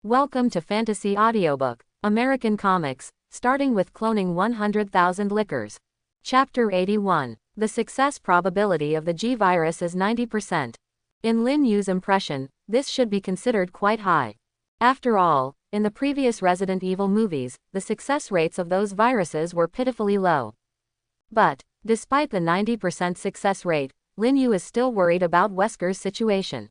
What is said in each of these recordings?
Welcome to Fantasy Audiobook, American Comics, starting with cloning 100,000 lickers. Chapter 81. The success probability of the G virus is 90%. In Lin Yu's impression, this should be considered quite high. After all, in the previous Resident Evil movies, the success rates of those viruses were pitifully low. But, despite the 90% success rate, Lin Yu is still worried about Wesker's situation.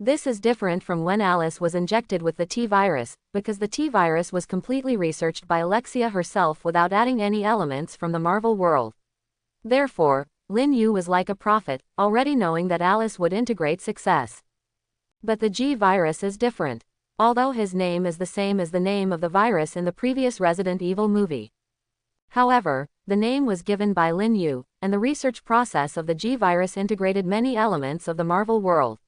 This is different from when Alice was injected with the T-virus, because the T-virus was completely researched by Alexia herself without adding any elements from the Marvel world. Therefore, Lin Yu was like a prophet, already knowing that Alice would integrate success. But the G-virus is different. Although his name is the same as the name of the virus in the previous Resident Evil movie. However, the name was given by Lin Yu, and the research process of the G-virus integrated many elements of the Marvel world,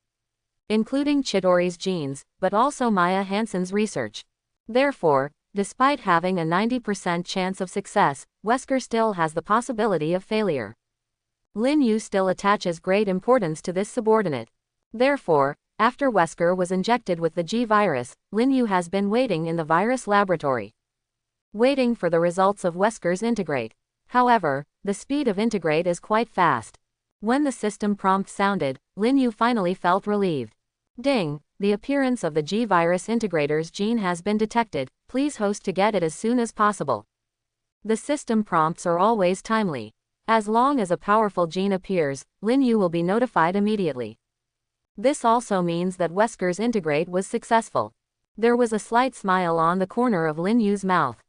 including Chidori's genes, but also Maya Hansen's research. Therefore, despite having a 90% chance of success, Wesker still has the possibility of failure. Lin Yu still attaches great importance to this subordinate. Therefore, after Wesker was injected with the G virus, Lin Yu has been waiting in the virus laboratory, waiting for the results of Wesker's integrate. However, the speed of integrate is quite fast. When the system prompt sounded, Lin Yu finally felt relieved. Ding, the appearance of the G virus integrator's gene has been detected, please host to get it as soon as possible. The system prompts are always timely. As long as a powerful gene appears, Lin Yu will be notified immediately. This also means that Wesker's integrate was successful. There was a slight smile on the corner of Lin Yu's mouth.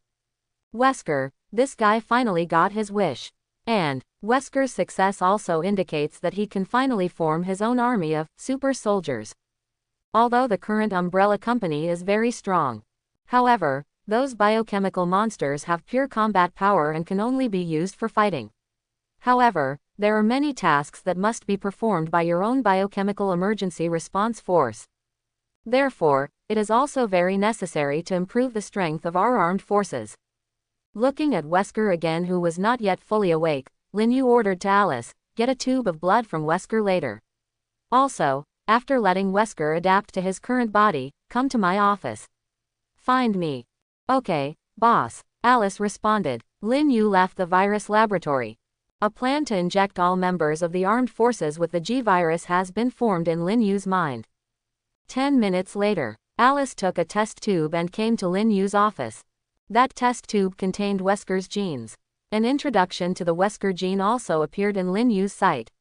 Wesker, this guy finally got his wish. And, Wesker's success also indicates that he can finally form his own army of super soldiers. Although the current Umbrella Company is very strong. However, those biochemical monsters have pure combat power and can only be used for fighting. However, there are many tasks that must be performed by your own biochemical emergency response force. Therefore, it is also very necessary to improve the strength of our armed forces. Looking at Wesker again, who was not yet fully awake, Lin Yu ordered to Alice, get a tube of blood from Wesker later. Also, after letting Wesker adapt to his current body, come to my office. Find me. Okay, boss, Alice responded. Lin Yu left the virus laboratory. A plan to inject all members of the armed forces with the G virus has been formed in Lin Yu's mind. 10 minutes later, Alice took a test tube and came to Lin Yu's office. That test tube contained Wesker's genes. An introduction to the Wesker gene also appeared in Lin Yu's sight.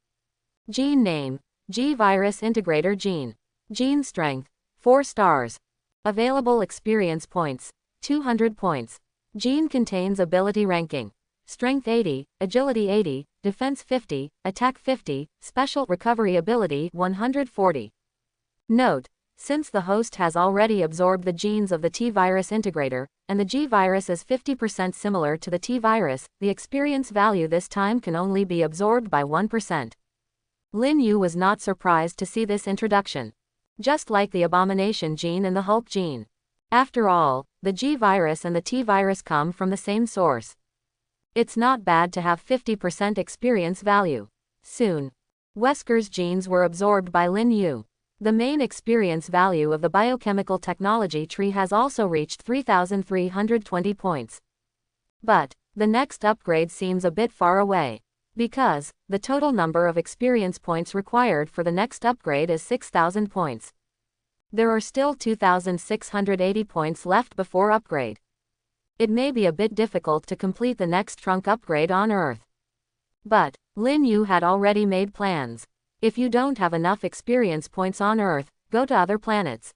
Gene name: G virus integrator gene. Gene strength: 4 stars. Available experience points: 200 points. Gene contains ability ranking: strength 80, agility 80, defense 50, attack 50, special recovery ability 140. Note: since the host has already absorbed the genes of the T-virus integrator, and the G-virus is 50% similar to the T-virus, the experience value this time can only be absorbed by 1%. Lin Yu was not surprised to see this introduction. Just like the Abomination gene and the Hulk gene. After all, the G-virus and the T-virus come from the same source. It's not bad to have 50% experience value. Soon, Wesker's genes were absorbed by Lin Yu. The main experience value of the biochemical technology tree has also reached 3,320 points. But, the next upgrade seems a bit far away. Because, the total number of experience points required for the next upgrade is 6,000 points. There are still 2,680 points left before upgrade. It may be a bit difficult to complete the next trunk upgrade on Earth. But, Lin Yu had already made plans. If you don't have enough experience points on Earth, go to other planets.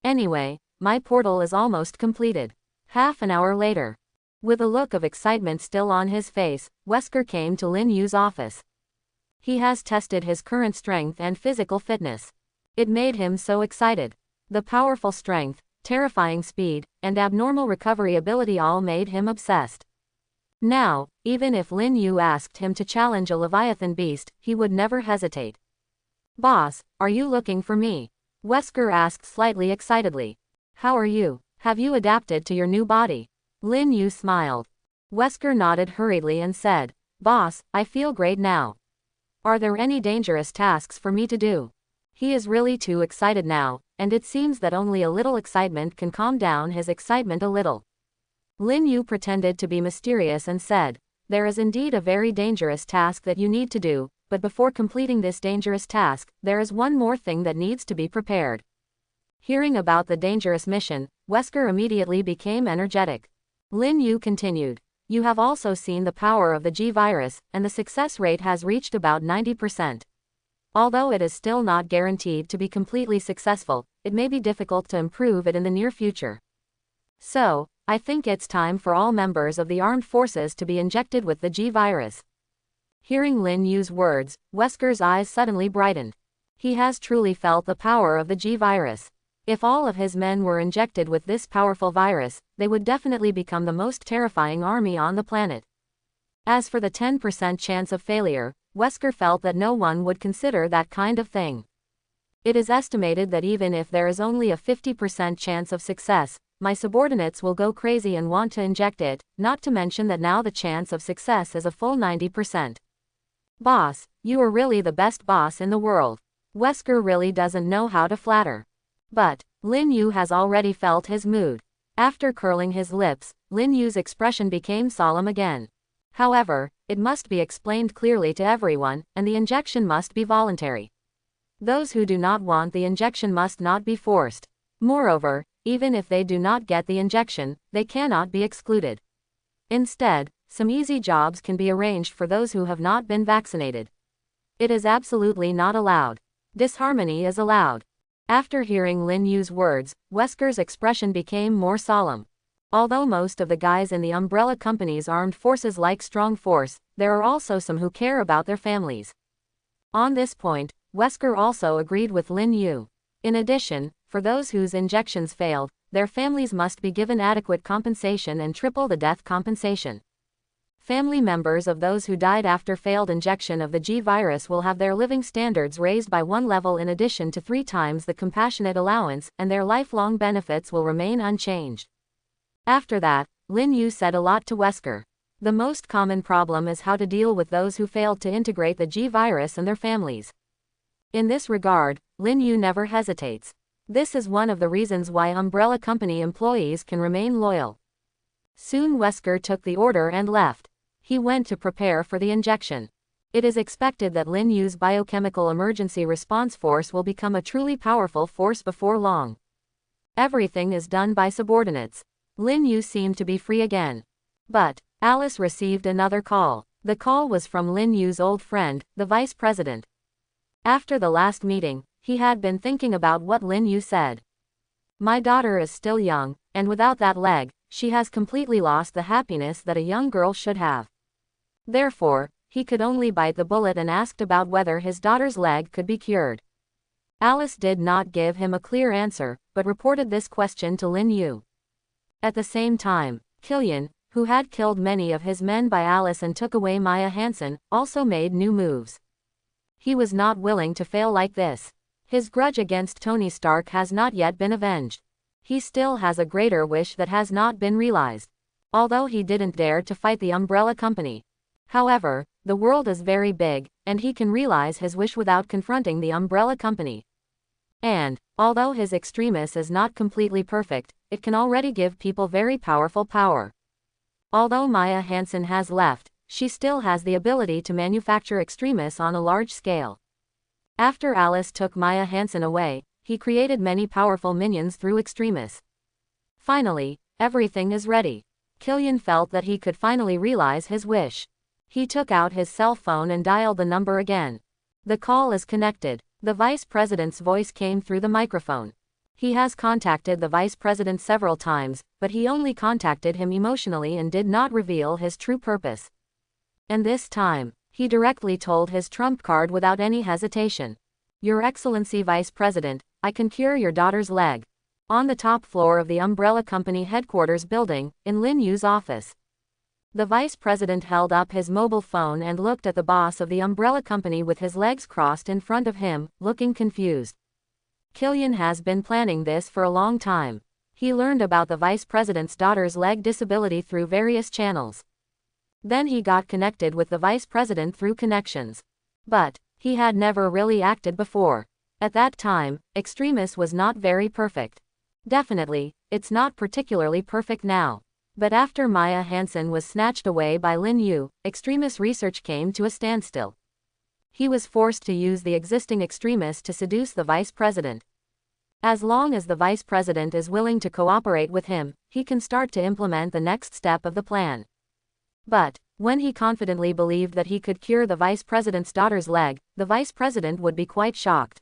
Anyway, my portal is almost completed. Half an hour later. With a look of excitement still on his face, Wesker came to Lin Yu's office. He has tested his current strength and physical fitness. It made him so excited. The powerful strength, terrifying speed, and abnormal recovery ability all made him obsessed. Now, even if Lin Yu asked him to challenge a Leviathan beast, he would never hesitate. Boss, are you looking for me? Wesker asked slightly excitedly. How are you? Have you adapted to your new body? Lin Yu smiled. Wesker nodded hurriedly and said, Boss, I feel great now. Are there any dangerous tasks for me to do? He is really too excited now, and it seems that only a little excitement can calm down his excitement a little. Lin Yu pretended to be mysterious and said, "There is indeed a very dangerous task that you need to do, but before completing this dangerous task, there is one more thing that needs to be prepared." Hearing about the dangerous mission, Wesker immediately became energetic. Lin Yu continued, "You have also seen the power of the G virus, and the success rate has reached about 90%. Although it is still not guaranteed to be completely successful, it may be difficult to improve it in the near future. So, I think it's time for all members of the armed forces to be injected with the G virus." Hearing Lin Yu's words, Wesker's eyes suddenly brightened. He has truly felt the power of the G virus. If all of his men were injected with this powerful virus, they would definitely become the most terrifying army on the planet. As for the 10% chance of failure, Wesker felt that no one would consider that kind of thing. It is estimated that even if there is only a 50% chance of success, my subordinates will go crazy and want to inject it, not to mention that now the chance of success is a full 90%. Boss, you are really the best boss in the world. Wesker really doesn't know how to flatter. But Lin Yu has already felt his mood. After curling his lips, Lin Yu's expression became solemn again. However, it must be explained clearly to everyone, and the injection must be voluntary. Those who do not want the injection must not be forced. Moreover, even if they do not get the injection, they cannot be excluded. Instead, some easy jobs can be arranged for those who have not been vaccinated. It is absolutely not allowed. Disharmony is allowed. After hearing Lin Yu's words, Wesker's expression became more solemn. Although most of the guys in the umbrella company's armed forces like strong force, there are also some who care about their families. On this point, Wesker also agreed with Lin Yu. In addition, for those whose injections failed, their families must be given adequate compensation and triple the death compensation. Family members of those who died after failed injection of the G virus will have their living standards raised by 1 level in addition to 3 times the compassionate allowance, and their lifelong benefits will remain unchanged. After that, Lin Yu said a lot to Wesker. The most common problem is how to deal with those who failed to integrate the G virus and their families. In this regard, Lin Yu never hesitates. This is one of the reasons why umbrella company employees can remain loyal. Soon Wesker took the order and left. He went to prepare for the injection. It is expected that Lin Yu's biochemical emergency response force will become a truly powerful force before long. Everything is done by subordinates. Lin Yu seemed to be free again. But Alice received another call. The call was from Lin Yu's old friend, the vice president. After the last meeting, he had been thinking about what Lin Yu said. "My daughter is still young, and without that leg, she has completely lost the happiness that a young girl should have." Therefore, he could only bite the bullet and asked about whether his daughter's leg could be cured. Alice did not give him a clear answer, but reported this question to Lin Yu. At the same time, Killian, who had killed many of his men by Alice and took away Maya Hansen, also made new moves. He was not willing to fail like this. His grudge against Tony Stark has not yet been avenged. He still has a greater wish that has not been realized. Although he didn't dare to fight the umbrella company. However, the world is very big, and he can realize his wish without confronting the umbrella company. And, although his extremis is not completely perfect, it can already give people very powerful power. Although Maya Hansen has left, she still has the ability to manufacture extremis on a large scale. After Alice took Maya Hansen away, he created many powerful minions through extremis. Finally, everything is ready. Killian felt that he could finally realize his wish. He took out his cell phone and dialed the number again. The call is connected. The vice president's voice came through the microphone. He has contacted the vice president several times, but he only contacted him emotionally and did not reveal his true purpose. And this time, he directly told his trump card without any hesitation. "Your Excellency Vice President, I can cure your daughter's leg." On the top floor of the umbrella company headquarters building, in Lin Yu's office. The vice president held up his mobile phone and looked at the boss of the umbrella company with his legs crossed in front of him, looking confused. Killian has been planning this for a long time. He learned about the vice president's daughter's leg disability through various channels. Then he got connected with the vice president through connections. But he had never really acted before. At that time, Extremis was not very perfect. Definitely, it's not particularly perfect now. But after Maya Hansen was snatched away by Lin Yu, Extremis research came to a standstill. He was forced to use the existing Extremis to seduce the vice president. As long as the vice president is willing to cooperate with him, he can start to implement the next step of the plan. But, when he confidently believed that he could cure the vice president's daughter's leg, the vice president would be quite shocked.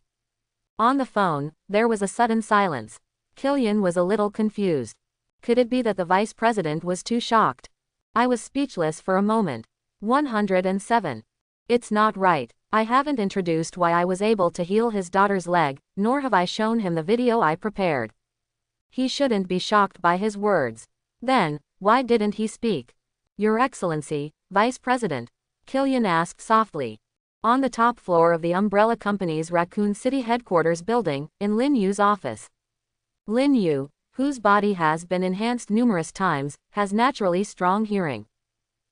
On the phone, there was a sudden silence. Killian was a little confused. Could it be that the vice president was too shocked? I was speechless for a moment. 107. It's not right. I haven't introduced why I was able to heal his daughter's leg, nor have I shown him the video I prepared. He shouldn't be shocked by his words. Then, why didn't he speak? Your Excellency, Vice President, Killian asked softly. On the top floor of the umbrella company's Raccoon City headquarters building, in Lin Yu's office. Lin Yu, whose body has been enhanced numerous times, has naturally strong hearing.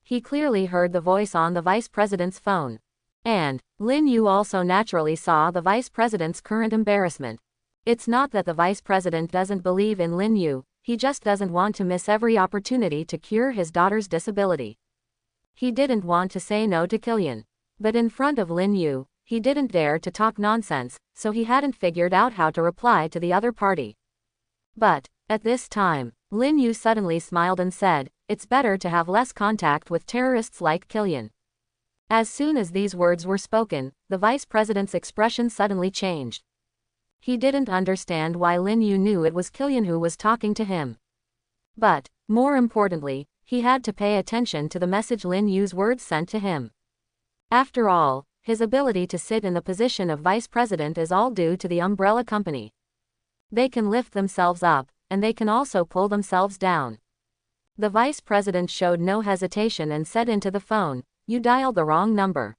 He clearly heard the voice on the vice president's phone. And, Lin Yu also naturally saw the vice president's current embarrassment. It's not that the vice president doesn't believe in Lin Yu, he just doesn't want to miss every opportunity to cure his daughter's disability. He didn't want to say no to Killian. But in front of Lin Yu, he didn't dare to talk nonsense, so he hadn't figured out how to reply to the other party. But, at this time, Lin Yu suddenly smiled and said, "It's better to have less contact with terrorists like Killian." As soon as these words were spoken, the vice president's expression suddenly changed. He didn't understand why Lin Yu knew it was Killian who was talking to him. But, more importantly, he had to pay attention to the message Lin Yu's words sent to him. After all, his ability to sit in the position of vice president is all due to the umbrella company. They can lift themselves up, and they can also pull themselves down. The vice president showed no hesitation and said into the phone, "You dialed the wrong number.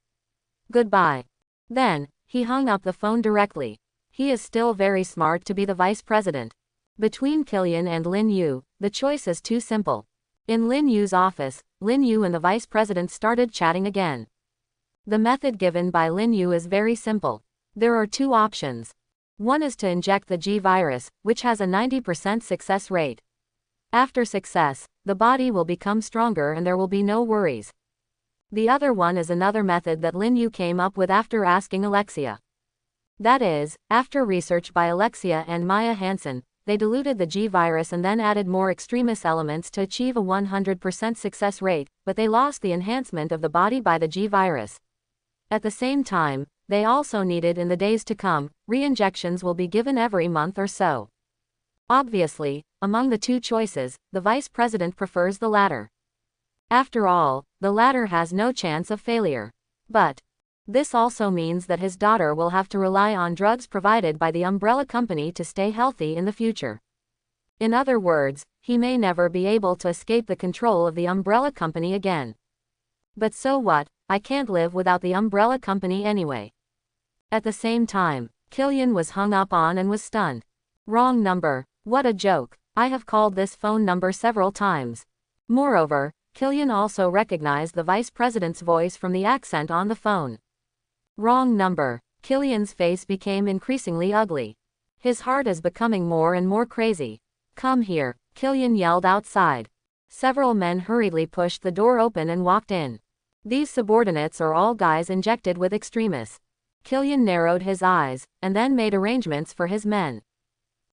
Goodbye." Then, he hung up the phone directly. He is still very smart to be the vice president. Between Killian and Lin Yu, the choice is too simple. In Lin Yu's office, Lin Yu and the vice president started chatting again. The method given by Lin Yu is very simple. There are two options. One is to inject the G virus, which has a 90% success rate. After success, the body will become stronger and there will be no worries. The other one is another method that Lin Yu came up with after asking Alexia. That is, after research by Alexia and Maya Hansen, they diluted the G virus and then added more extremist elements to achieve a 100% success rate, but they lost the enhancement of the body by the G virus. At the same time, they also needed in the days to come, re-injections will be given every month or so. Obviously, among the two choices, the vice president prefers the latter. After all, the latter has no chance of failure. But this also means that his daughter will have to rely on drugs provided by the umbrella company to stay healthy in the future. In other words, he may never be able to escape the control of the umbrella company again. But so what, I can't live without the umbrella company anyway. At the same time, Killian was hung up on and was stunned. Wrong number. What a joke. I have called this phone number several times. Moreover, Killian also recognized the vice president's voice from the accent on the phone. Wrong number. Killian's face became increasingly ugly. His heart is becoming more and more crazy. Come here, Killian yelled outside. Several men hurriedly pushed the door open and walked in. These subordinates are all guys injected with extremists. Killian narrowed his eyes, and then made arrangements for his men.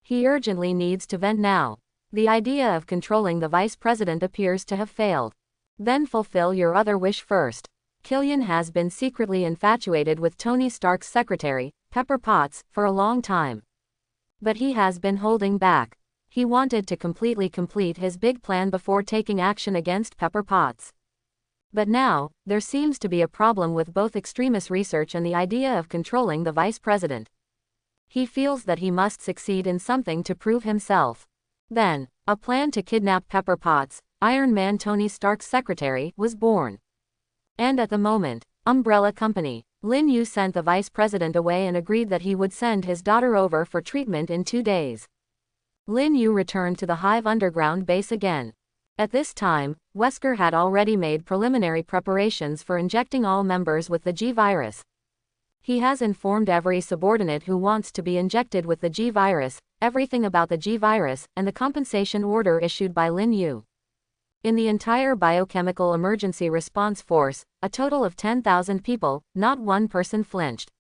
He urgently needs to vent now. The idea of controlling the vice president appears to have failed. Then fulfill your other wish first. Killian has been secretly infatuated with Tony Stark's secretary, Pepper Potts, for a long time. But he has been holding back. He wanted to completely complete his big plan before taking action against Pepper Potts. But now, there seems to be a problem with both extremist research and the idea of controlling the vice president. He feels that he must succeed in something to prove himself. Then, a plan to kidnap Pepper Potts, Iron Man Tony Stark's secretary, was born. And at the moment, Umbrella Company, Lin Yu sent the vice president away and agreed that he would send his daughter over for treatment in 2 days. Lin Yu returned to the Hive underground base again. At this time, Wesker had already made preliminary preparations for injecting all members with the G virus. He has informed every subordinate who wants to be injected with the G virus, everything about the G virus, and the compensation order issued by Lin Yu. In the entire biochemical emergency response force, a total of 10,000 people, not one person flinched.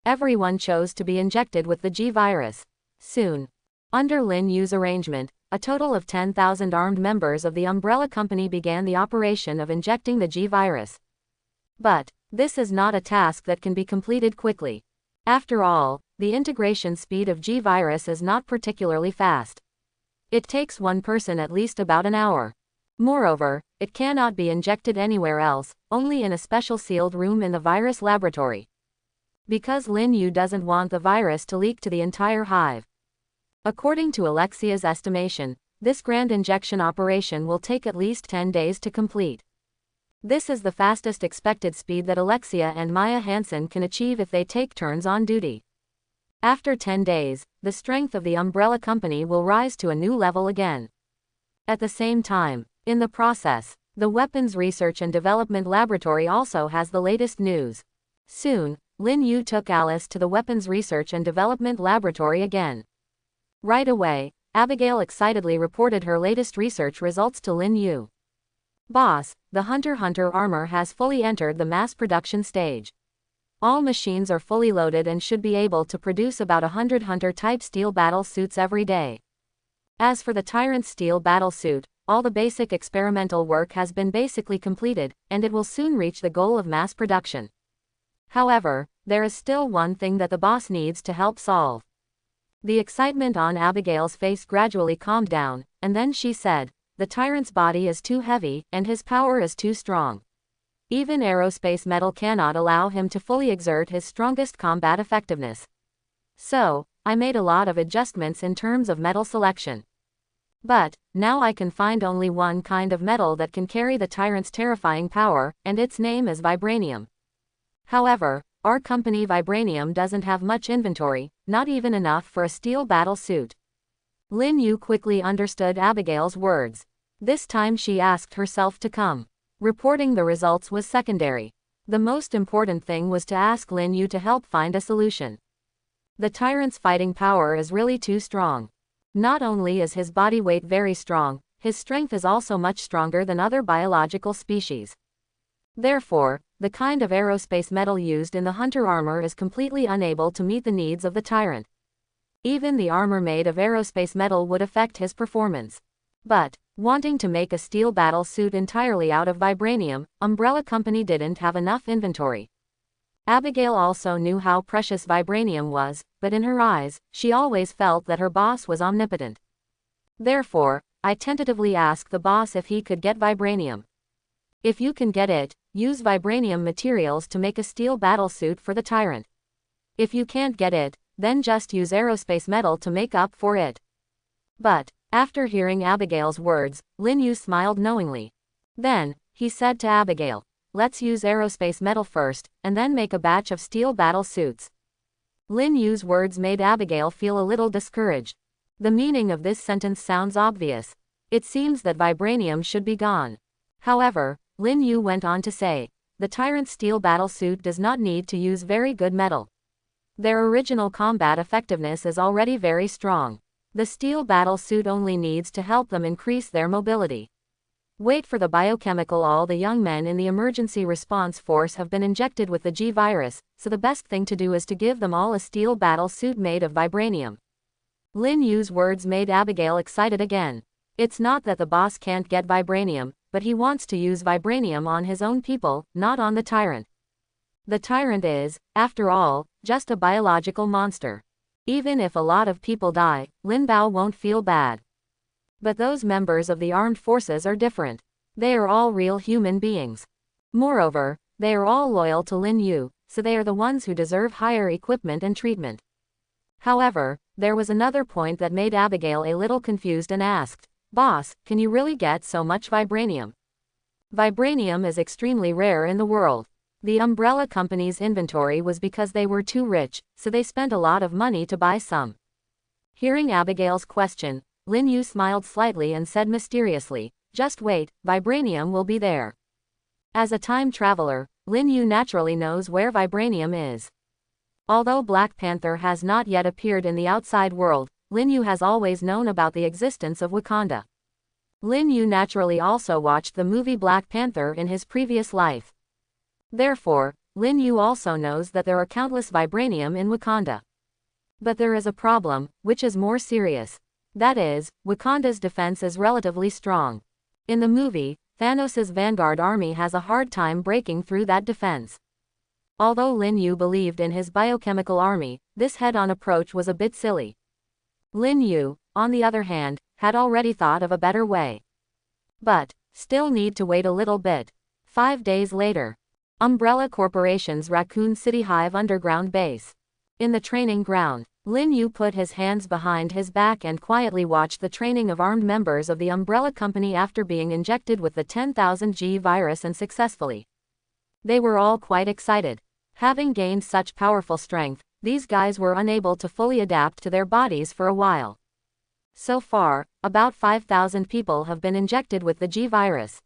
Everyone chose to be injected with the G virus. Soon. Under Lin Yu's arrangement, a total of 10,000 armed members of the umbrella company began the operation of injecting the G virus. But this is not a task that can be completed quickly. After all, the integration speed of G virus is not particularly fast. It takes one person at least about an hour. Moreover, it cannot be injected anywhere else, only in a special sealed room in the virus laboratory. Because Lin Yu doesn't want the virus to leak to the entire hive. According to Alexia's estimation, this grand injection operation will take at least 10 days to complete. This is the fastest expected speed that Alexia and Maya Hansen can achieve if they take turns on duty. After 10 days, the strength of the umbrella company will rise to a new level again. At the same time, in the process, the Weapons Research and Development Laboratory also has the latest news. Soon, Lin Yu took Alice to the Weapons Research and Development Laboratory again. Right away, Abigail excitedly reported her latest research results to Lin Yu. Boss, the Hunter x Hunter armor has fully entered the mass production stage. All machines are fully loaded and should be able to produce about 100 Hunter-type steel battle suits every day. As for the Tyrant steel battle suit, all the basic experimental work has been basically completed, and it will soon reach the goal of mass production. However, there is still one thing that the boss needs to help solve. The excitement on Abigail's face gradually calmed down, and then she said, the Tyrant's body is too heavy, and his power is too strong. Even aerospace metal cannot allow him to fully exert his strongest combat effectiveness. So, I made a lot of adjustments in terms of metal selection. But now I can find only one kind of metal that can carry the Tyrant's terrifying power, and its name is vibranium. However, our company Vibranium doesn't have much inventory, not even enough for a steel battle suit. Lin Yu quickly understood Abigail's words. This time she asked herself to come. Reporting the results was secondary. The most important thing was to ask Lin Yu to help find a solution. The Tyrant's fighting power is really too strong. Not only is his body weight very strong, his strength is also much stronger than other biological species. Therefore, the kind of aerospace metal used in the Hunter armor is completely unable to meet the needs of the Tyrant. Even the armor made of aerospace metal would affect his performance. But, wanting to make a steel battle suit entirely out of vibranium, Umbrella Company didn't have enough inventory. Abigail also knew how precious vibranium was, but in her eyes, she always felt that her boss was omnipotent. Therefore, I tentatively asked the boss if he could get vibranium. If you can get it, use vibranium materials to make a steel battle suit for the Tyrant. If you can't get it, then just use aerospace metal to make up for it. But, after hearing Abigail's words, Lin Yu smiled knowingly. Then, he said to Abigail, let's use aerospace metal first, and then make a batch of steel battle suits. Lin Yu's words made Abigail feel a little discouraged. The meaning of this sentence sounds obvious. It seems that vibranium should be gone. However, Lin Yu went on to say, the Tyrant's steel battle suit does not need to use very good metal. Their original combat effectiveness is already very strong. The steel battle suit only needs to help them increase their mobility. Wait for the biochemical. All the young men in the emergency response force have been injected with the G virus, so the best thing to do is to give them all a steel battle suit made of vibranium. Lin Yu's words made Abigail excited again. It's not that the boss can't get vibranium, but he wants to use vibranium on his own people, not on the Tyrant. The Tyrant is, after all, just a biological monster. Even if a lot of people die, Lin Bao won't feel bad. But those members of the armed forces are different. They are all real human beings. Moreover, they are all loyal to Lin Yu, so they are the ones who deserve higher equipment and treatment. However, there was another point that made Abigail a little confused and asked, Boss, can you really get so much vibranium? Vibranium is extremely rare in the world. The umbrella company's inventory was because they were too rich, so they spent a lot of money to buy some. Hearing Abigail's question, Lin Yu smiled slightly and said mysteriously, just wait, vibranium will be there. As a time traveler, Lin Yu naturally knows where vibranium is. Although Black Panther has not yet appeared in the outside world, Lin Yu has always known about the existence of Wakanda. Lin Yu naturally also watched the movie Black Panther in his previous life. Therefore, Lin Yu also knows that there are countless vibranium in Wakanda. But there is a problem, which is more serious. That is, Wakanda's defense is relatively strong. In the movie, Thanos' Vanguard army has a hard time breaking through that defense. Although Lin Yu believed in his biochemical army, this head-on approach was a bit silly. Lin Yu, on the other hand, had already thought of a better way. But, still need to wait a little bit. 5 days later. Umbrella Corporation's Raccoon City Hive underground base. In the training ground, Lin Yu put his hands behind his back and quietly watched the training of armed members of the Umbrella Company after being injected with the 10,000 G virus and successfully. They were all quite excited. Having gained such powerful strength, these guys were unable to fully adapt to their bodies for a while. So far, about 5,000 people have been injected with the G virus.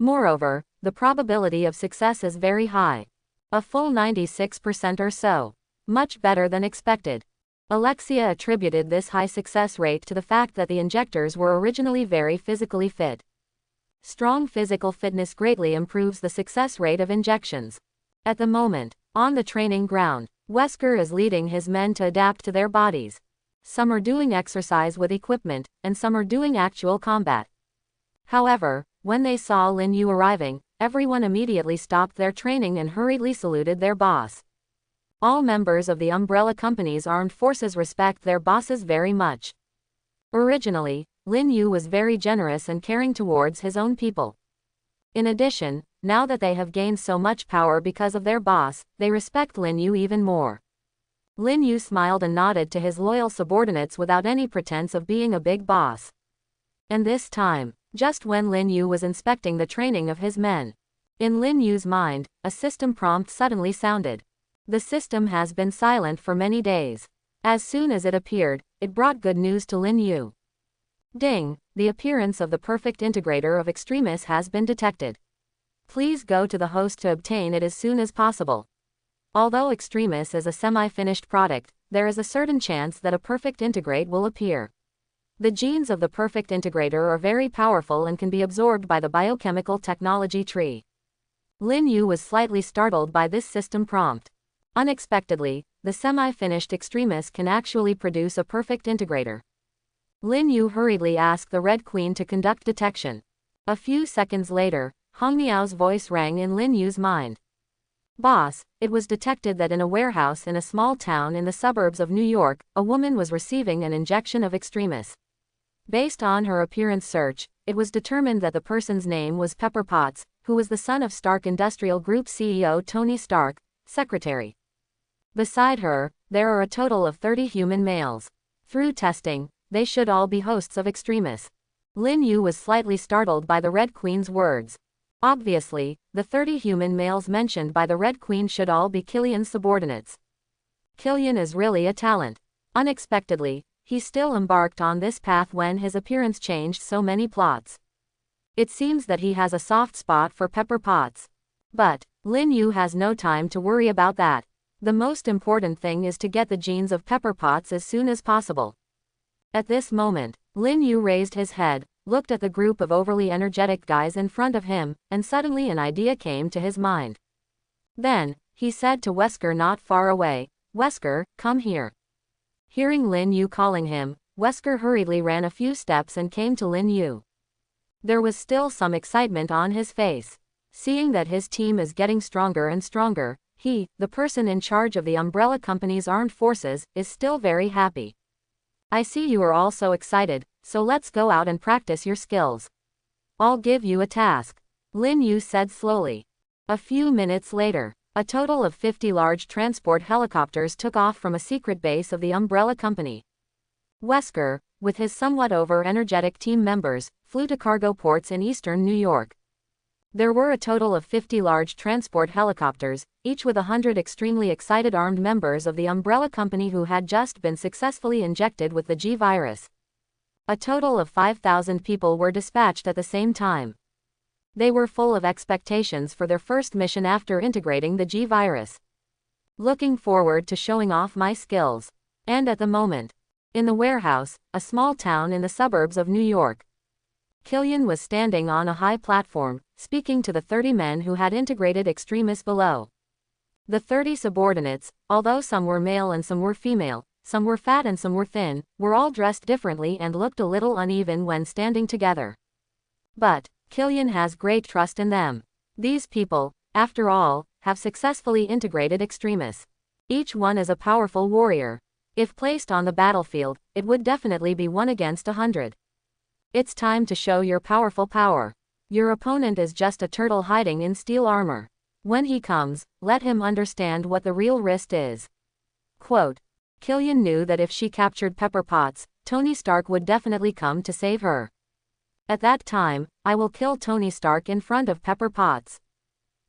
Moreover, the probability of success is very high. A full 96% or so. Much better than expected. Alexia attributed this high success rate to the fact that the injectors were originally very physically fit. Strong physical fitness greatly improves the success rate of injections. At the moment, on the training ground, Wesker is leading his men to adapt to their bodies. Some are doing exercise with equipment, and some are doing actual combat. However, when they saw Lin Yu arriving, everyone immediately stopped their training and hurriedly saluted their boss. All members of the Umbrella Company's armed forces respect their bosses very much. Originally, Lin Yu was very generous and caring towards his own people. In addition, now that they have gained so much power because of their boss, they respect Lin Yu even more. Lin Yu smiled and nodded to his loyal subordinates without any pretense of being a big boss. And this time, just when Lin Yu was inspecting the training of his men, in Lin Yu's mind, a system prompt suddenly sounded. The system has been silent for many days. As soon as it appeared, it brought good news to Lin Yu. Ding, the appearance of the perfect integrator of Extremis has been detected. Please go to the host to obtain it as soon as possible. Although Extremis is a semi-finished product, there is a certain chance that a perfect integrate will appear. The genes of the perfect integrator are very powerful and can be absorbed by the biochemical technology tree. Lin Yu was slightly startled by this system prompt. Unexpectedly, the semi-finished Extremis can actually produce a perfect integrator. Lin Yu hurriedly asked the Red Queen to conduct detection. A few seconds later, Hong Miao's voice rang in Lin Yu's mind. Boss, it was detected that in a warehouse in a small town in the suburbs of New York, a woman was receiving an injection of Extremis. Based on her appearance search, it was determined that the person's name was Pepper Potts, who was the son of Stark Industrial Group CEO Tony Stark, secretary. Beside her, there are a total of 30 human males. Through testing, they should all be hosts of Extremis. Lin Yu was slightly startled by the Red Queen's words. Obviously, the 30 human males mentioned by the Red Queen should all be Killian's subordinates. Killian is really a talent. Unexpectedly, he still embarked on this path when his appearance changed so many plots. It seems that he has a soft spot for Pepper Potts. But, Lin Yu has no time to worry about that. The most important thing is to get the genes of Pepper Potts as soon as possible. At this moment, Lin Yu raised his head, looked at the group of overly energetic guys in front of him, and suddenly an idea came to his mind. Then, he said to Wesker not far away, "Wesker, come here." Hearing Lin Yu calling him, Wesker hurriedly ran a few steps and came to Lin Yu. There was still some excitement on his face. Seeing that his team is getting stronger and stronger, he, the person in charge of the Umbrella Company's armed forces, is still very happy. I see you are all so excited, so let's go out and practice your skills. I'll give you a task, Lin Yu said slowly. A few minutes later, a total of 50 large transport helicopters took off from a secret base of the Umbrella Company. Wesker, with his somewhat over-energetic team members, flew to cargo ports in eastern New York. There were a total of 50 large transport helicopters, each with 100 extremely excited armed members of the Umbrella Company who had just been successfully injected with the G virus. A total of 5,000 people were dispatched at the same time. They were full of expectations for their first mission after integrating the G virus. Looking forward to showing off my skills. And at the moment, in the warehouse, a small town in the suburbs of New York, Killian was standing on a high platform, speaking to the 30 men who had integrated extremists below. The 30 subordinates, although some were male and some were female, some were fat and some were thin, were all dressed differently and looked a little uneven when standing together. But Killian has great trust in them. These people, after all, have successfully integrated extremists. Each one is a powerful warrior. If placed on the battlefield, it would definitely be 1 against 100. It's time to show your powerful power. Your opponent is just a turtle hiding in steel armor. When he comes, let him understand what the real risk is. Quote. Killian knew that if she captured Pepper Potts, Tony Stark would definitely come to save her. At that time, I will kill Tony Stark in front of Pepper Potts.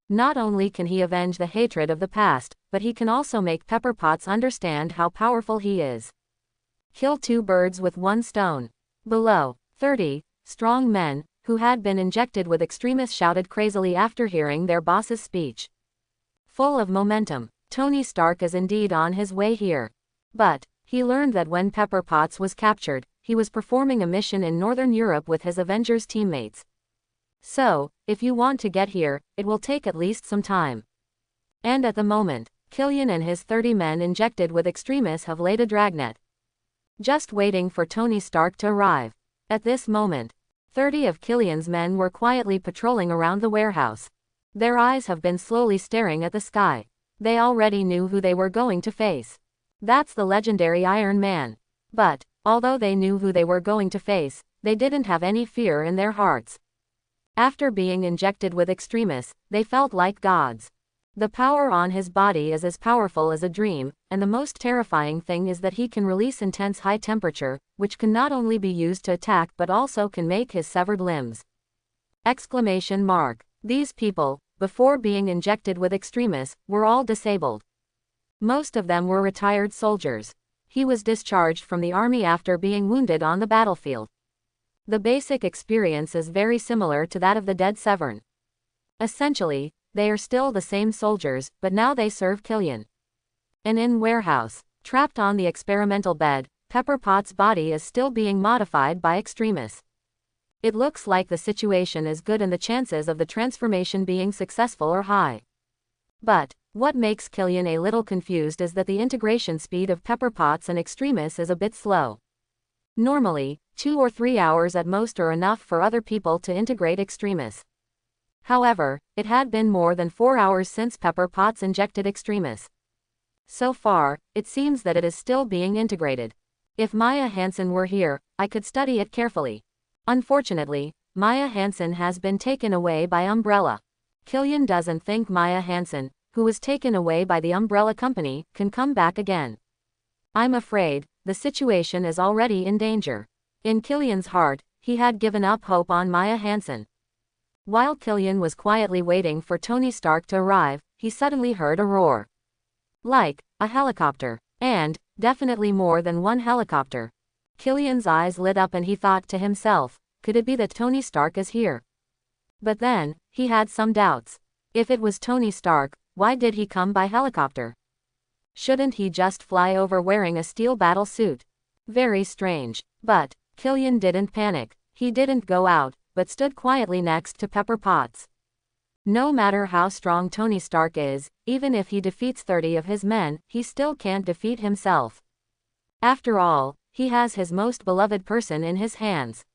Not only can he avenge the hatred of the past, but he can also make Pepper Potts understand how powerful he is. Kill 2 birds with 1 stone. Below, 30 strong men, who had been injected with extremists, shouted crazily after hearing their boss's speech. Full of momentum, Tony Stark is indeed on his way here. But he learned that when Pepper Potts was captured, he was performing a mission in Northern Europe with his Avengers teammates. So, if you want to get here, it will take at least some time. And at the moment, Killian and his 30 men injected with extremists have laid a dragnet, just waiting for Tony Stark to arrive. At this moment, 30 of Killian's men were quietly patrolling around the warehouse. Their eyes have been slowly staring at the sky. They already knew who they were going to face. That's the legendary Iron Man. But, although they knew who they were going to face, they didn't have any fear in their hearts. After being injected with extremists, they felt like gods. The power on his body is as powerful as a dream, and the most terrifying thing is that he can release intense high temperature, which can not only be used to attack but also can make his severed limbs. Exclamation mark. These people, before being injected with extremists, were all disabled. Most of them were retired soldiers. He was discharged from the army after being wounded on the battlefield. The basic experience is very similar to that of the dead Severn. Essentially, they are still the same soldiers, but now they serve Killian. An in-warehouse, trapped on the experimental bed, Pepper Potts' body is still being modified by extremists. It looks like the situation is good and the chances of the transformation being successful are high. But what makes Killian a little confused is that the integration speed of Pepper Potts and extremists is a bit slow. Normally, 2 or 3 hours at most are enough for other people to integrate extremists. However, it had been more than 4 hours since Pepper Potts injected extremists. So far, it seems that it is still being integrated. If Maya Hansen were here, I could study it carefully. Unfortunately, Maya Hansen has been taken away by Umbrella. Killian doesn't think Maya Hansen, who was taken away by the Umbrella Company, can come back again. I'm afraid, the situation is already in danger. In Killian's heart, he had given up hope on Maya Hansen. While Killian was quietly waiting for Tony Stark to arrive, he suddenly heard a roar. Like a helicopter. And definitely more than one helicopter. Killian's eyes lit up and he thought to himself, could it be that Tony Stark is here? But then, he had some doubts. If it was Tony Stark, why did he come by helicopter? Shouldn't he just fly over wearing a steel battle suit? Very strange. But Killian didn't panic. He didn't go out, but stood quietly next to Pepper Potts. No matter how strong Tony Stark is, even if he defeats 30 of his men, he still can't defeat himself. After all, he has his most beloved person in his hands.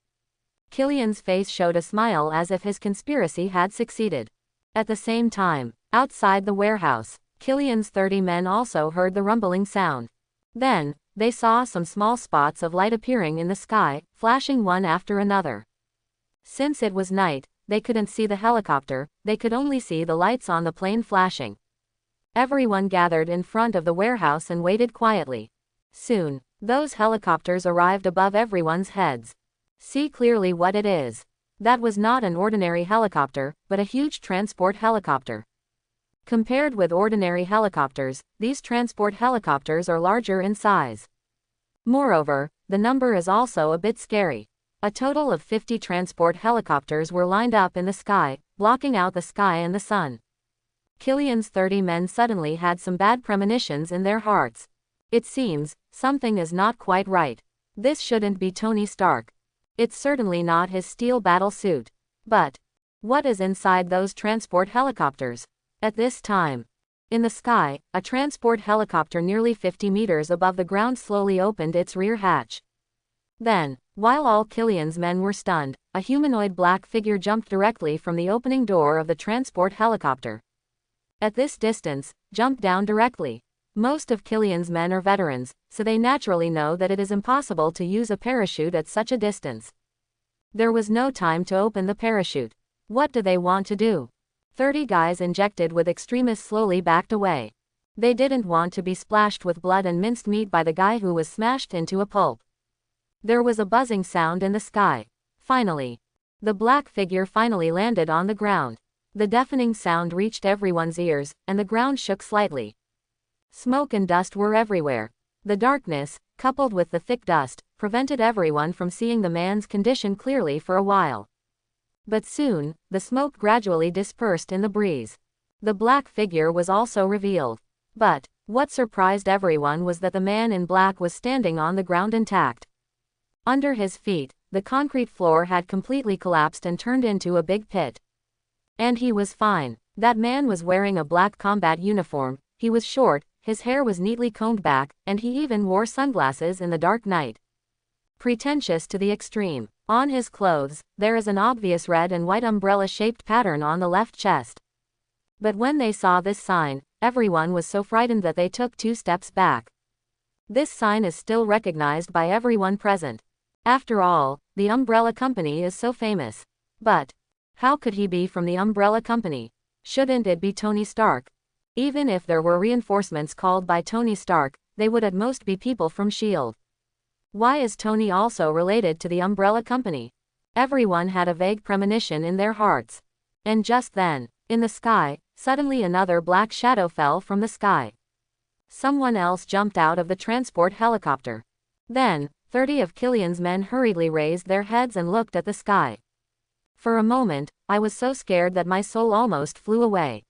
Killian's face showed a smile as if his conspiracy had succeeded. At the same time, outside the warehouse, Killian's 30 men also heard the rumbling sound. Then, they saw some small spots of light appearing in the sky, flashing one after another. Since it was night, they couldn't see the helicopter, they could only see the lights on the plane flashing. Everyone gathered in front of the warehouse and waited quietly. Soon, those helicopters arrived above everyone's heads. See clearly what it is. That was not an ordinary helicopter, but a huge transport helicopter. Compared with ordinary helicopters, these transport helicopters are larger in size. Moreover, the number is also a bit scary. A total of 50 transport helicopters were lined up in the sky, blocking out the sky and the sun. Killian's 30 men suddenly had some bad premonitions in their hearts. It seems, something is not quite right. This shouldn't be Tony Stark. It's certainly not his steel battle suit. But what is inside those transport helicopters? At this time, in the sky, a transport helicopter nearly 50 meters above the ground slowly opened its rear hatch. Then, while all Killian's men were stunned, a humanoid black figure jumped directly from the opening door of the transport helicopter. At this distance, jumped down directly. Most of Killian's men are veterans, so they naturally know that it is impossible to use a parachute at such a distance. There was no time to open the parachute. What do they want to do? 30 guys injected with extremists slowly backed away. They didn't want to be splashed with blood and minced meat by the guy who was smashed into a pulp. There was a buzzing sound in the sky. Finally, the black figure finally landed on the ground. The deafening sound reached everyone's ears, and the ground shook slightly. Smoke and dust were everywhere. The darkness, coupled with the thick dust, prevented everyone from seeing the man's condition clearly for a while. But soon, the smoke gradually dispersed in the breeze. The black figure was also revealed. But what surprised everyone was that the man in black was standing on the ground intact. Under his feet, the concrete floor had completely collapsed and turned into a big pit. And he was fine. That man was wearing a black combat uniform, he was short, his hair was neatly combed back, and he even wore sunglasses in the dark night. Pretentious to the extreme. On his clothes, there is an obvious red and white umbrella-shaped pattern on the left chest. But when they saw this sign, everyone was so frightened that they took 2 steps back. This sign is still recognized by everyone present. After all, the Umbrella Company is so famous. But how could he be from the Umbrella Company? Shouldn't it be Tony Stark? Even if there were reinforcements called by Tony Stark, they would at most be people from S.H.I.E.L.D. Why is Tony also related to the Umbrella Company? Everyone had a vague premonition in their hearts. And just then, in the sky, suddenly another black shadow fell from the sky. Someone else jumped out of the transport helicopter. Then, 30 of Killian's men hurriedly raised their heads and looked at the sky. For a moment, I was so scared that my soul almost flew away.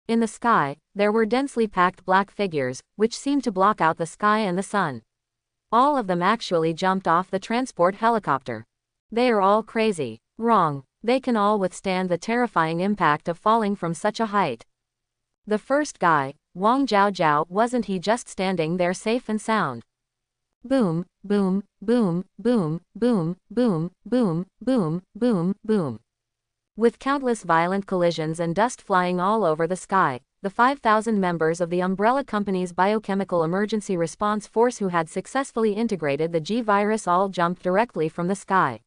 In the sky, there were densely packed black figures, which seemed to block out the sky and the sun. All of them actually jumped off the transport helicopter. They are all crazy. Wrong. They can all withstand the terrifying impact of falling from such a height. The first guy, Wang Zhao Zhao, wasn't he just standing there safe and sound? Boom, boom, boom, boom, boom, boom, boom, boom, boom, boom. With countless violent collisions and dust flying all over the sky, the 5,000 members of the Umbrella Company's Biochemical Emergency Response Force who had successfully integrated the G-Virus all jumped directly from the sky.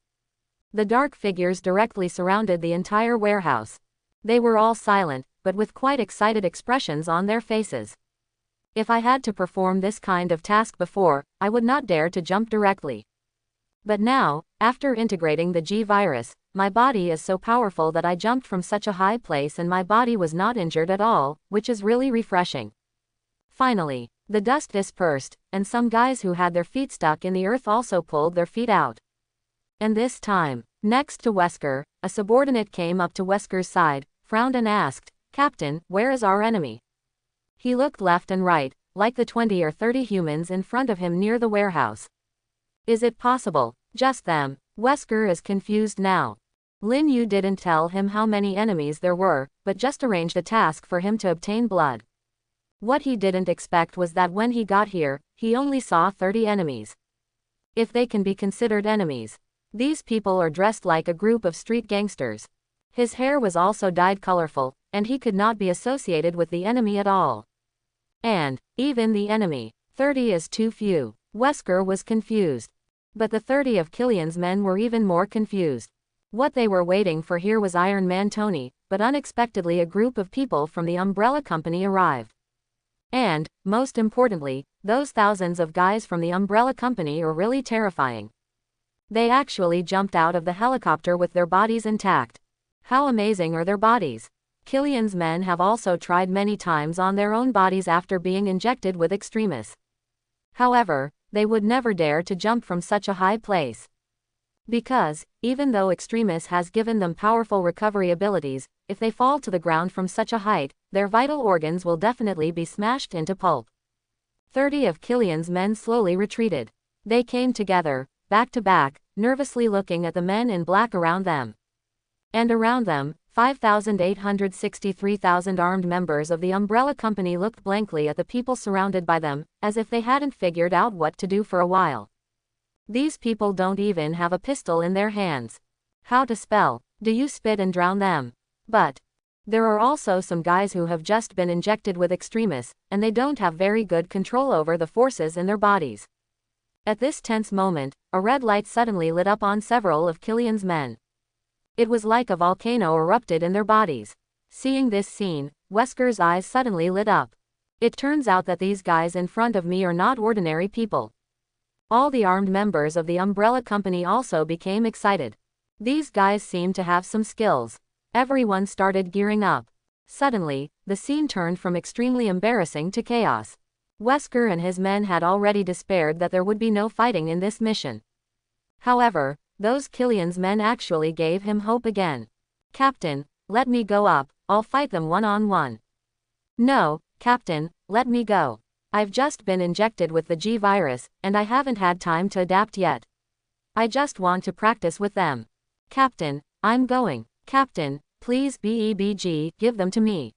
The dark figures directly surrounded the entire warehouse. They were all silent, but with quite excited expressions on their faces. If I had to perform this kind of task before, I would not dare to jump directly. But now, after integrating the G-Virus, my body is so powerful that I jumped from such a high place and my body was not injured at all, which is really refreshing. Finally, the dust dispersed, and some guys who had their feet stuck in the earth also pulled their feet out. And this time, next to Wesker, a subordinate came up to Wesker's side, frowned and asked, "Captain, where is our enemy?" He looked left and right, like the 20 or 30 humans in front of him near the warehouse. Is it possible? Just them. Wesker is confused now. Lin Yu didn't tell him how many enemies there were, but just arranged a task for him to obtain blood. What he didn't expect was that when he got here, he only saw 30 enemies. If they can be considered enemies. These people are dressed like a group of street gangsters. His hair was also dyed colorful, and he could not be associated with the enemy at all. And, even the enemy, 30 is too few. Wesker was confused. But the 30 of Killian's men were even more confused. What they were waiting for here was Iron Man Tony, but unexpectedly a group of people from the Umbrella Company arrived. And, most importantly, those thousands of guys from the Umbrella Company are really terrifying. They actually jumped out of the helicopter with their bodies intact. How amazing are their bodies? Killian's men have also tried many times on their own bodies after being injected with extremis. However, they would never dare to jump from such a high place. Because, even though Extremis has given them powerful recovery abilities, if they fall to the ground from such a height, their vital organs will definitely be smashed into pulp. 30 of Killian's men slowly retreated. They came together, back to back, nervously looking at the men in black around them. And around them, 5,863,000 armed members of the Umbrella Company looked blankly at the people surrounded by them, as if they hadn't figured out what to do for a while. These people don't even have a pistol in their hands. How to spell? Do you spit and drown them? But there are also some guys who have just been injected with Extremis, and they don't have very good control over the forces in their bodies. At this tense moment, a red light suddenly lit up on several of Killian's men. It was like a volcano erupted in their bodies. Seeing this scene, Wesker's eyes suddenly lit up. It turns out that these guys in front of me are not ordinary people. All the armed members of the Umbrella Company also became excited. These guys seemed to have some skills. Everyone started gearing up. Suddenly, the scene turned from extremely embarrassing to chaos. Wesker and his men had already despaired that there would be no fighting in this mission. However, those Killian's men actually gave him hope again. "Captain, let me go up, I'll fight them one-on-one." "No, Captain, let me go. I've just been injected with the G virus, and I haven't had time to adapt yet. I just want to practice with them." "Captain, I'm going. Captain, please BEBG, give them to me."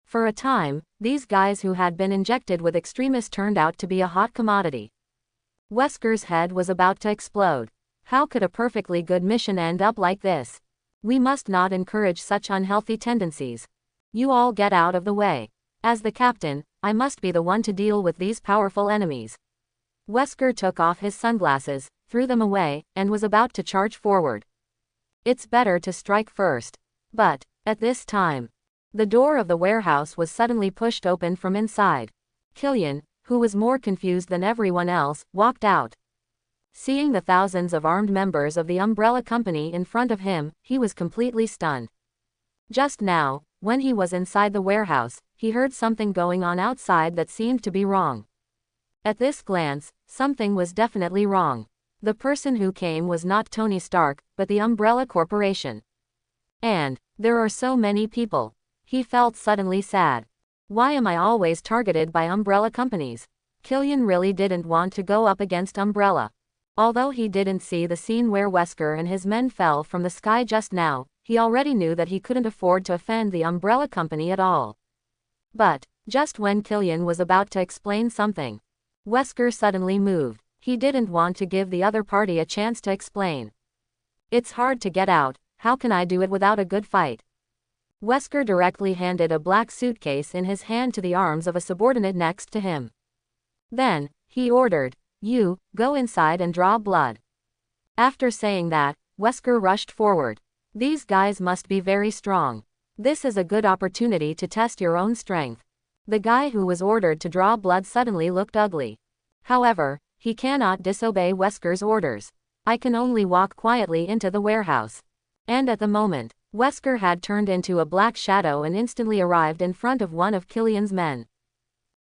For a time, these guys who had been injected with Extremis turned out to be a hot commodity. Wesker's head was about to explode. How could a perfectly good mission end up like this? We must not encourage such unhealthy tendencies. You all get out of the way. As the captain, I must be the one to deal with these powerful enemies. Wesker took off his sunglasses, threw them away, and was about to charge forward. It's better to strike first. But, at this time, the door of the warehouse was suddenly pushed open from inside. Killian, who was more confused than everyone else, walked out. Seeing the thousands of armed members of the Umbrella Company in front of him, he was completely stunned. Just now, when he was inside the warehouse, he heard something going on outside that seemed to be wrong. At this glance, something was definitely wrong. The person who came was not Tony Stark, but the Umbrella Corporation. And there are so many people. He felt suddenly sad. Why am I always targeted by Umbrella companies? Killian really didn't want to go up against Umbrella. Although he didn't see the scene where Wesker and his men fell from the sky just now, he already knew that he couldn't afford to offend the Umbrella Company at all. But, just when Killian was about to explain something, Wesker suddenly moved. He didn't want to give the other party a chance to explain. "It's hard to get out, how can I do it without a good fight?" Wesker directly handed a black suitcase in his hand to the arms of a subordinate next to him. Then, he ordered, "You, go inside and draw blood." After saying that, Wesker rushed forward. These guys must be very strong. This is a good opportunity to test your own strength. The guy who was ordered to draw blood suddenly looked ugly. However, he cannot disobey Wesker's orders. I can only walk quietly into the warehouse. And at the moment, Wesker had turned into a black shadow and instantly arrived in front of one of Killian's men.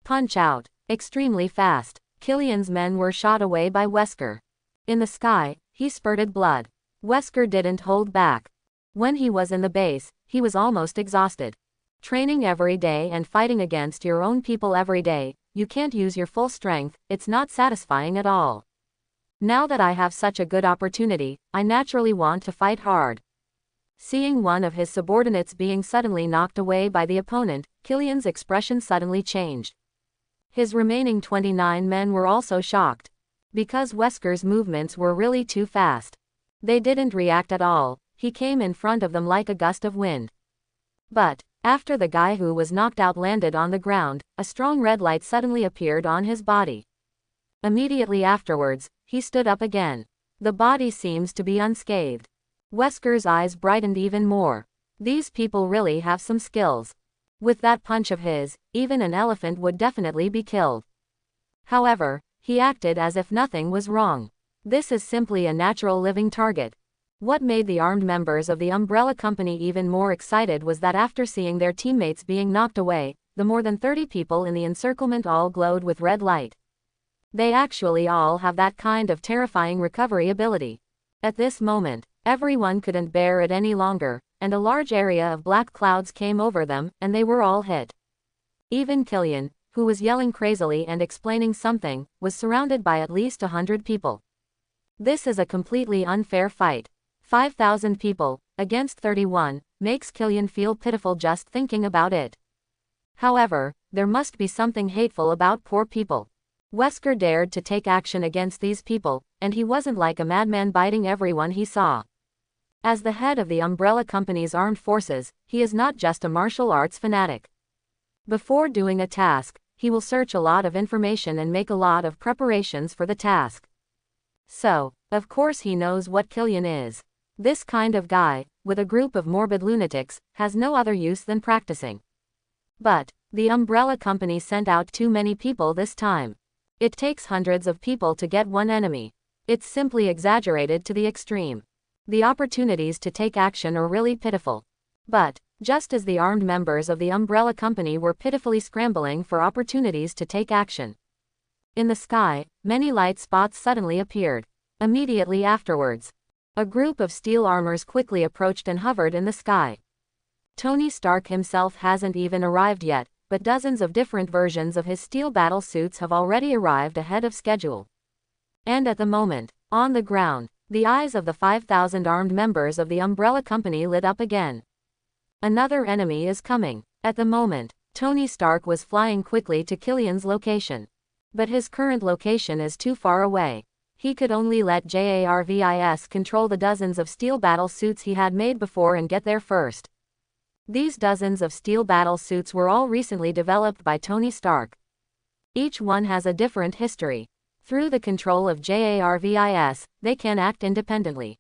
Punch out. Extremely fast, Killian's men were shot away by Wesker. In the sky, he spurted blood. Wesker didn't hold back. When he was in the base, he was almost exhausted. Training every day and fighting against your own people every day, you can't use your full strength, it's not satisfying at all. Now that I have such a good opportunity, I naturally want to fight hard. Seeing one of his subordinates being suddenly knocked away by the opponent, Killian's expression suddenly changed. His remaining 29 men were also shocked. Because Wesker's movements were really too fast. They didn't react at all, he came in front of them like a gust of wind. But, after the guy who was knocked out landed on the ground, a strong red light suddenly appeared on his body. Immediately afterwards, he stood up again. The body seems to be unscathed. Wesker's eyes brightened even more. These people really have some skills. With that punch of his, even an elephant would definitely be killed. However, he acted as if nothing was wrong. This is simply a natural living target. What made the armed members of the Umbrella Company even more excited was that after seeing their teammates being knocked away, the more than 30 people in the encirclement all glowed with red light. They actually all have that kind of terrifying recovery ability. At this moment, everyone couldn't bear it any longer, and a large area of black clouds came over them, and they were all hit. Even Killian, who was yelling crazily and explaining something, was surrounded by at least 100 people. This is a completely unfair fight. 5,000 people, against 31, makes Killian feel pitiful just thinking about it. However, there must be something hateful about poor people. Wesker dared to take action against these people, and he wasn't like a madman biting everyone he saw. As the head of the Umbrella Company's armed forces, he is not just a martial arts fanatic. Before doing a task, he will search a lot of information and make a lot of preparations for the task. So, of course he knows what Killian is. This kind of guy, with a group of morbid lunatics, has no other use than practicing. But, the Umbrella Company sent out too many people this time. It takes hundreds of people to get one enemy. It's simply exaggerated to the extreme. The opportunities to take action are really pitiful. But, just as the armed members of the Umbrella Company were pitifully scrambling for opportunities to take action, in the sky, many light spots suddenly appeared. Immediately afterwards, a group of steel armors quickly approached and hovered in the sky. Tony Stark himself hasn't even arrived yet, but dozens of different versions of his steel battle suits have already arrived ahead of schedule. And at the moment, on the ground, the eyes of the 5,000 armed members of the Umbrella Company lit up again. Another enemy is coming. At the moment, Tony Stark was flying quickly to Killian's location. But his current location is too far away. He could only let Jarvis control the dozens of steel battle suits he had made before and get there first. These dozens of steel battle suits were all recently developed by Tony Stark. Each one has a different history. Through the control of Jarvis, they can act independently.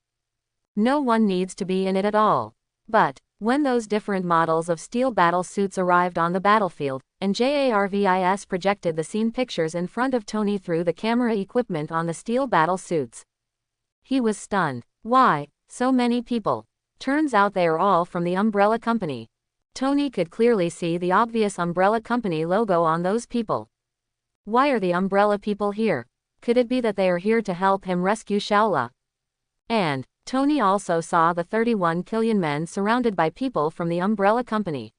No one needs to be in it at all. But, when those different models of steel battle suits arrived on the battlefield, and Jarvis projected the scene pictures in front of Tony through the camera equipment on the steel battle suits, he was stunned. Why, so many people? Turns out they are all from the Umbrella Company. Tony could clearly see the obvious Umbrella Company logo on those people. Why are the Umbrella people here? Could it be that they are here to help him rescue Shaola? And, Tony also saw the 31 Killian men surrounded by people from the Umbrella Company.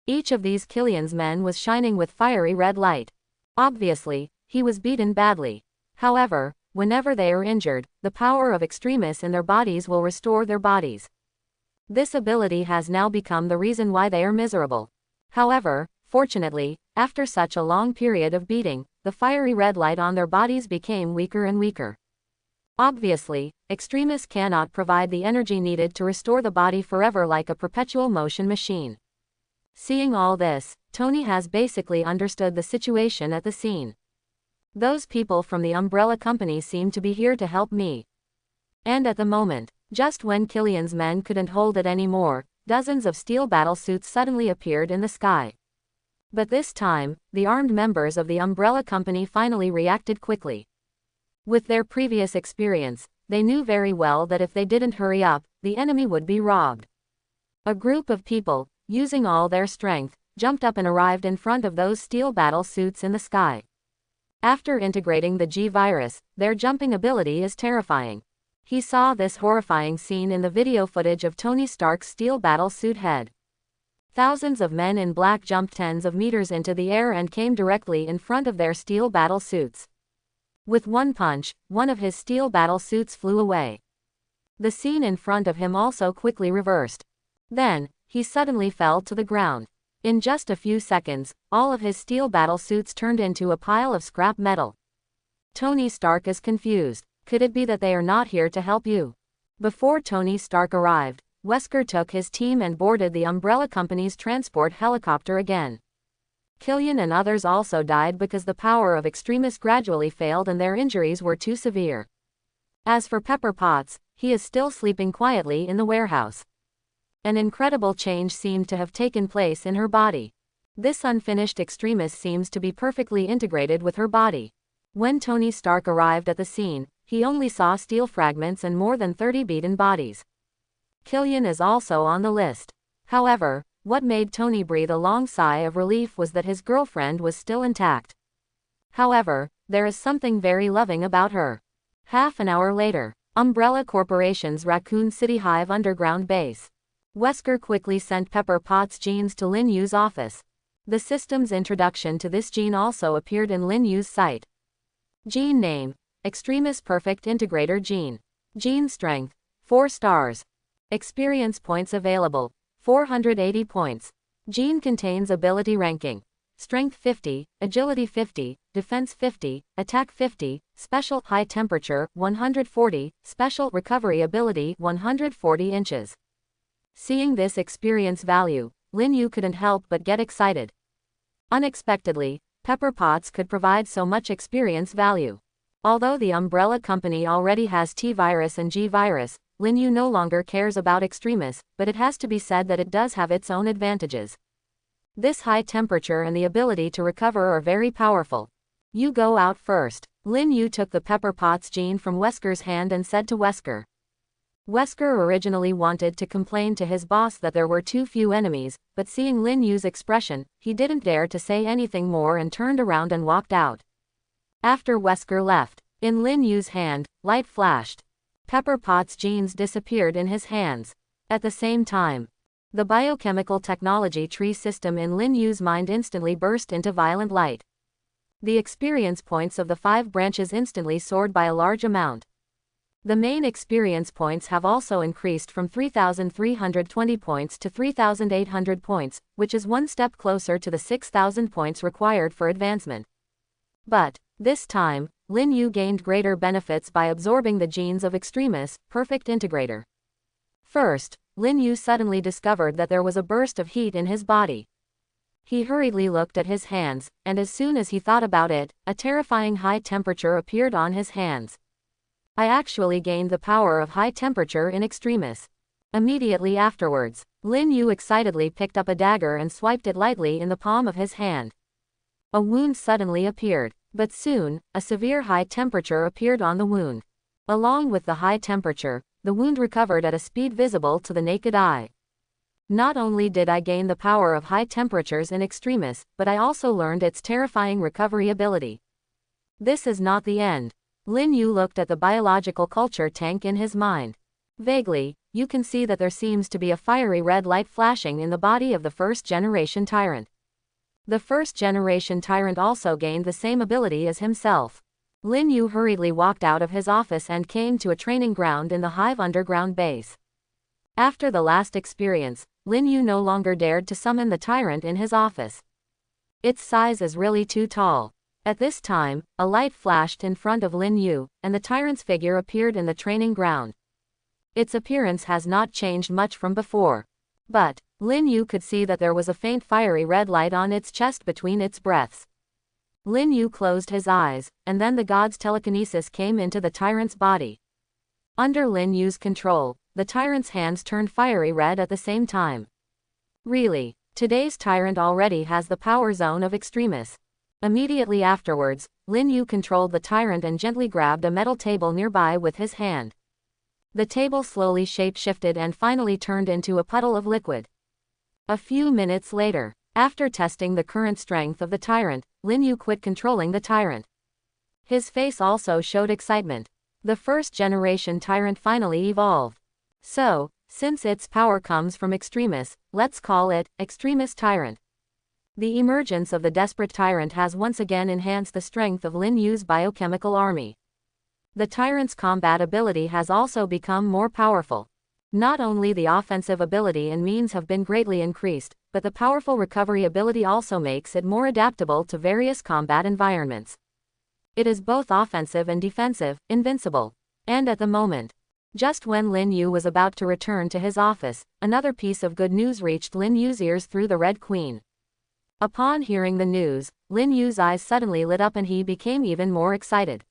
Each of these Killian's men was shining with fiery red light. Obviously, he was beaten badly. However, whenever they are injured, the power of extremis in their bodies will restore their bodies. This ability has now become the reason why they are miserable. However, fortunately, after such a long period of beating, the fiery red light on their bodies became weaker and weaker. Obviously, extremis cannot provide the energy needed to restore the body forever like a perpetual motion machine. Seeing all this, Tony has basically understood the situation at the scene. Those people from the Umbrella Company seem to be here to help me. And at the moment, just when Killian's men couldn't hold it anymore, dozens of steel battle suits suddenly appeared in the sky. But this time, the armed members of the Umbrella Company finally reacted quickly. With their previous experience, they knew very well that if they didn't hurry up, the enemy would be robbed. A group of people, using all their strength, jumped up and arrived in front of those steel battle suits in the sky. After integrating the G-Virus, their jumping ability is terrifying. He saw this horrifying scene in the video footage of Tony Stark's steel battle suit head. Thousands of men in black jumped tens of meters into the air and came directly in front of their steel battle suits. With one punch, one of his steel battle suits flew away. The scene in front of him also quickly reversed. Then, he suddenly fell to the ground. In just a few seconds, all of his steel battle suits turned into a pile of scrap metal. Tony Stark is confused. Could it be that they are not here to help you? Before Tony Stark arrived, Wesker took his team and boarded the Umbrella Company's transport helicopter again. Killian and others also died because the power of extremis gradually failed and their injuries were too severe. As for Pepper Potts, he is still sleeping quietly in the warehouse. An incredible change seemed to have taken place in her body. This unfinished extremis seems to be perfectly integrated with her body. When Tony Stark arrived at the scene, he only saw steel fragments and more than 30 beaten bodies. Killian is also on the list. However, what made Tony breathe a long sigh of relief was that his girlfriend was still intact. However, there is something very loving about her. Half an hour later, Umbrella Corporation's Raccoon City Hive underground base. Wesker quickly sent Pepper Potts' genes to Lin Yu's office. The system's introduction to this gene also appeared in Lin Yu's site. Gene name: Extremis Perfect Integrator Gene. Gene strength: 4 stars. Experience points available: 480 points. Gene contains ability ranking: Strength 50, Agility 50, Defense 50, Attack 50, Special High Temperature 140, Special Recovery Ability 140 inches. Seeing this experience value, Lin Yu couldn't help but get excited. Unexpectedly, Pepper Potts could provide so much experience value. Although the Umbrella Company already has T-Virus and G-Virus, Lin Yu no longer cares about Extremis, but it has to be said that it does have its own advantages. This high temperature and the ability to recover are very powerful. You go out first. Lin Yu took the Pepper Potts gene from Wesker's hand and said to Wesker. Wesker originally wanted to complain to his boss that there were too few enemies, but seeing Lin Yu's expression, he didn't dare to say anything more and turned around and walked out. After Wesker left, in Lin Yu's hand, light flashed. Pepper Potts' genes disappeared in his hands. At the same time, the biochemical technology tree system in Lin Yu's mind instantly burst into violent light. The experience points of the 5 branches instantly soared by a large amount. The main experience points have also increased from 3,320 points to 3,800 points, which is one step closer to the 6,000 points required for advancement. But, this time, Lin Yu gained greater benefits by absorbing the genes of Extremis Perfect Integrator. First, Lin Yu suddenly discovered that there was a burst of heat in his body. He hurriedly looked at his hands, and as soon as he thought about it, a terrifying high temperature appeared on his hands. I actually gained the power of high temperature in Extremis. Immediately afterwards, Lin Yu excitedly picked up a dagger and swiped it lightly in the palm of his hand. A wound suddenly appeared, but soon, a severe high temperature appeared on the wound. Along with the high temperature, the wound recovered at a speed visible to the naked eye. Not only did I gain the power of high temperatures in Extremis, but I also learned its terrifying recovery ability. This is not the end. Lin Yu looked at the biological culture tank in his mind. Vaguely, you can see that there seems to be a fiery red light flashing in the body of the first-generation tyrant. The first-generation tyrant also gained the same ability as himself. Lin Yu hurriedly walked out of his office and came to a training ground in the Hive underground base. After the last experience, Lin Yu no longer dared to summon the tyrant in his office. Its size is really too tall. At this time, a light flashed in front of Lin Yu, and the tyrant's figure appeared in the training ground. Its appearance has not changed much from before. But, Lin Yu could see that there was a faint fiery red light on its chest between its breaths. Lin Yu closed his eyes, and then the god's telekinesis came into the tyrant's body. Under Lin Yu's control, the tyrant's hands turned fiery red at the same time. Really, today's tyrant already has the power zone of Extremis. Immediately afterwards, Lin Yu controlled the tyrant and gently grabbed a metal table nearby with his hand. The table slowly shape-shifted and finally turned into a puddle of liquid. A few minutes later, after testing the current strength of the tyrant, Lin Yu quit controlling the tyrant. His face also showed excitement. The first-generation tyrant finally evolved. So, since its power comes from Extremis, let's call it Extremis Tyrant. The emergence of the desperate tyrant has once again enhanced the strength of Lin Yu's biochemical army. The tyrant's combat ability has also become more powerful. Not only the offensive ability and means have been greatly increased, but the powerful recovery ability also makes it more adaptable to various combat environments. It is both offensive and defensive, invincible. And at the moment, just when Lin Yu was about to return to his office, another piece of good news reached Lin Yu's ears through the Red Queen. Upon hearing the news, Lin Yu's eyes suddenly lit up and he became even more excited.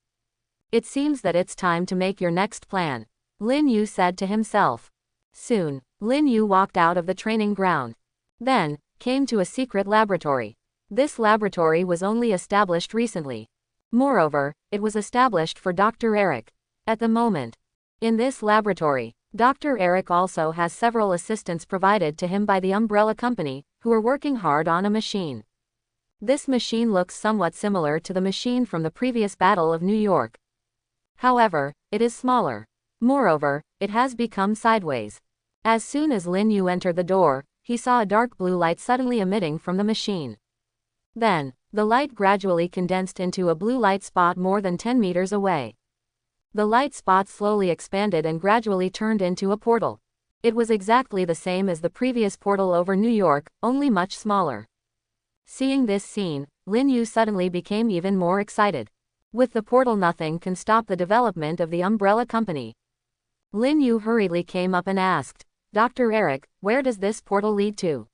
It seems that it's time to make your next plan, Lin Yu said to himself. Soon, Lin Yu walked out of the training ground. Then, came to a secret laboratory. This laboratory was only established recently. Moreover, it was established for Dr. Eric. At the moment, in this laboratory, Dr. Eric also has several assistants provided to him by the Umbrella Company, who are working hard on a machine. This machine looks somewhat similar to the machine from the previous Battle of New York. However, it is smaller. Moreover, it has become sideways. As soon as Lin Yu entered the door, he saw a dark blue light suddenly emitting from the machine. Then, the light gradually condensed into a blue light spot more than 10 meters away. The light spot slowly expanded and gradually turned into a portal. It was exactly the same as the previous portal over New York, only much smaller. Seeing this scene, Lin Yu suddenly became even more excited. With the portal, nothing can stop the development of the umbrella company. Lin Yu hurriedly came up and asked, "Dr. Eric, where does this portal lead to?"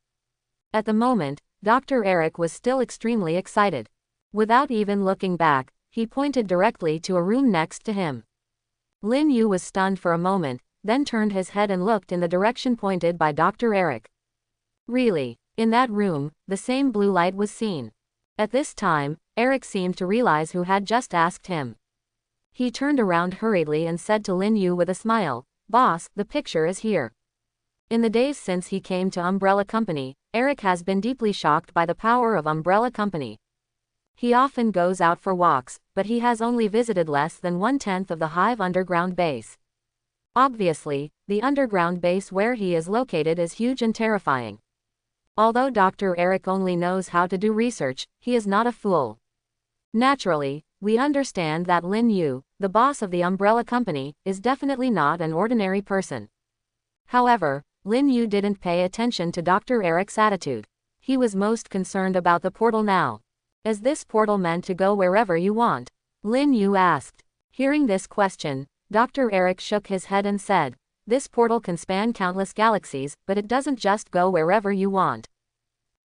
At the moment, Dr. Eric was still extremely excited. Without even looking back, he pointed directly to a room next to him. Lin Yu was stunned for a moment, then turned his head and looked in the direction pointed by Dr. Eric. Really, in that room, the same blue light was seen. At this time, Eric seemed to realize who had just asked him. He turned around hurriedly and said to Lin Yu with a smile, "Boss, the picture is here." In the days since he came to Umbrella Company, Eric has been deeply shocked by the power of Umbrella Company. He often goes out for walks, but he has only visited less than 1/10 of the Hive underground base. Obviously, the underground base where he is located is huge and terrifying. Although Dr. Eric only knows how to do research, he is not a fool. Naturally, we understand that Lin Yu, the boss of the Umbrella Company, is definitely not an ordinary person. However, Lin Yu didn't pay attention to Dr. Eric's attitude. He was most concerned about the portal now. "Is this portal meant to go wherever you want?" Lin Yu asked. Hearing this question, Dr. Eric shook his head and said, "This portal can span countless galaxies, but it doesn't just go wherever you want.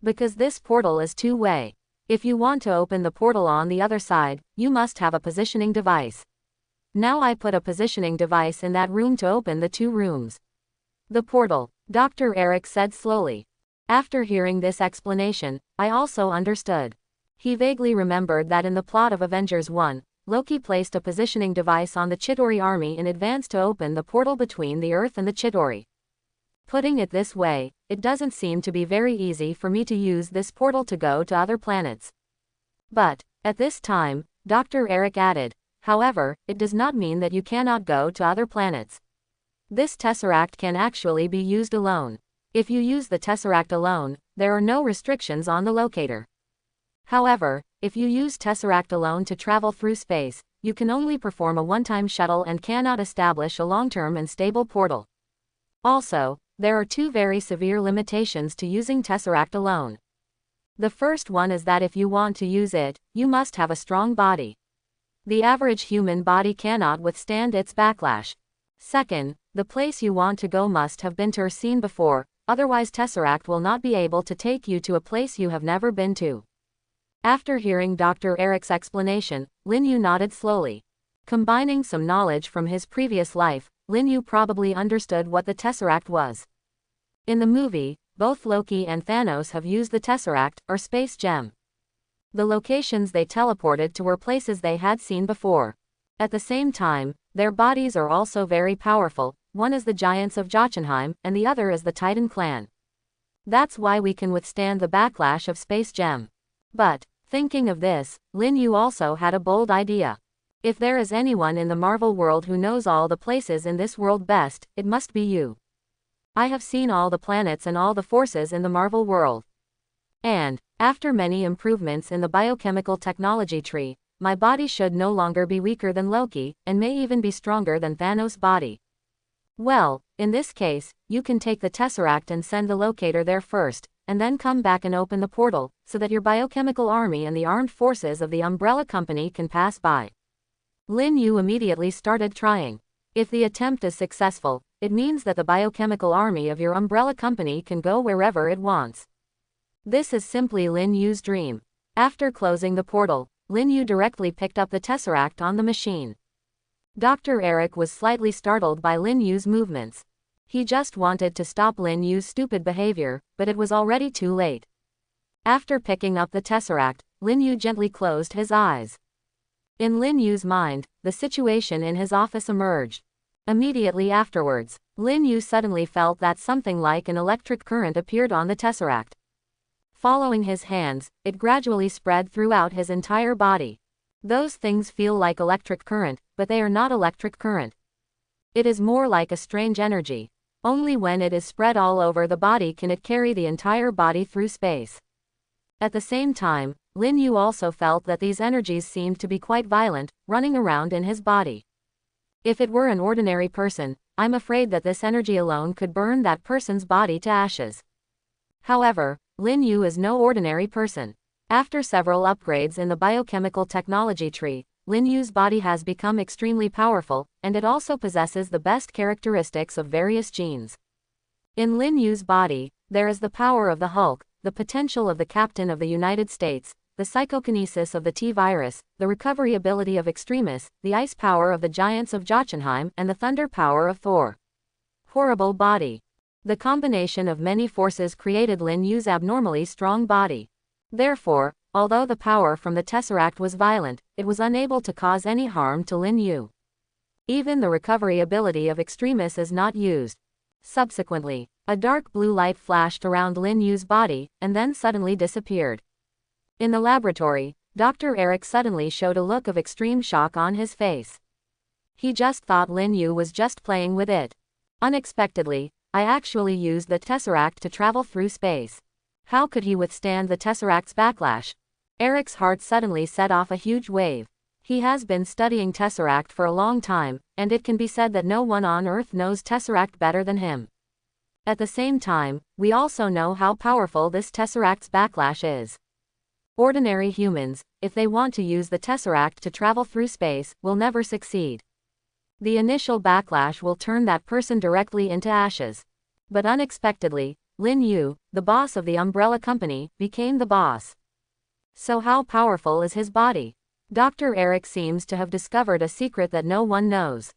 Because this portal is two-way. If you want to open the portal on the other side, you must have a positioning device. Now I put a positioning device in that room to open the two rooms." "The portal," Dr. Eric said slowly. After hearing this explanation, I also understood. He vaguely remembered that in the plot of Avengers 1, Loki placed a positioning device on the Chitauri army in advance to open the portal between the Earth and the Chitauri. Putting it this way, it doesn't seem to be very easy for me to use this portal to go to other planets. But, at this time, Dr. Eric added, "However, it does not mean that you cannot go to other planets. This tesseract can actually be used alone. If you use the tesseract alone, there are no restrictions on the locator. However, if you use tesseract alone to travel through space, you can only perform a one-time shuttle and cannot establish a long-term and stable portal. Also, there are two very severe limitations to using tesseract alone. The first one is that if you want to use it, you must have a strong body. The average human body cannot withstand its backlash. Second, the place you want to go must have been seen before, otherwise tesseract will not be able to take you to a place you have never been to." After hearing Dr. Eric's explanation, Lin Yu nodded slowly. Combining some knowledge from his previous life, Lin Yu probably understood what the tesseract was. In the movie, both Loki and Thanos have used the tesseract, or space gem. The locations they teleported to were places they had seen before. At the same time, their bodies are also very powerful. One is the giants of Jotunheim, and the other is the Titan clan. That's why we can withstand the backlash of space gem. But, thinking of this, Lin Yu also had a bold idea. If there is anyone in the Marvel world who knows all the places in this world best, it must be you. I have seen all the planets and all the forces in the Marvel world. And, after many improvements in the biochemical technology tree, my body should no longer be weaker than Loki, and may even be stronger than Thanos' body. Well, in this case, you can take the tesseract and send the locator there first, and then come back and open the portal, so that your biochemical army and the armed forces of the Umbrella Company can pass by. Lin Yu immediately started trying. If the attempt is successful, it means that the biochemical army of your Umbrella Company can go wherever it wants. This is simply Lin Yu's dream. After closing the portal, Lin Yu directly picked up the tesseract on the machine. Dr. Eric was slightly startled by Lin Yu's movements. He just wanted to stop Lin Yu's stupid behavior, but it was already too late. After picking up the tesseract, Lin Yu gently closed his eyes. In Lin Yu's mind, the situation in his office emerged. Immediately afterwards, Lin Yu suddenly felt that something like an electric current appeared on the tesseract. Following his hands, it gradually spread throughout his entire body. Those things feel like electric current, but they are not electric current. It is more like a strange energy. Only when it is spread all over the body can it carry the entire body through space. At the same time, Lin Yu also felt that these energies seemed to be quite violent, running around in his body. If it were an ordinary person, I'm afraid that this energy alone could burn that person's body to ashes. However, Lin Yu is no ordinary person. After several upgrades in the biochemical technology tree, Lin Yu's body has become extremely powerful, and it also possesses the best characteristics of various genes. In Lin Yu's body, there is the power of the Hulk, the potential of the Captain of the United States, the psychokinesis of the T-virus, the recovery ability of Extremis, the ice power of the giants of Jotunheim, and the thunder power of Thor. Horrible body. The combination of many forces created Lin Yu's abnormally strong body. Therefore, although the power from the Tesseract was violent, it was unable to cause any harm to Lin Yu. Even the recovery ability of Extremis is not used. Subsequently, a dark blue light flashed around Lin Yu's body, and then suddenly disappeared. In the laboratory, Dr. Eric suddenly showed a look of extreme shock on his face. He just thought Lin Yu was just playing with it. Unexpectedly, I actually used the Tesseract to travel through space. How could he withstand the Tesseract's backlash? Eric's heart suddenly set off a huge wave. He has been studying Tesseract for a long time, and it can be said that no one on Earth knows Tesseract better than him. At the same time, we also know how powerful this Tesseract's backlash is. Ordinary humans, if they want to use the Tesseract to travel through space, will never succeed. The initial backlash will turn that person directly into ashes. But unexpectedly, Lin Yu, the boss of the umbrella company, became the boss. So how powerful is his body? Dr. Eric seems to have discovered a secret that no one knows.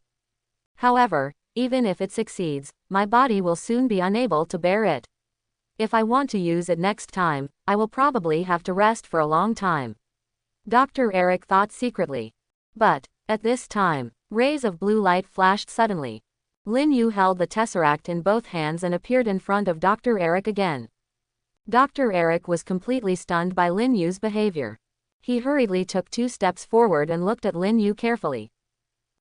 However, even if it succeeds, my body will soon be unable to bear it. If I want to use it next time, I will probably have to rest for a long time. Dr. Eric thought secretly. But, at this time, rays of blue light flashed suddenly. Lin Yu held the Tesseract in both hands and appeared in front of Dr. Eric again. Dr. Eric was completely stunned by Lin Yu's behavior. He hurriedly took 2 steps forward and looked at Lin Yu carefully.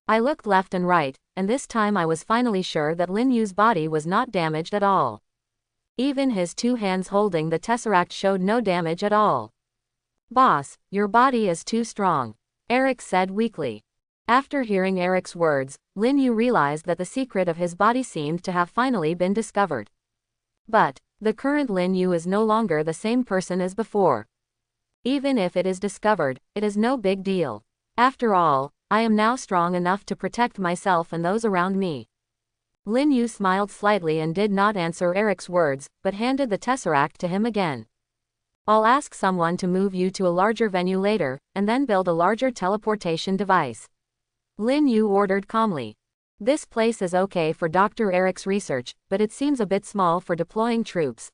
I looked left and right, and this time I was finally sure that Lin Yu's body was not damaged at all. Even his 2 hands holding the Tesseract showed no damage at all. "Boss, your body is too strong," Eric said weakly. After hearing Eric's words, Lin Yu realized that the secret of his body seemed to have finally been discovered. But, the current Lin Yu is no longer the same person as before. Even if it is discovered, it is no big deal. After all, I am now strong enough to protect myself and those around me. Lin Yu smiled slightly and did not answer Eric's words, but handed the Tesseract to him again. "I'll ask someone to move you to a larger venue later, and then build a larger teleportation device," Lin Yu ordered calmly. "This place is okay for Dr. Eric's research, but it seems a bit small for deploying troops.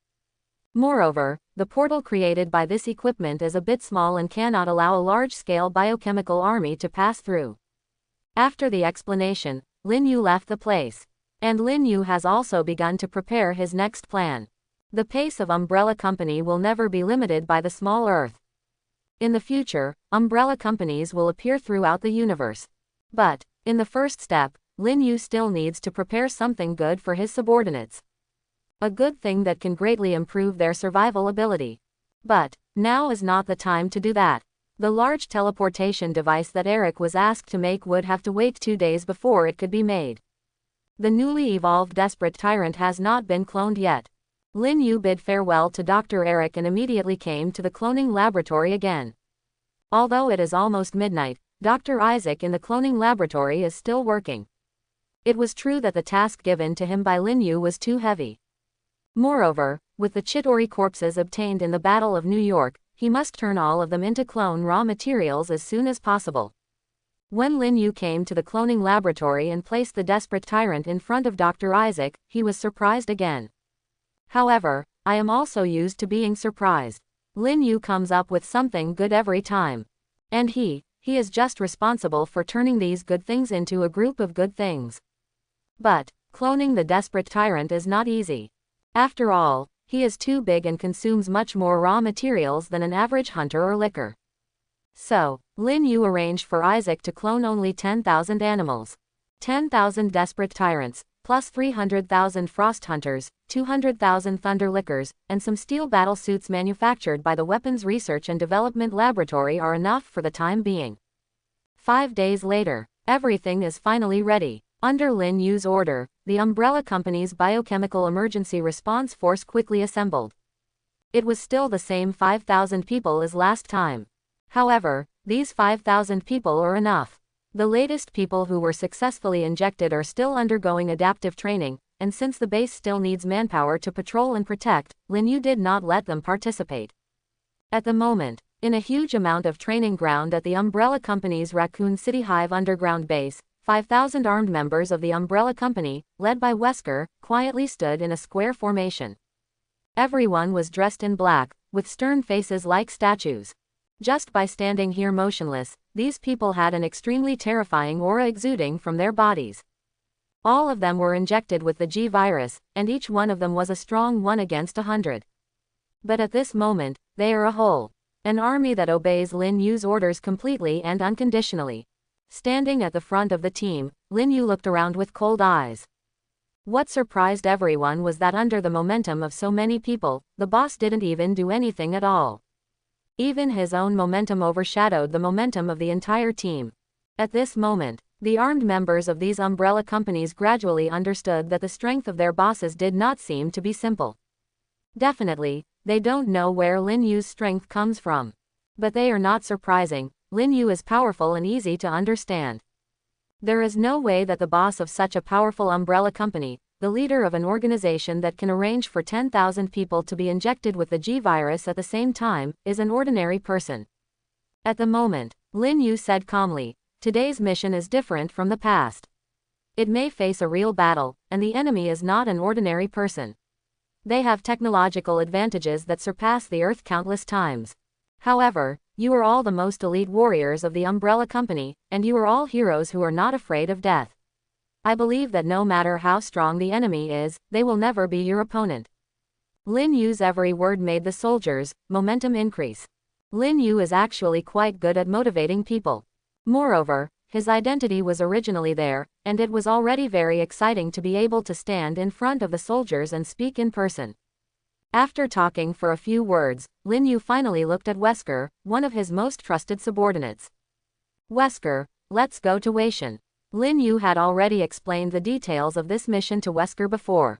Moreover, the portal created by this equipment is a bit small and cannot allow a large-scale biochemical army to pass through." After the explanation, Lin Yu left the place. And Lin Yu has also begun to prepare his next plan. The pace of Umbrella Company will never be limited by the small Earth. In the future, umbrella companies will appear throughout the universe. But, in the first step, Lin Yu still needs to prepare something good for his subordinates. A good thing that can greatly improve their survival ability. But, now is not the time to do that. The large teleportation device that Eric was asked to make would have to wait 2 days before it could be made. The newly evolved Desperate Tyrant has not been cloned yet. Lin Yu bid farewell to Dr. Eric and immediately came to the cloning laboratory again. Although it is almost midnight, Dr. Isaac in the cloning laboratory is still working. It was true that the task given to him by Lin Yu was too heavy. Moreover, with the Chidori corpses obtained in the Battle of New York, he must turn all of them into clone raw materials as soon as possible. When Lin Yu came to the cloning laboratory and placed the Desperate Tyrant in front of Dr. Isaac, he was surprised again. However, I am also used to being surprised. Lin Yu comes up with something good every time. And he is just responsible for turning these good things into a group of good things. But, cloning the Desperate Tyrant is not easy. After all, he is too big and consumes much more raw materials than an average hunter or licker. So, Lin Yu arranged for Isaac to clone only 10,000 animals. 10,000 desperate tyrants, plus 300,000 frost hunters, 200,000 thunder lickers, and some steel battle suits manufactured by the Weapons Research and Development Laboratory are enough for the time being. 5 days later, everything is finally ready. Under Lin Yu's order, the Umbrella Company's Biochemical Emergency Response Force quickly assembled. It was still the same 5,000 people as last time. However, these 5,000 people are enough. The latest people who were successfully injected are still undergoing adaptive training, and since the base still needs manpower to patrol and protect, Lin Yu did not let them participate. At the moment, in a huge amount of training ground at the Umbrella Company's Raccoon City Hive underground base, 5,000 armed members of the Umbrella Company, led by Wesker, quietly stood in a square formation. Everyone was dressed in black, with stern faces like statues. Just by standing here motionless, these people had an extremely terrifying aura exuding from their bodies. All of them were injected with the G virus, and each one of them was a strong 1 against 100. But at this moment, they are a whole. An army that obeys Lin Yu's orders completely and unconditionally. Standing at the front of the team, Lin Yu looked around with cold eyes. What surprised everyone was that under the momentum of so many people, the boss didn't even do anything at all. Even his own momentum overshadowed the momentum of the entire team. At this moment, the armed members of these umbrella companies gradually understood that the strength of their bosses did not seem to be simple. Definitely, they don't know where Lin Yu's strength comes from. But they are not surprising. Lin Yu is powerful and easy to understand. There is no way that the boss of such a powerful umbrella company, the leader of an organization that can arrange for 10,000 people to be injected with the G virus at the same time, is an ordinary person. At the moment, Lin Yu said calmly, today's mission is different from the past. It may face a real battle, and the enemy is not an ordinary person. They have technological advantages that surpass the Earth countless times. However, you are all the most elite warriors of the Umbrella Company, and you are all heroes who are not afraid of death. I believe that no matter how strong the enemy is, they will never be your opponent. Lin Yu's every word made the soldiers' momentum increase. Lin Yu is actually quite good at motivating people. Moreover, his identity was originally there, and it was already very exciting to be able to stand in front of the soldiers and speak in person. After talking for a few words, Lin Yu finally looked at Wesker, one of his most trusted subordinates. Wesker, let's go to Waishan. Lin Yu had already explained the details of this mission to Wesker before.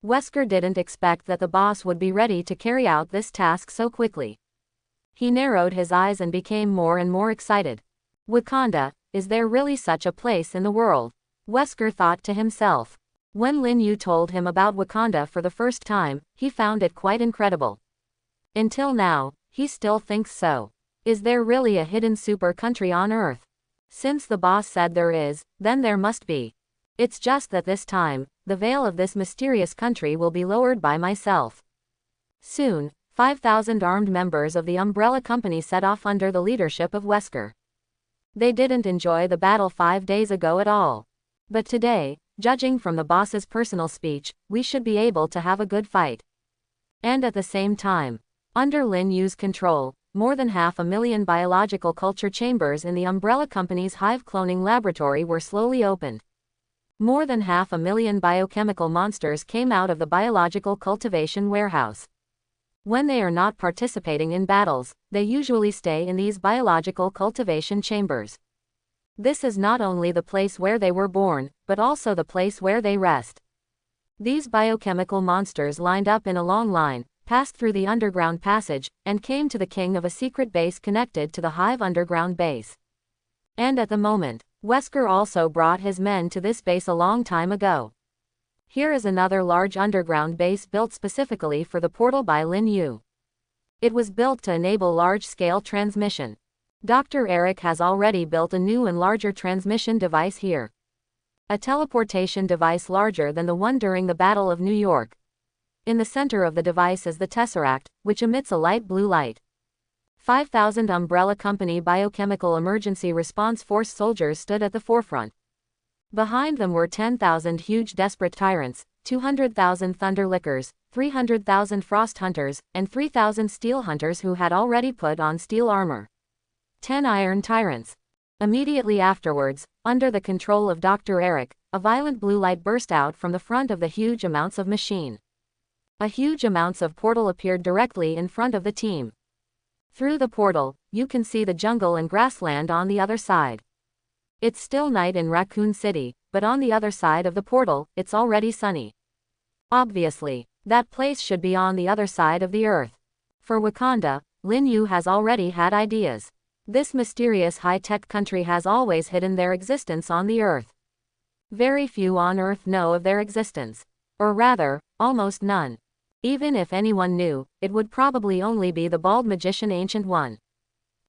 Wesker didn't expect that the boss would be ready to carry out this task so quickly. He narrowed his eyes and became more and more excited. Wakanda, is there really such a place in the world? Wesker thought to himself. When Lin Yu told him about Wakanda for the first time, he found it quite incredible. Until now, he still thinks so. Is there really a hidden super country on Earth? Since the boss said there is, then there must be. It's just that this time, the veil of this mysterious country will be lowered by myself. Soon, 5,000 armed members of the Umbrella Company set off under the leadership of Wesker. They didn't enjoy the battle 5 days ago at all. But today, judging from the boss's personal speech, we should be able to have a good fight. And at the same time, under Lin Yu's control, more than 500,000 biological culture chambers in the Umbrella Company's hive cloning laboratory were slowly opened. More than 500,000 biochemical monsters came out of the biological cultivation warehouse. When they are not participating in battles, they usually stay in these biological cultivation chambers. This is not only the place where they were born, but also the place where they rest. These biochemical monsters lined up in a long line, passed through the underground passage, and came to the king of a secret base connected to the hive underground base. And at the moment, Wesker also brought his men to this base a long time ago. Here is another large underground base built specifically for the portal by Lin Yu. It was built to enable large-scale transmission. Dr. Eric has already built a new and larger transmission device here. A teleportation device larger than the one during the Battle of New York. In the center of the device is the Tesseract, which emits a light blue light. 5,000 Umbrella Company Biochemical Emergency Response Force soldiers stood at the forefront. Behind them were 10,000 huge desperate tyrants, 200,000 thunder lickers, 300,000 frost hunters, and 3,000 steel hunters who had already put on steel armor. 10 iron tyrants. Immediately afterwards, under the control of Dr. Eric, a violent blue light burst out from the front of the huge amounts of machine. A huge amounts of portal appeared directly in front of the team. Through the portal, you can see the jungle and grassland on the other side. It's still night in Raccoon City, but on the other side of the portal, it's already sunny. Obviously, that place should be on the other side of the earth. For Wakanda, Lin Yu has already had ideas. This mysterious high-tech country has always hidden their existence on the earth. Very few on earth know of their existence. Or rather, almost none. Even if anyone knew, it would probably only be the bald magician Ancient One.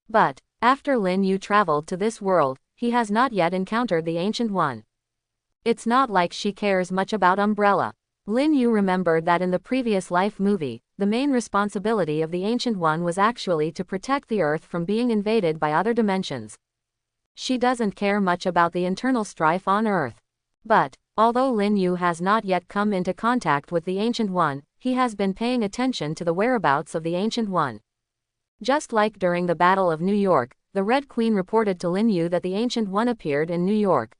But, after Lin Yu traveled to this world, he has not yet encountered the Ancient One. It's not like she cares much about Umbrella. Lin Yu remembered that in the previous Life movie, the main responsibility of the Ancient One was actually to protect the Earth from being invaded by other dimensions. She doesn't care much about the internal strife on Earth. But, although Lin Yu has not yet come into contact with the Ancient One, he has been paying attention to the whereabouts of the Ancient One. Just like during the Battle of New York, the Red Queen reported to Lin Yu that the Ancient One appeared in New York.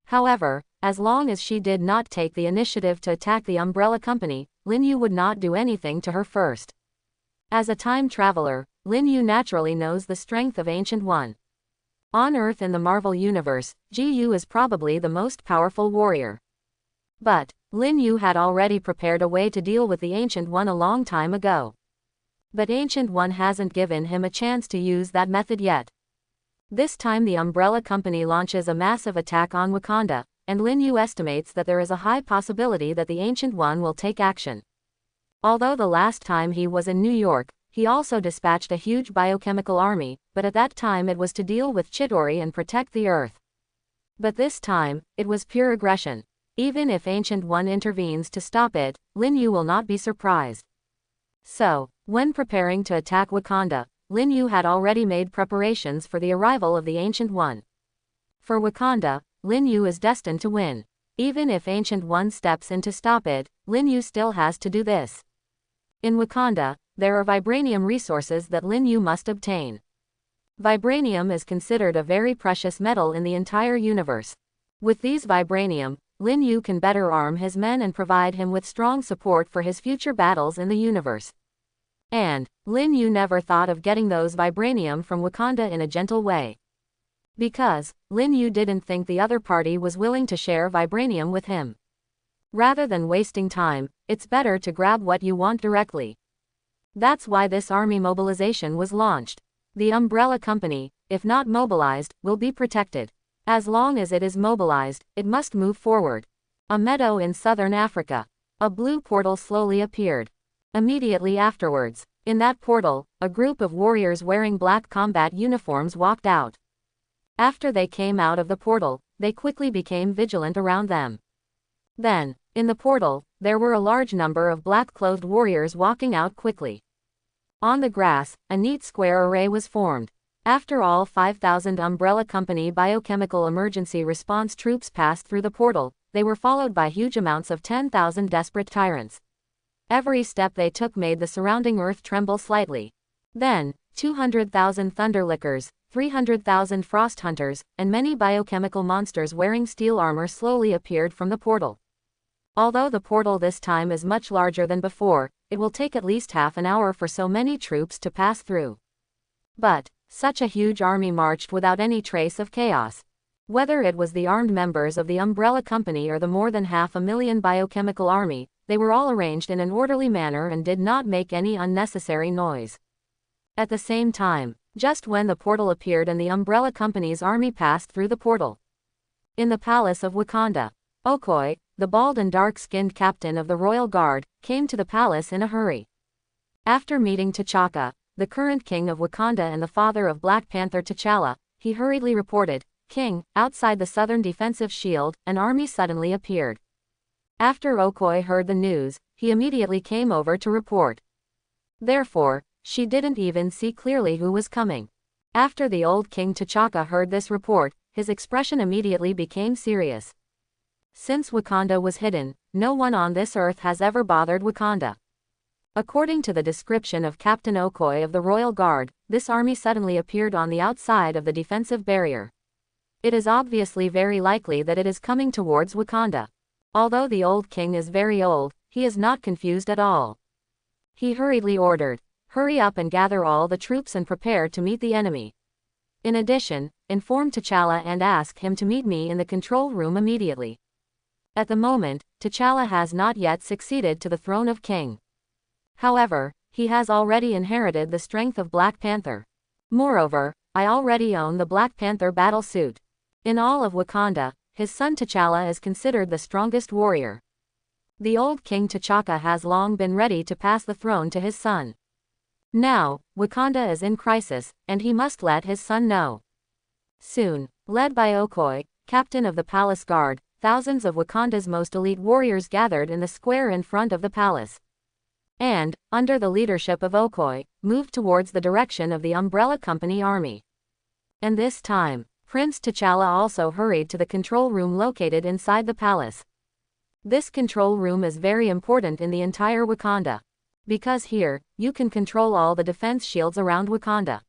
However, as long as she did not take the initiative to attack the Umbrella Company, Lin Yu would not do anything to her first. As a time traveler, Lin Yu naturally knows the strength of Ancient One. On Earth in the Marvel Universe, Gu is probably the most powerful warrior. But, Lin Yu had already prepared a way to deal with the Ancient One a long time ago. But Ancient One hasn't given him a chance to use that method yet. This time the Umbrella Company launches a massive attack on Wakanda, and Lin Yu estimates that there is a high possibility that the Ancient One will take action. Although the last time he was in New York, he also dispatched a huge biochemical army, but at that time it was to deal with Chidori and protect the Earth. But this time, it was pure aggression. Even if Ancient One intervenes to stop it, Lin Yu will not be surprised. So, when preparing to attack Wakanda, Lin Yu had already made preparations for the arrival of the Ancient One. For Wakanda, Lin Yu is destined to win. Even if Ancient One steps in to stop it, Lin Yu still has to do this. In Wakanda, there are vibranium resources that Lin Yu must obtain. Vibranium is considered a very precious metal in the entire universe. With these vibranium, Lin Yu can better arm his men and provide him with strong support for his future battles in the universe. And, Lin Yu never thought of getting those vibranium from Wakanda in a gentle way. Because, Lin Yu didn't think the other party was willing to share vibranium with him. Rather than wasting time, it's better to grab what you want directly. That's why this army mobilization was launched. The Umbrella Company, if not mobilized, will be protected. As long as it is mobilized, it must move forward. A meadow in southern Africa. A blue portal slowly appeared. Immediately afterwards, in that portal, a group of warriors wearing black combat uniforms walked out. After they came out of the portal, they quickly became vigilant around them. Then, in the portal, there were a large number of black-clothed warriors walking out quickly. On the grass, a neat square array was formed. After all 5,000 Umbrella Company biochemical emergency response troops passed through the portal, they were followed by huge amounts of 10,000 desperate tyrants. Every step they took made the surrounding earth tremble slightly. Then, 200,000 Thunderlickers, 300,000 Frost Hunters, and many biochemical monsters wearing steel armor slowly appeared from the portal. Although the portal this time is much larger than before, it will take at least half an hour for so many troops to pass through. But, such a huge army marched without any trace of chaos. Whether it was the armed members of the Umbrella Company or the more than 500,000 biochemical army, they were all arranged in an orderly manner and did not make any unnecessary noise. At the same time, just when the portal appeared and the Umbrella Company's army passed through the portal. In the palace of Wakanda, Okoye, the bald and dark-skinned captain of the royal guard, came to the palace in a hurry. After meeting T'Chaka, the current king of Wakanda and the father of Black Panther T'Challa, he hurriedly reported, "King, outside the southern defensive shield, an army suddenly appeared." After Okoye heard the news, he immediately came over to report. Therefore, she didn't even see clearly who was coming. After the old king T'Chaka heard this report, his expression immediately became serious. Since Wakanda was hidden, no one on this earth has ever bothered Wakanda. According to the description of Captain Okoye of the Royal Guard, this army suddenly appeared on the outside of the defensive barrier. It is obviously very likely that it is coming towards Wakanda. Although the old king is very old, he is not confused at all. He hurriedly ordered, "Hurry up and gather all the troops and prepare to meet the enemy. In addition, inform T'Challa and ask him to meet me in the control room immediately." At the moment, T'Challa has not yet succeeded to the throne of king. However, he has already inherited the strength of Black Panther. Moreover, I already own the Black Panther battle suit. In all of Wakanda, his son T'Challa is considered the strongest warrior. The old King T'Chaka has long been ready to pass the throne to his son. Now, Wakanda is in crisis, and he must let his son know. Soon, led by Okoye, captain of the palace guard, thousands of Wakanda's most elite warriors gathered in the square in front of the palace. And, under the leadership of Okoye, moved towards the direction of the Umbrella Company army. And this time, Prince T'Challa also hurried to the control room located inside the palace. This control room is very important in the entire Wakanda. Because here, you can control all the defense shields around Wakanda.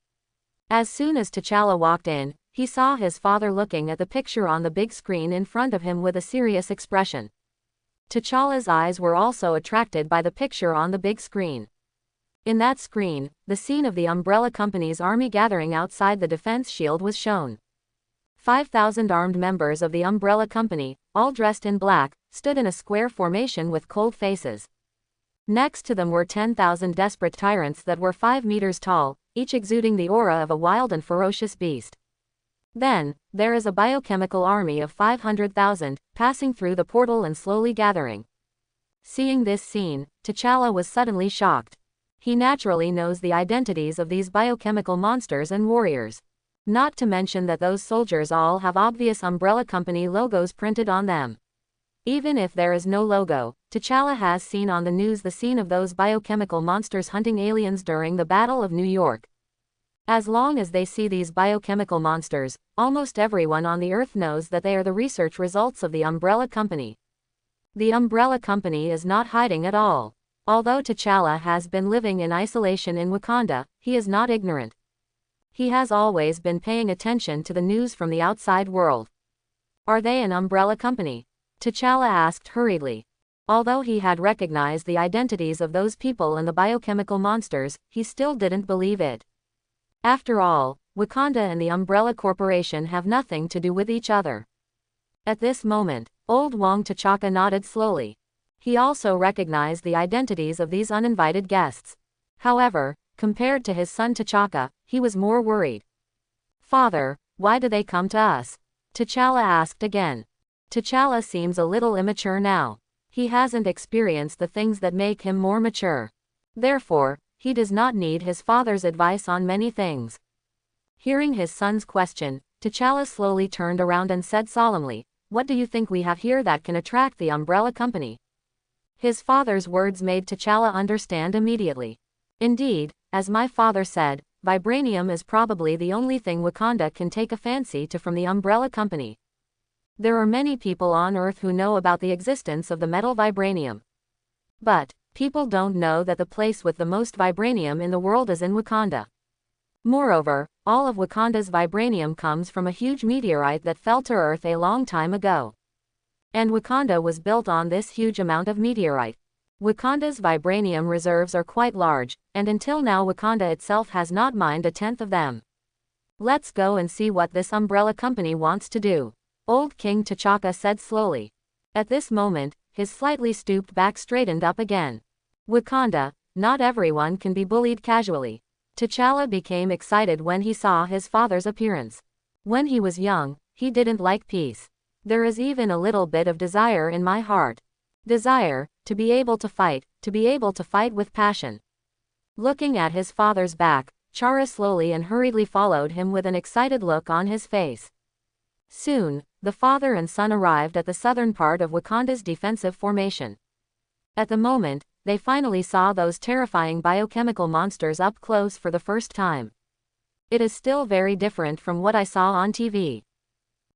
As soon as T'Challa walked in, he saw his father looking at the picture on the big screen in front of him with a serious expression. T'Challa's eyes were also attracted by the picture on the big screen. In that screen, the scene of the Umbrella Company's army gathering outside the defense shield was shown. 5,000 armed members of the Umbrella Company, all dressed in black, stood in a square formation with cold faces. Next to them were 10,000 desperate tyrants that were 5 meters tall, each exuding the aura of a wild and ferocious beast. Then, there is a biochemical army of 500,000, passing through the portal and slowly gathering. Seeing this scene, T'Challa was suddenly shocked. He naturally knows the identities of these biochemical monsters and warriors. Not to mention that those soldiers all have obvious Umbrella Company logos printed on them. Even if there is no logo, T'Challa has seen on the news the scene of those biochemical monsters hunting aliens during the Battle of New York. As long as they see these biochemical monsters, almost everyone on the Earth knows that they are the research results of the Umbrella Company. The Umbrella Company is not hiding at all. Although T'Challa has been living in isolation in Wakanda, he is not ignorant. He has always been paying attention to the news from the outside world. "Are they an Umbrella Company?" T'Challa asked hurriedly. Although he had recognized the identities of those people and the biochemical monsters, he still didn't believe it. After all, Wakanda and the Umbrella Corporation have nothing to do with each other. At this moment, old Wong T'Chaka nodded slowly. He also recognized the identities of these uninvited guests. However, compared to his son T'Chaka, he was more worried. "Father, why do they come to us?" T'Challa asked again. T'Challa seems a little immature now. He hasn't experienced the things that make him more mature. Therefore, he does not need his father's advice on many things. Hearing his son's question, T'Challa slowly turned around and said solemnly, "What do you think we have here that can attract the Umbrella Company?" His father's words made T'Challa understand immediately. "Indeed, as my father said, vibranium is probably the only thing Wakanda can take a fancy to from the Umbrella Company. There are many people on Earth who know about the existence of the metal vibranium. But, people don't know that the place with the most vibranium in the world is in Wakanda. Moreover, all of Wakanda's vibranium comes from a huge meteorite that fell to Earth a long time ago. And Wakanda was built on this huge amount of meteorite. Wakanda's vibranium reserves are quite large, and until now Wakanda itself has not mined a tenth of them. Let's go and see what this Umbrella Company wants to do," old King T'Chaka said slowly. At this moment, his slightly stooped back straightened up again. "Wakanda, not everyone can be bullied casually." T'Challa became excited when he saw his father's appearance. When he was young, he didn't like peace. "There is even a little bit of desire in my heart. Desire, to be able to fight with passion." Looking at his father's back, Chara slowly and hurriedly followed him with an excited look on his face. Soon, the father and son arrived at the southern part of Wakanda's defensive formation. At the moment, they finally saw those terrifying biochemical monsters up close for the first time. It is still very different from what I saw on TV.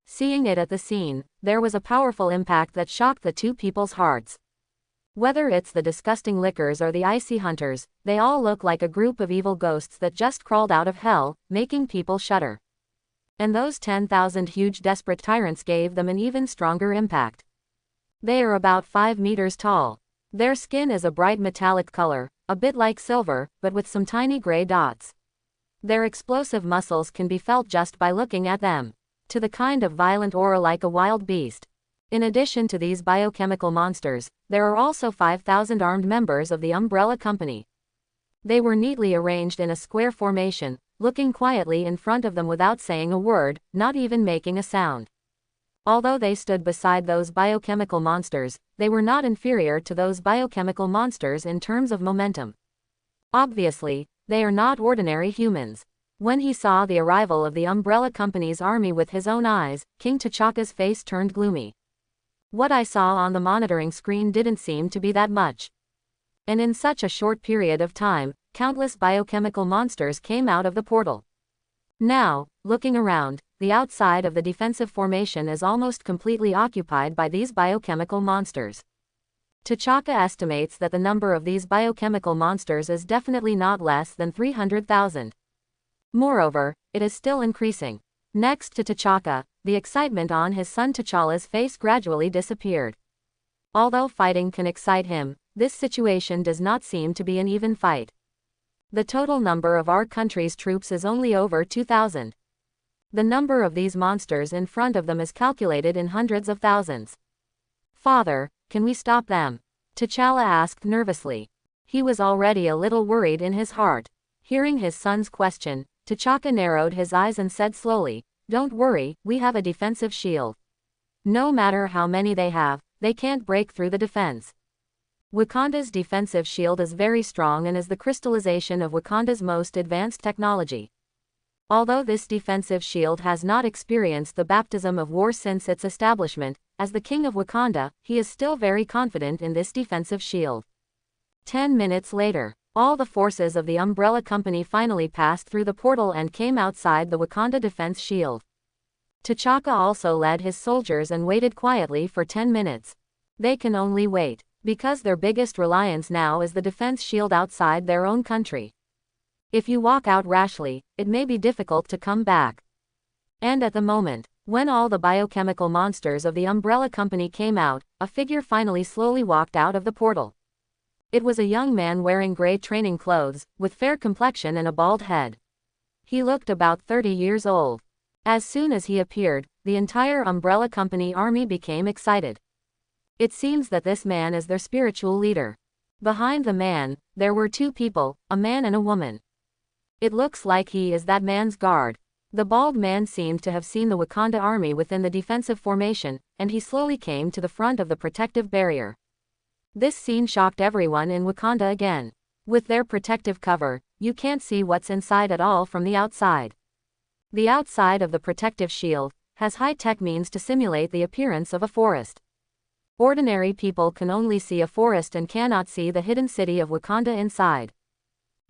Seeing it at the scene, there was a powerful impact that shocked the two people's hearts. Whether it's the disgusting lickers or the icy hunters, they all look like a group of evil ghosts that just crawled out of hell, making people shudder. And those 10,000 huge desperate tyrants gave them an even stronger impact. They are about 5 meters tall. Their skin is a bright metallic color, a bit like silver, but with some tiny gray dots. Their explosive muscles can be felt just by looking at them. To the kind of violent aura like a wild beast. In addition to these biochemical monsters, there are also 5,000 armed members of the Umbrella Company. They were neatly arranged in a square formation, looking quietly in front of them without saying a word, not even making a sound. Although they stood beside those biochemical monsters, they were not inferior to those biochemical monsters in terms of momentum. Obviously, they are not ordinary humans. When he saw the arrival of the Umbrella Company's army with his own eyes, King T'Chaka's face turned gloomy. What I saw on the monitoring screen didn't seem to be that much. And in such a short period of time, countless biochemical monsters came out of the portal. Now, looking around, the outside of the defensive formation is almost completely occupied by these biochemical monsters. T'Chaka estimates that the number of these biochemical monsters is definitely not less than 300,000. Moreover, it is still increasing. Next to T'Chaka, the excitement on his son T'Challa's face gradually disappeared. Although fighting can excite him, this situation does not seem to be an even fight. The total number of our country's troops is only over 2,000. The number of these monsters in front of them is calculated in hundreds of thousands. Father, can we stop them? T'Challa asked nervously. He was already a little worried in his heart. Hearing his son's question, T'Chaka narrowed his eyes and said slowly, "Don't worry, we have a defensive shield. No matter how many they have, they can't break through the defense. Wakanda's defensive shield is very strong and is the crystallization of Wakanda's most advanced technology. Although this defensive shield has not experienced the baptism of war since its establishment, as the king of Wakanda, he is still very confident in this defensive shield." 10 minutes later, all the forces of the Umbrella Company finally passed through the portal and came outside the Wakanda defense shield. T'Chaka also led his soldiers and waited quietly for 10 minutes. They can only wait, because their biggest reliance now is the defense shield outside their own country. If you walk out rashly, it may be difficult to come back. And at the moment, when all the biochemical monsters of the Umbrella Company came out, a figure finally slowly walked out of the portal. It was a young man wearing gray training clothes, with fair complexion and a bald head. He looked about 30 years old. As soon as he appeared, the entire Umbrella Company army became excited. It seems that this man is their spiritual leader. Behind the man, there were two people, a man and a woman. It looks like he is that man's guard. The bald man seemed to have seen the Wakanda army within the defensive formation, and he slowly came to the front of the protective barrier. This scene shocked everyone in Wakanda again. With their protective cover, you can't see what's inside at all from the outside. The outside of the protective shield has high-tech means to simulate the appearance of a forest. Ordinary people can only see a forest and cannot see the hidden city of Wakanda inside.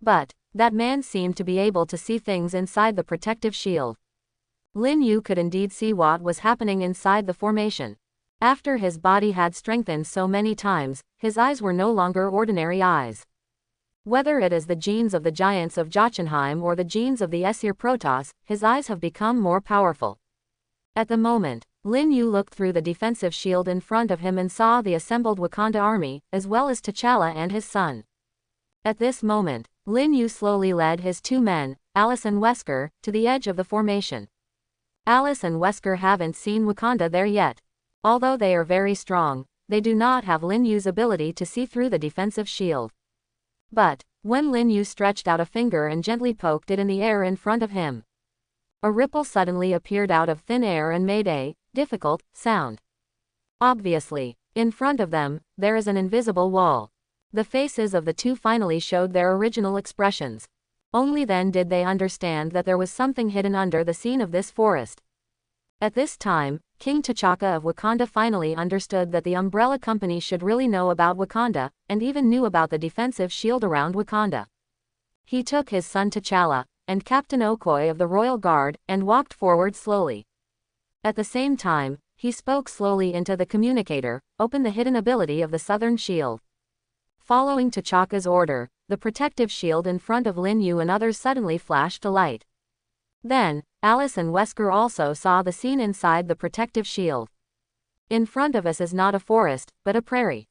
But that man seemed to be able to see things inside the protective shield. Lin Yu could indeed see what was happening inside the formation. After his body had strengthened so many times, his eyes were no longer ordinary eyes. Whether it is the genes of the giants of Jotunheim or the genes of the Aesir Protoss, his eyes have become more powerful. At the moment, Lin Yu looked through the defensive shield in front of him and saw the assembled Wakanda army, as well as T'Challa and his son. At this moment, Lin Yu slowly led his two men, Alice and Wesker, to the edge of the formation. Alice and Wesker haven't seen Wakanda there yet. Although they are very strong, they do not have Lin Yu's ability to see through the defensive shield. But when Lin Yu stretched out a finger and gently poked it in the air in front of him, a ripple suddenly appeared out of thin air and made a difficult sound. Obviously, in front of them, there is an invisible wall. The faces of the two finally showed their original expressions. Only then did they understand that there was something hidden under the scene of this forest. At this time, King T'Chaka of Wakanda finally understood that the Umbrella Company should really know about Wakanda, and even knew about the defensive shield around Wakanda. He took his son T'Challa, and Captain Okoye of the Royal Guard, and walked forward slowly. At the same time, he spoke slowly into the communicator, opened the hidden ability of the Southern Shield. Following T'Chaka's order, the protective shield in front of Lin Yu and others suddenly flashed a light. Then, Alice and Wesker also saw the scene inside the protective shield. In front of us is not a forest, but a prairie.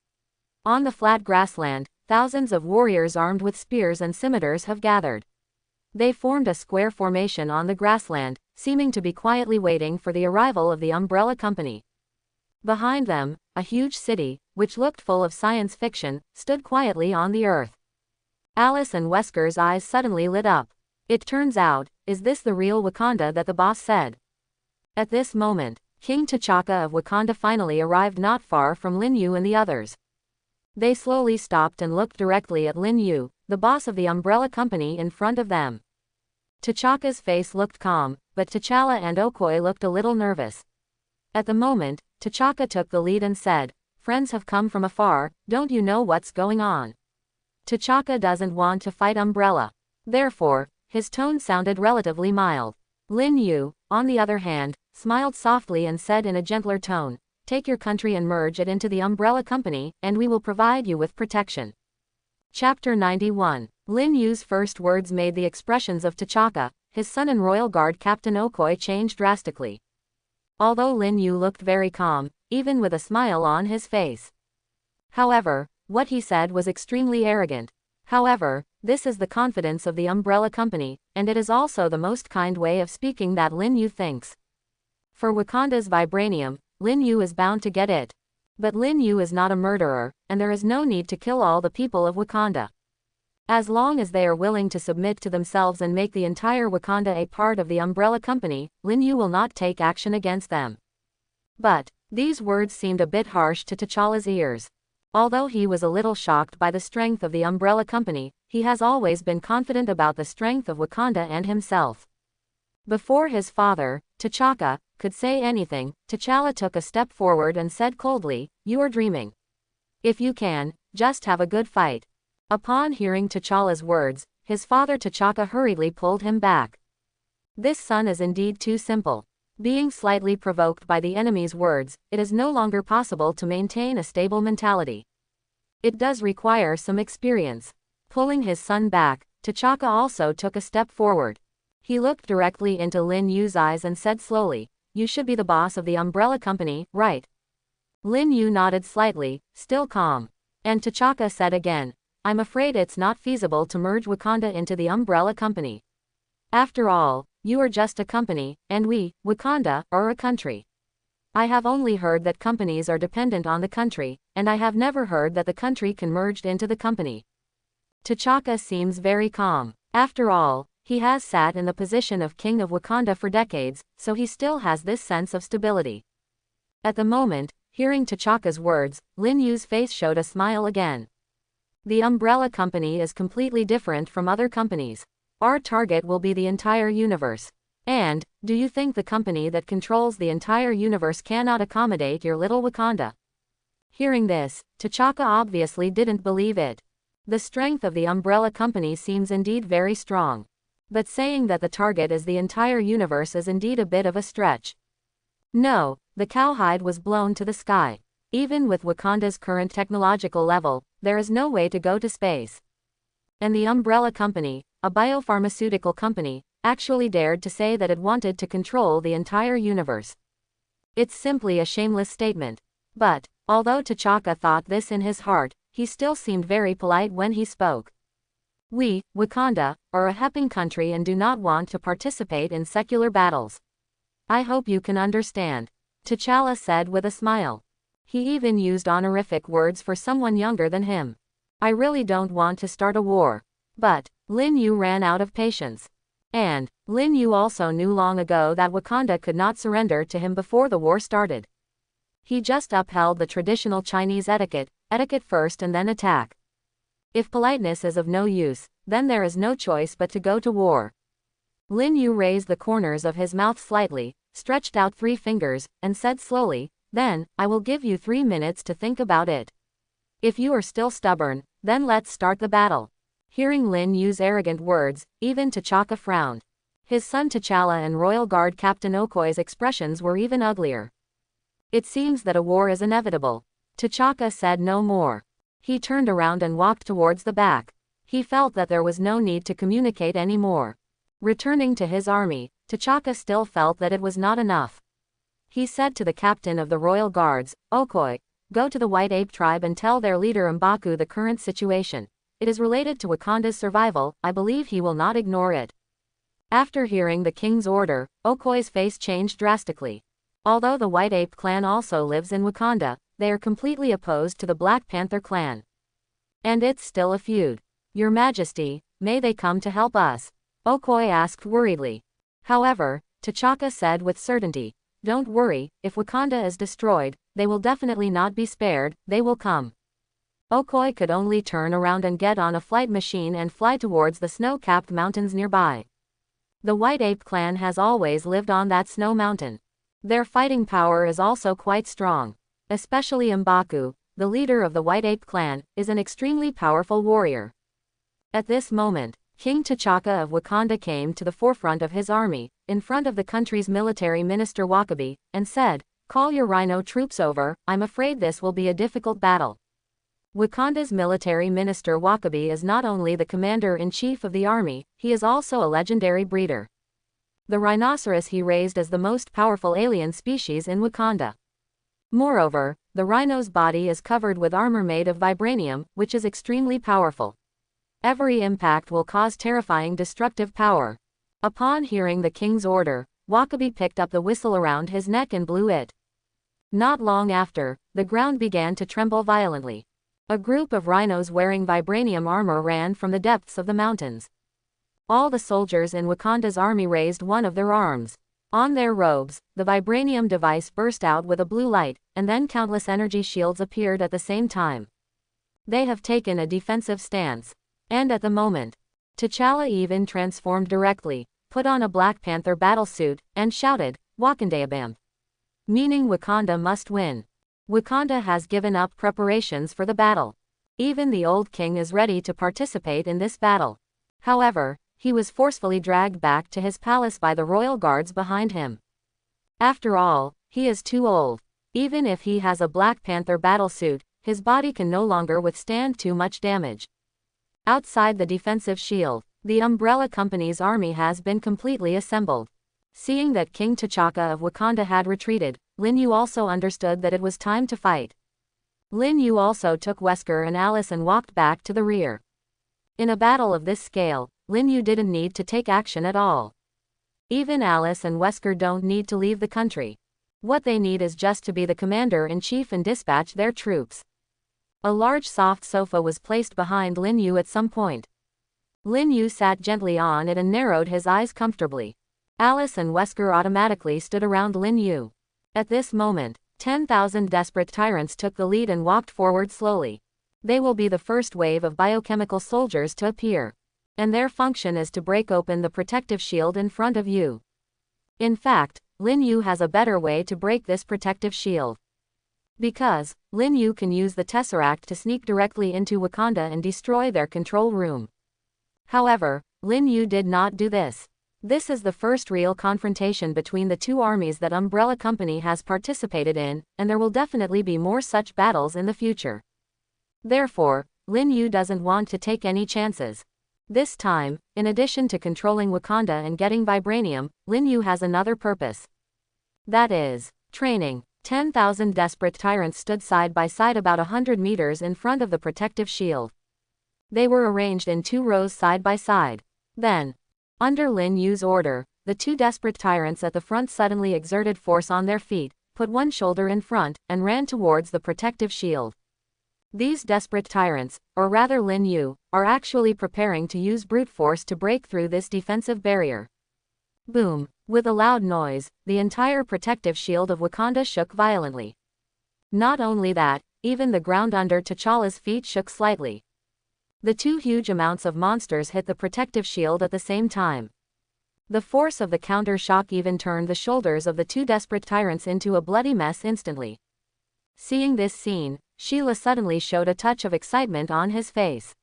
On the flat grassland, thousands of warriors armed with spears and scimitars have gathered. They formed a square formation on the grassland, seeming to be quietly waiting for the arrival of the Umbrella Company. Behind them, a huge city, which looked full of science fiction, stood quietly on the earth. Alice and Wesker's eyes suddenly lit up. It turns out, is this the real Wakanda that the boss said? At this moment, King T'Chaka of Wakanda finally arrived not far from Lin Yu and the others. They slowly stopped and looked directly at Lin Yu, the boss of the Umbrella Company, in front of them. T'Chaka's face looked calm, but T'Challa and Okoye looked a little nervous. At the moment, T'Chaka took the lead and said, "Friends have come from afar, don't you know what's going on?" T'Chaka doesn't want to fight Umbrella. Therefore, his tone sounded relatively mild. Lin Yu, on the other hand, smiled softly and said in a gentler tone, "Take your country and merge it into the Umbrella Company, and we will provide you with protection." Chapter 91. Lin Yu's first words made the expressions of T'Chaka, his son and Royal Guard Captain Okoye change drastically. Although Lin Yu looked very calm, even with a smile on his face. However, what he said was extremely arrogant. However, this is the confidence of the Umbrella Company, and it is also the most kind way of speaking that Lin Yu thinks. For Wakanda's vibranium, Lin Yu is bound to get it. But Lin Yu is not a murderer, and there is no need to kill all the people of Wakanda. As long as they are willing to submit to themselves and make the entire Wakanda a part of the Umbrella Company, Lin Yu will not take action against them. But these words seemed a bit harsh to T'Challa's ears. Although he was a little shocked by the strength of the Umbrella Company, he has always been confident about the strength of Wakanda and himself. Before his father, T'Chaka, could say anything, T'Challa took a step forward and said coldly, "You are dreaming. If you can, just have a good fight." Upon hearing T'Challa's words, his father T'Chaka hurriedly pulled him back. This son is indeed too simple. Being slightly provoked by the enemy's words, it is no longer possible to maintain a stable mentality. It does require some experience. Pulling his son back, T'Chaka also took a step forward. He looked directly into Lin Yu's eyes and said slowly, "You should be the boss of the Umbrella Company, right?" Lin Yu nodded slightly, still calm. And T'Chaka said again, "I'm afraid it's not feasible to merge Wakanda into the Umbrella Company. After all, you are just a company, and we, Wakanda, are a country. I have only heard that companies are dependent on the country, and I have never heard that the country can merge into the company." T'Chaka seems very calm. After all, he has sat in the position of King of Wakanda for decades, so he still has this sense of stability. At the moment, hearing T'Chaka's words, Lin Yu's face showed a smile again. The Umbrella Company is completely different from other companies. Our target will be the entire universe. And, do you think the company that controls the entire universe cannot accommodate your little Wakanda? Hearing this, T'Chaka obviously didn't believe it. The strength of the Umbrella Company seems indeed very strong. But saying that the target is the entire universe is indeed a bit of a stretch. No, the cowhide was blown to the sky. Even with Wakanda's current technological level, there is no way to go to space. And the Umbrella Company, a biopharmaceutical company, actually dared to say that it wanted to control the entire universe. It's simply a shameless statement. But, although T'Chaka thought this in his heart, he still seemed very polite when he spoke. "We, Wakanda, are a helping country and do not want to participate in secular battles. I hope you can understand," T'Challa said with a smile. He even used honorific words for someone younger than him. "I really don't want to start a war." But Lin Yu ran out of patience. And Lin Yu also knew long ago that Wakanda could not surrender to him before the war started. He just upheld the traditional Chinese etiquette first and then attack. If politeness is of no use, then there is no choice but to go to war. Lin Yu raised the corners of his mouth slightly, stretched out 3 fingers, and said slowly, "Then, I will give you 3 minutes to think about it. If you are still stubborn, then let's start the battle." Hearing Lin Yu's arrogant words, even T'Chaka frowned. His son T'Challa and Royal Guard Captain Okoye's expressions were even uglier. "It seems that a war is inevitable." T'Chaka said no more. He turned around and walked towards the back. He felt that there was no need to communicate anymore. Returning to his army, T'Chaka still felt that it was not enough. He said to the captain of the royal guards, Okoye, go to the White Ape tribe and tell their leader M'Baku the current situation. It is related to Wakanda's survival, I believe he will not ignore it. After hearing the king's order, Okoye's face changed drastically. Although the White Ape clan also lives in Wakanda, they are completely opposed to the Black Panther clan. And it's still a feud. Your Majesty, may they come to help us? Okoye asked worriedly. However, T'Chaka said with certainty, don't worry, if Wakanda is destroyed, they will definitely not be spared, they will come. Okoye could only turn around and get on a flight machine and fly towards the snow-capped mountains nearby. The White Ape clan has always lived on that snow mountain. Their fighting power is also quite strong. Especially M'Baku, the leader of the White Ape clan, is an extremely powerful warrior. At this moment, King T'Chaka of Wakanda came to the forefront of his army, in front of the country's military minister Wakabi, and said, call your rhino troops over, I'm afraid this will be a difficult battle. Wakanda's military minister Wakabi is not only the commander-in-chief of the army, he is also a legendary breeder. The rhinoceros he raised as the most powerful alien species in Wakanda. Moreover, the rhino's body is covered with armor made of vibranium, which is extremely powerful. Every impact will cause terrifying destructive power. Upon hearing the king's order, Wakabi picked up the whistle around his neck and blew it. Not long after, the ground began to tremble violently. A group of rhinos wearing vibranium armor ran from the depths of the mountains. All the soldiers in Wakanda's army raised one of their arms. On their robes, the vibranium device burst out with a blue light, and then countless energy shields appeared at the same time. They have taken a defensive stance. And at the moment, T'Challa even transformed directly, put on a Black Panther battlesuit, and shouted, Wakandayabam. Meaning Wakanda must win. Wakanda has given up preparations for the battle. Even the old king is ready to participate in this battle. However, he was forcefully dragged back to his palace by the royal guards behind him. After all, he is too old. Even if he has a Black Panther battlesuit, his body can no longer withstand too much damage. Outside the defensive shield, the Umbrella Company's army has been completely assembled. Seeing that King T'Chaka of Wakanda had retreated, Lin Yu also understood that it was time to fight. Lin Yu also took Wesker and Alice and walked back to the rear. In a battle of this scale, Lin Yu didn't need to take action at all. Even Alice and Wesker don't need to leave the country. What they need is just to be the commander-in-chief and dispatch their troops. A large soft sofa was placed behind Lin Yu at some point. Lin Yu sat gently on it and narrowed his eyes comfortably. Alice and Wesker automatically stood around Lin Yu. At this moment, 10,000 desperate tyrants took the lead and walked forward slowly. They will be the first wave of biochemical soldiers to appear. And their function is to break open the protective shield in front of you. In fact, Lin Yu has a better way to break this protective shield. Because, Lin Yu can use the Tesseract to sneak directly into Wakanda and destroy their control room. However, Lin Yu did not do this. This is the first real confrontation between the two armies that Umbrella Company has participated in, and there will definitely be more such battles in the future. Therefore, Lin Yu doesn't want to take any chances. This time, in addition to controlling Wakanda and getting vibranium, Lin Yu has another purpose. That is, training. 10,000 desperate tyrants stood side by side about 100 meters in front of the protective shield. They were arranged in 2 rows side by side. Then, under Lin Yu's order, the 2 desperate tyrants at the front suddenly exerted force on their feet, put one shoulder in front, and ran towards the protective shield. These desperate tyrants, or rather Lin Yu, are actually preparing to use brute force to break through this defensive barrier. Boom! With a loud noise, the entire protective shield of Wakanda shook violently. Not only that, even the ground under T'Challa's feet shook slightly. The 2 huge amounts of monsters hit the protective shield at the same time. The force of the counter shock even turned the shoulders of the 2 desperate tyrants into a bloody mess instantly. Seeing this scene, Sheila suddenly showed a touch of excitement on his face.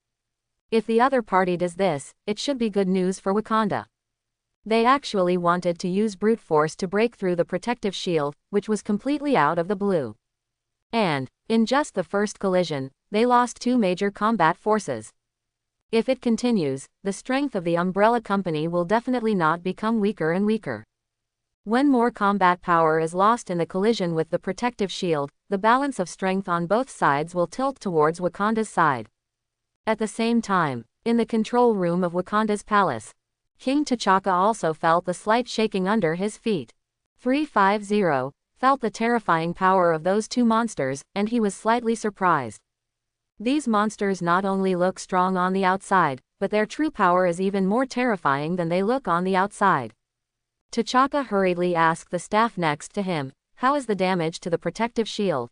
If the other party does this, it should be good news for Wakanda. They actually wanted to use brute force to break through the protective shield, which was completely out of the blue. And, in just the first collision, they lost 2 major combat forces. If it continues, the strength of the Umbrella Company will definitely not become weaker and weaker. When more combat power is lost in the collision with the protective shield, the balance of strength on both sides will tilt towards Wakanda's side. At the same time, in the control room of Wakanda's palace, King T'Chaka also felt the slight shaking under his feet. 350 felt the terrifying power of those two monsters, and he was slightly surprised. These monsters not only look strong on the outside, but their true power is even more terrifying than they look on the outside. T'Chaka hurriedly asked the staff next to him, "How is the damage to the protective shield?"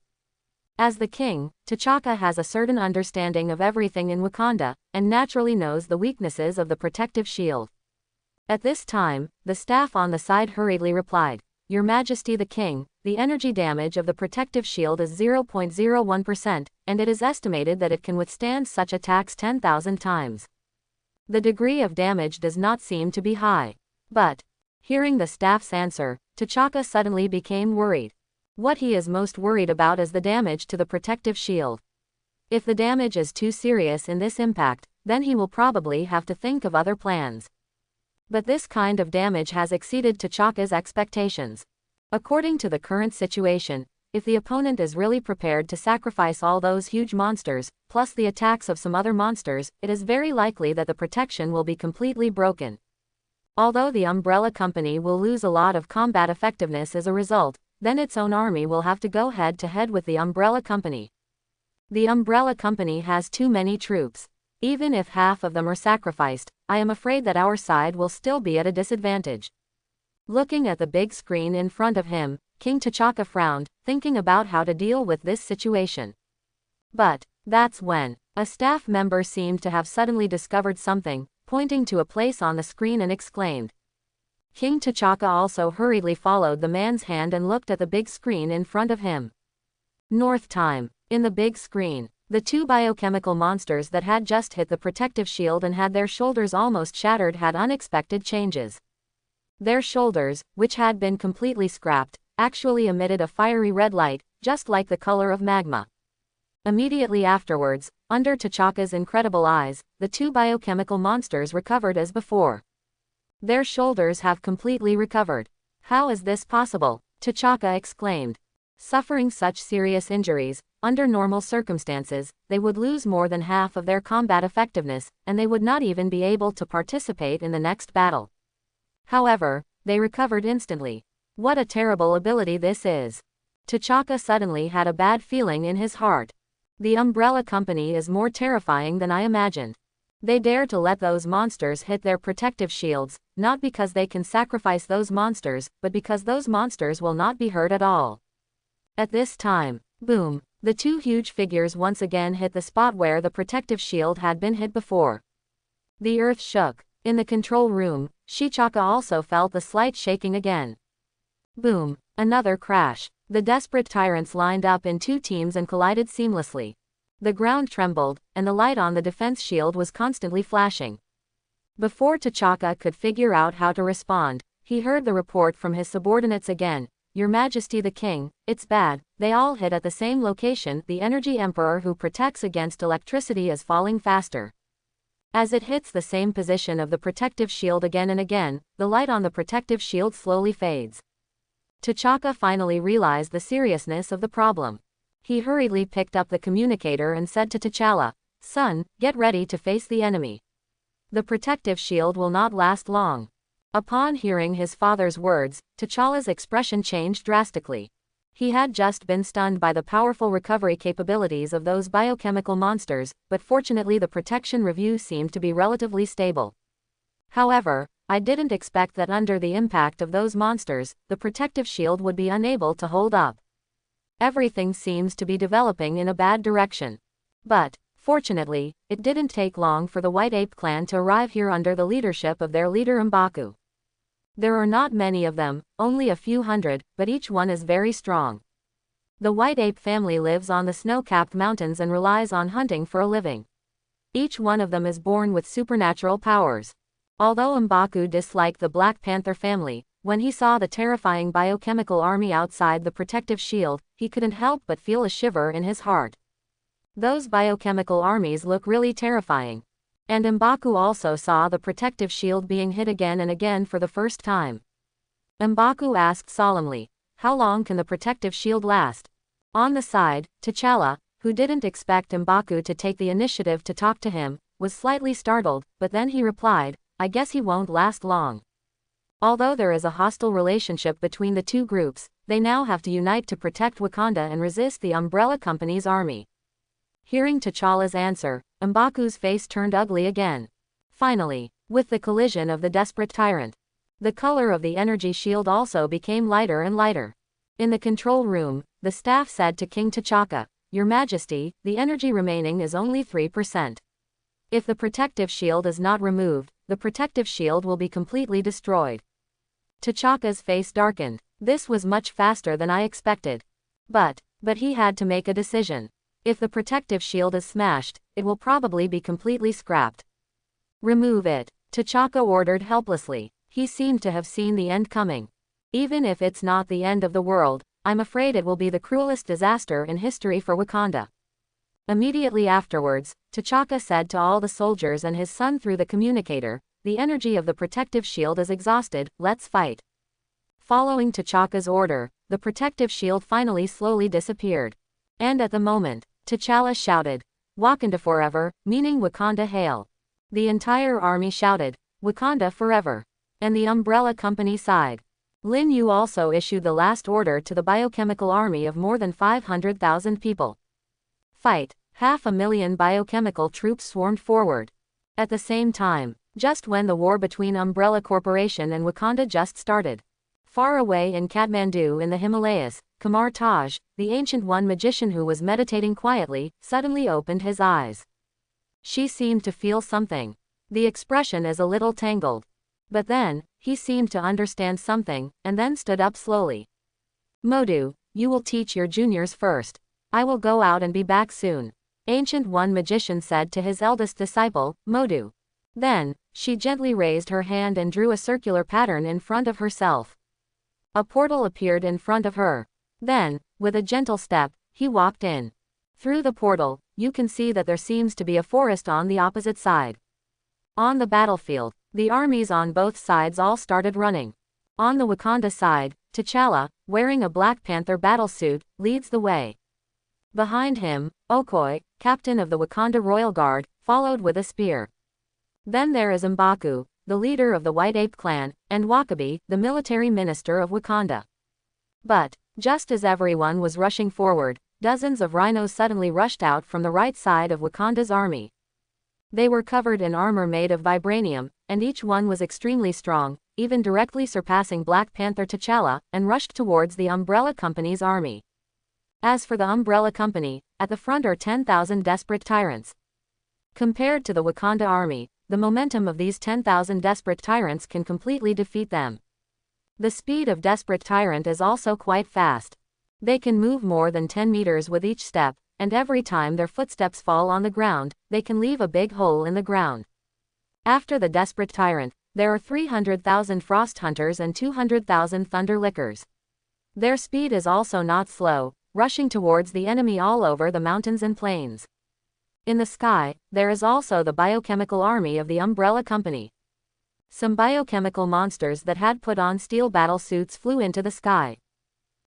As the king, T'Chaka has a certain understanding of everything in Wakanda, and naturally knows the weaknesses of the protective shield. At this time, the staff on the side hurriedly replied, "Your Majesty the King, the energy damage of the protective shield is 0.01%, and it is estimated that it can withstand such attacks 10,000 times. The degree of damage does not seem to be high." But, hearing the staff's answer, T'Chaka suddenly became worried. What he is most worried about is the damage to the protective shield. If the damage is too serious in this impact, then he will probably have to think of other plans. But this kind of damage has exceeded T'Chaka's expectations. According to the current situation, if the opponent is really prepared to sacrifice all those huge monsters, plus the attacks of some other monsters, it is very likely that the protection will be completely broken. Although the Umbrella Company will lose a lot of combat effectiveness as a result, then its own army will have to go head-to-head with the Umbrella Company. The Umbrella Company has too many troops. Even if half of them are sacrificed, I am afraid that our side will still be at a disadvantage. Looking at the big screen in front of him, King T'Chaka frowned, thinking about how to deal with this situation. But that's when a staff member seemed to have suddenly discovered something, pointing to a place on the screen and exclaimed. King T'Chaka also hurriedly followed the man's hand and looked at the big screen in front of him. North time. In the big screen, the two biochemical monsters that had just hit the protective shield and had their shoulders almost shattered had unexpected changes. Their shoulders, which had been completely scrapped, actually emitted a fiery red light, just like the color of magma. Immediately afterwards, under T'Chaka's incredible eyes, the two biochemical monsters recovered as before. Their shoulders have completely recovered. How is this possible? T'Chaka exclaimed. Suffering such serious injuries, under normal circumstances, they would lose more than half of their combat effectiveness, and they would not even be able to participate in the next battle. However, they recovered instantly. What a terrible ability this is. T'Chaka suddenly had a bad feeling in his heart. The Umbrella Company is more terrifying than I imagined. They dare to let those monsters hit their protective shields, not because they can sacrifice those monsters, but because those monsters will not be hurt at all. At this time, boom, the two huge figures once again hit the spot where the protective shield had been hit before. The earth shook. In the control room, T'Chaka also felt the slight shaking again. Boom, another crash. The desperate tyrants lined up in two teams and collided seamlessly. The ground trembled, and the light on the defense shield was constantly flashing. Before T'Chaka could figure out how to respond, he heard the report from his subordinates again. Your Majesty the King, it's bad, they all hit at the same location. The energy emperor who protects against electricity is falling faster. As it hits the same position of the protective shield again and again, the light on the protective shield slowly fades. T'Chaka finally realized the seriousness of the problem. He hurriedly picked up the communicator and said to T'Challa, "Son, get ready to face the enemy. The protective shield will not last long." Upon hearing his father's words, T'Challa's expression changed drastically. He had just been stunned by the powerful recovery capabilities of those biochemical monsters, but fortunately the protection review seemed to be relatively stable. However, I didn't expect that under the impact of those monsters, the protective shield would be unable to hold up. Everything seems to be developing in a bad direction. But, fortunately, it didn't take long for the White Ape clan to arrive here under the leadership of their leader M'Baku. There are not many of them, only a few hundred, but each one is very strong. The White Ape family lives on the snow-capped mountains and relies on hunting for a living. Each one of them is born with supernatural powers. Although M'Baku disliked the Black Panther family, when he saw the terrifying biochemical army outside the protective shield, he couldn't help but feel a shiver in his heart. Those biochemical armies look really terrifying. And M'Baku also saw the protective shield being hit again and again for the first time. M'Baku asked solemnly, "How long can the protective shield last?" On the side, T'Challa, who didn't expect M'Baku to take the initiative to talk to him, was slightly startled, but then he replied, "I guess he won't last long." Although there is a hostile relationship between the two groups, they now have to unite to protect Wakanda and resist the Umbrella Company's army. Hearing T'Challa's answer, M'Baku's face turned ugly again. Finally, with the collision of the desperate tyrant, the color of the energy shield also became lighter and lighter. In the control room, the staff said to King T'Chaka, "Your Majesty, the energy remaining is only 3%. If the protective shield is not removed, the protective shield will be completely destroyed." T'Chaka's face darkened. This was much faster than I expected. But he had to make a decision. If the protective shield is smashed, it will probably be completely scrapped. "Remove it," T'Chaka ordered helplessly. He seemed to have seen the end coming. "Even if it's not the end of the world, I'm afraid it will be the cruelest disaster in history for Wakanda." Immediately afterwards, T'Chaka said to all the soldiers and his son through the communicator, "The energy of the protective shield is exhausted, let's fight." Following T'Chaka's order, the protective shield finally slowly disappeared. And at the moment, T'Challa shouted, "Wakanda forever," meaning Wakanda hail. The entire army shouted, "Wakanda forever." And the Umbrella Company sighed. Lin Yu also issued the last order to the biochemical army of more than 500,000 people. "Fight." 500,000 biochemical troops swarmed forward. At the same time, just when the war between Umbrella Corporation and Wakanda just started. Far away in Kathmandu in the Himalayas, Kamar Taj, the Ancient One magician who was meditating quietly, suddenly opened his eyes. She seemed to feel something. The expression is a little tangled. But then, he seemed to understand something, and then stood up slowly. "Modu, you will teach your juniors first. I will go out and be back soon," Ancient One magician said to his eldest disciple, Modu. Then, she gently raised her hand and drew a circular pattern in front of herself. A portal appeared in front of her. Then, with a gentle step, he walked in. Through the portal, you can see that there seems to be a forest on the opposite side. On the battlefield, the armies on both sides all started running. On the Wakanda side, T'Challa, wearing a Black Panther battlesuit, leads the way. Behind him, Okoye, captain of the Wakanda Royal Guard, followed with a spear. Then there is M'Baku, the leader of the White Ape clan, and Wakabi, the military minister of Wakanda. But, just as everyone was rushing forward, dozens of rhinos suddenly rushed out from the right side of Wakanda's army. They were covered in armor made of vibranium, and each one was extremely strong, even directly surpassing Black Panther T'Challa, and rushed towards the Umbrella Company's army. As for the Umbrella Company, at the front are 10,000 desperate tyrants. Compared to the Wakanda army, the momentum of these 10,000 desperate tyrants can completely defeat them. The speed of desperate tyrant is also quite fast. They can move more than 10 meters with each step, and every time their footsteps fall on the ground, they can leave a big hole in the ground. After the desperate tyrant, there are 300,000 frost hunters and 200,000 thunder lickers. Their speed is also not slow, rushing towards the enemy all over the mountains and plains. In the sky, there is also the biochemical army of the Umbrella Company. Some biochemical monsters that had put on steel battle suits flew into the sky.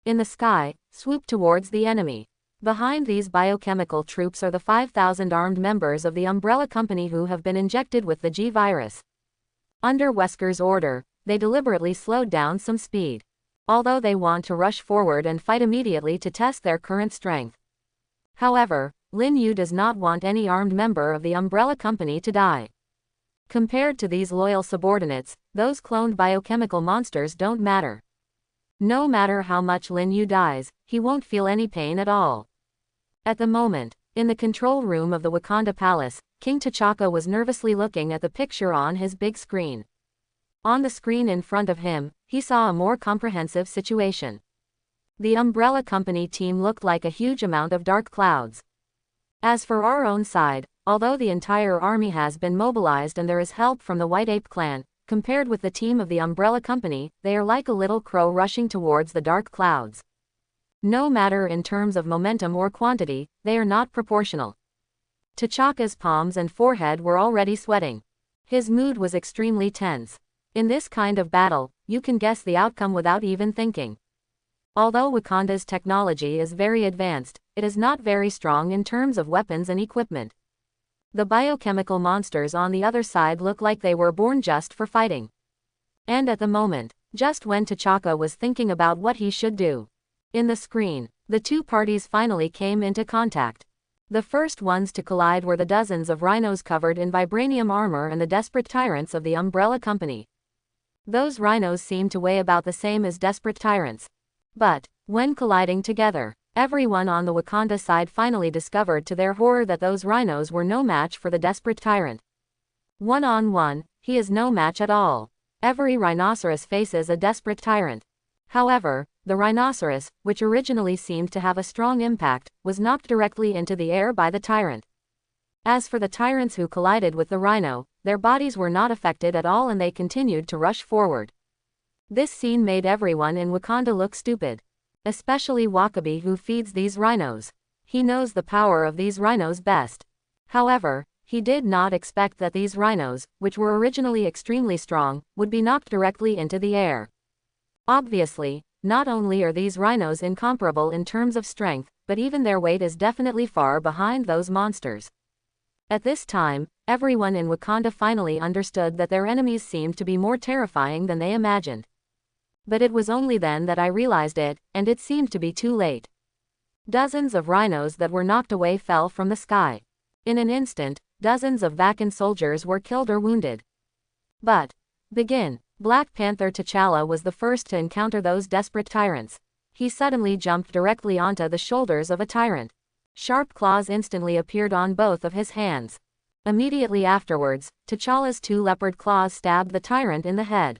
In the sky, swooped towards the enemy. Behind these biochemical troops are the 5,000 armed members of the Umbrella Company who have been injected with the G virus. Under Wesker's order, they deliberately slowed down some speed. Although they want to rush forward and fight immediately to test their current strength. However, Lin Yu does not want any armed member of the Umbrella Company to die. Compared to these loyal subordinates, those cloned biochemical monsters don't matter. No matter how much Lin Yu dies, he won't feel any pain at all. At the moment, in the control room of the Wakanda Palace, King T'Chaka was nervously looking at the picture on his big screen. On the screen in front of him, he saw a more comprehensive situation. The Umbrella Company team looked like a huge amount of dark clouds. As for our own side, although the entire army has been mobilized and there is help from the White Ape clan, compared with the team of the Umbrella Company, they are like a little crow rushing towards the dark clouds. No matter in terms of momentum or quantity, they are not proportional. T'Chaka's palms and forehead were already sweating. His mood was extremely tense. In this kind of battle, you can guess the outcome without even thinking. Although Wakanda's technology is very advanced, it is not very strong in terms of weapons and equipment. The biochemical monsters on the other side look like they were born just for fighting. And at the moment, just when T'Chaka was thinking about what he should do, in the screen, the two parties finally came into contact. The first ones to collide were the dozens of rhinos covered in vibranium armor and the desperate tyrants of the Umbrella Company. Those rhinos seemed to weigh about the same as desperate tyrants. But, when colliding together, everyone on the Wakanda side finally discovered to their horror that those rhinos were no match for the desperate tyrant. One-on-one, he is no match at all. Every rhinoceros faces a desperate tyrant. However, the rhinoceros, which originally seemed to have a strong impact, was knocked directly into the air by the tyrant. As for the tyrants who collided with the rhino, their bodies were not affected at all and they continued to rush forward. This scene made everyone in Wakanda look stupid. Especially Wakabi, who feeds these rhinos. He knows the power of these rhinos best. However, he did not expect that these rhinos, which were originally extremely strong, would be knocked directly into the air. Obviously, not only are these rhinos incomparable in terms of strength, but even their weight is definitely far behind those monsters. At this time, everyone in Wakanda finally understood that their enemies seemed to be more terrifying than they imagined. But it was only then that I realized it, and it seemed to be too late. Dozens of rhinos that were knocked away fell from the sky. In an instant, dozens of Vacan soldiers were killed or wounded. But, Black Panther T'Challa was the first to encounter those desperate tyrants. He suddenly jumped directly onto the shoulders of a tyrant. Sharp claws instantly appeared on both of his hands. Immediately afterwards, T'Challa's two leopard claws stabbed the tyrant in the head.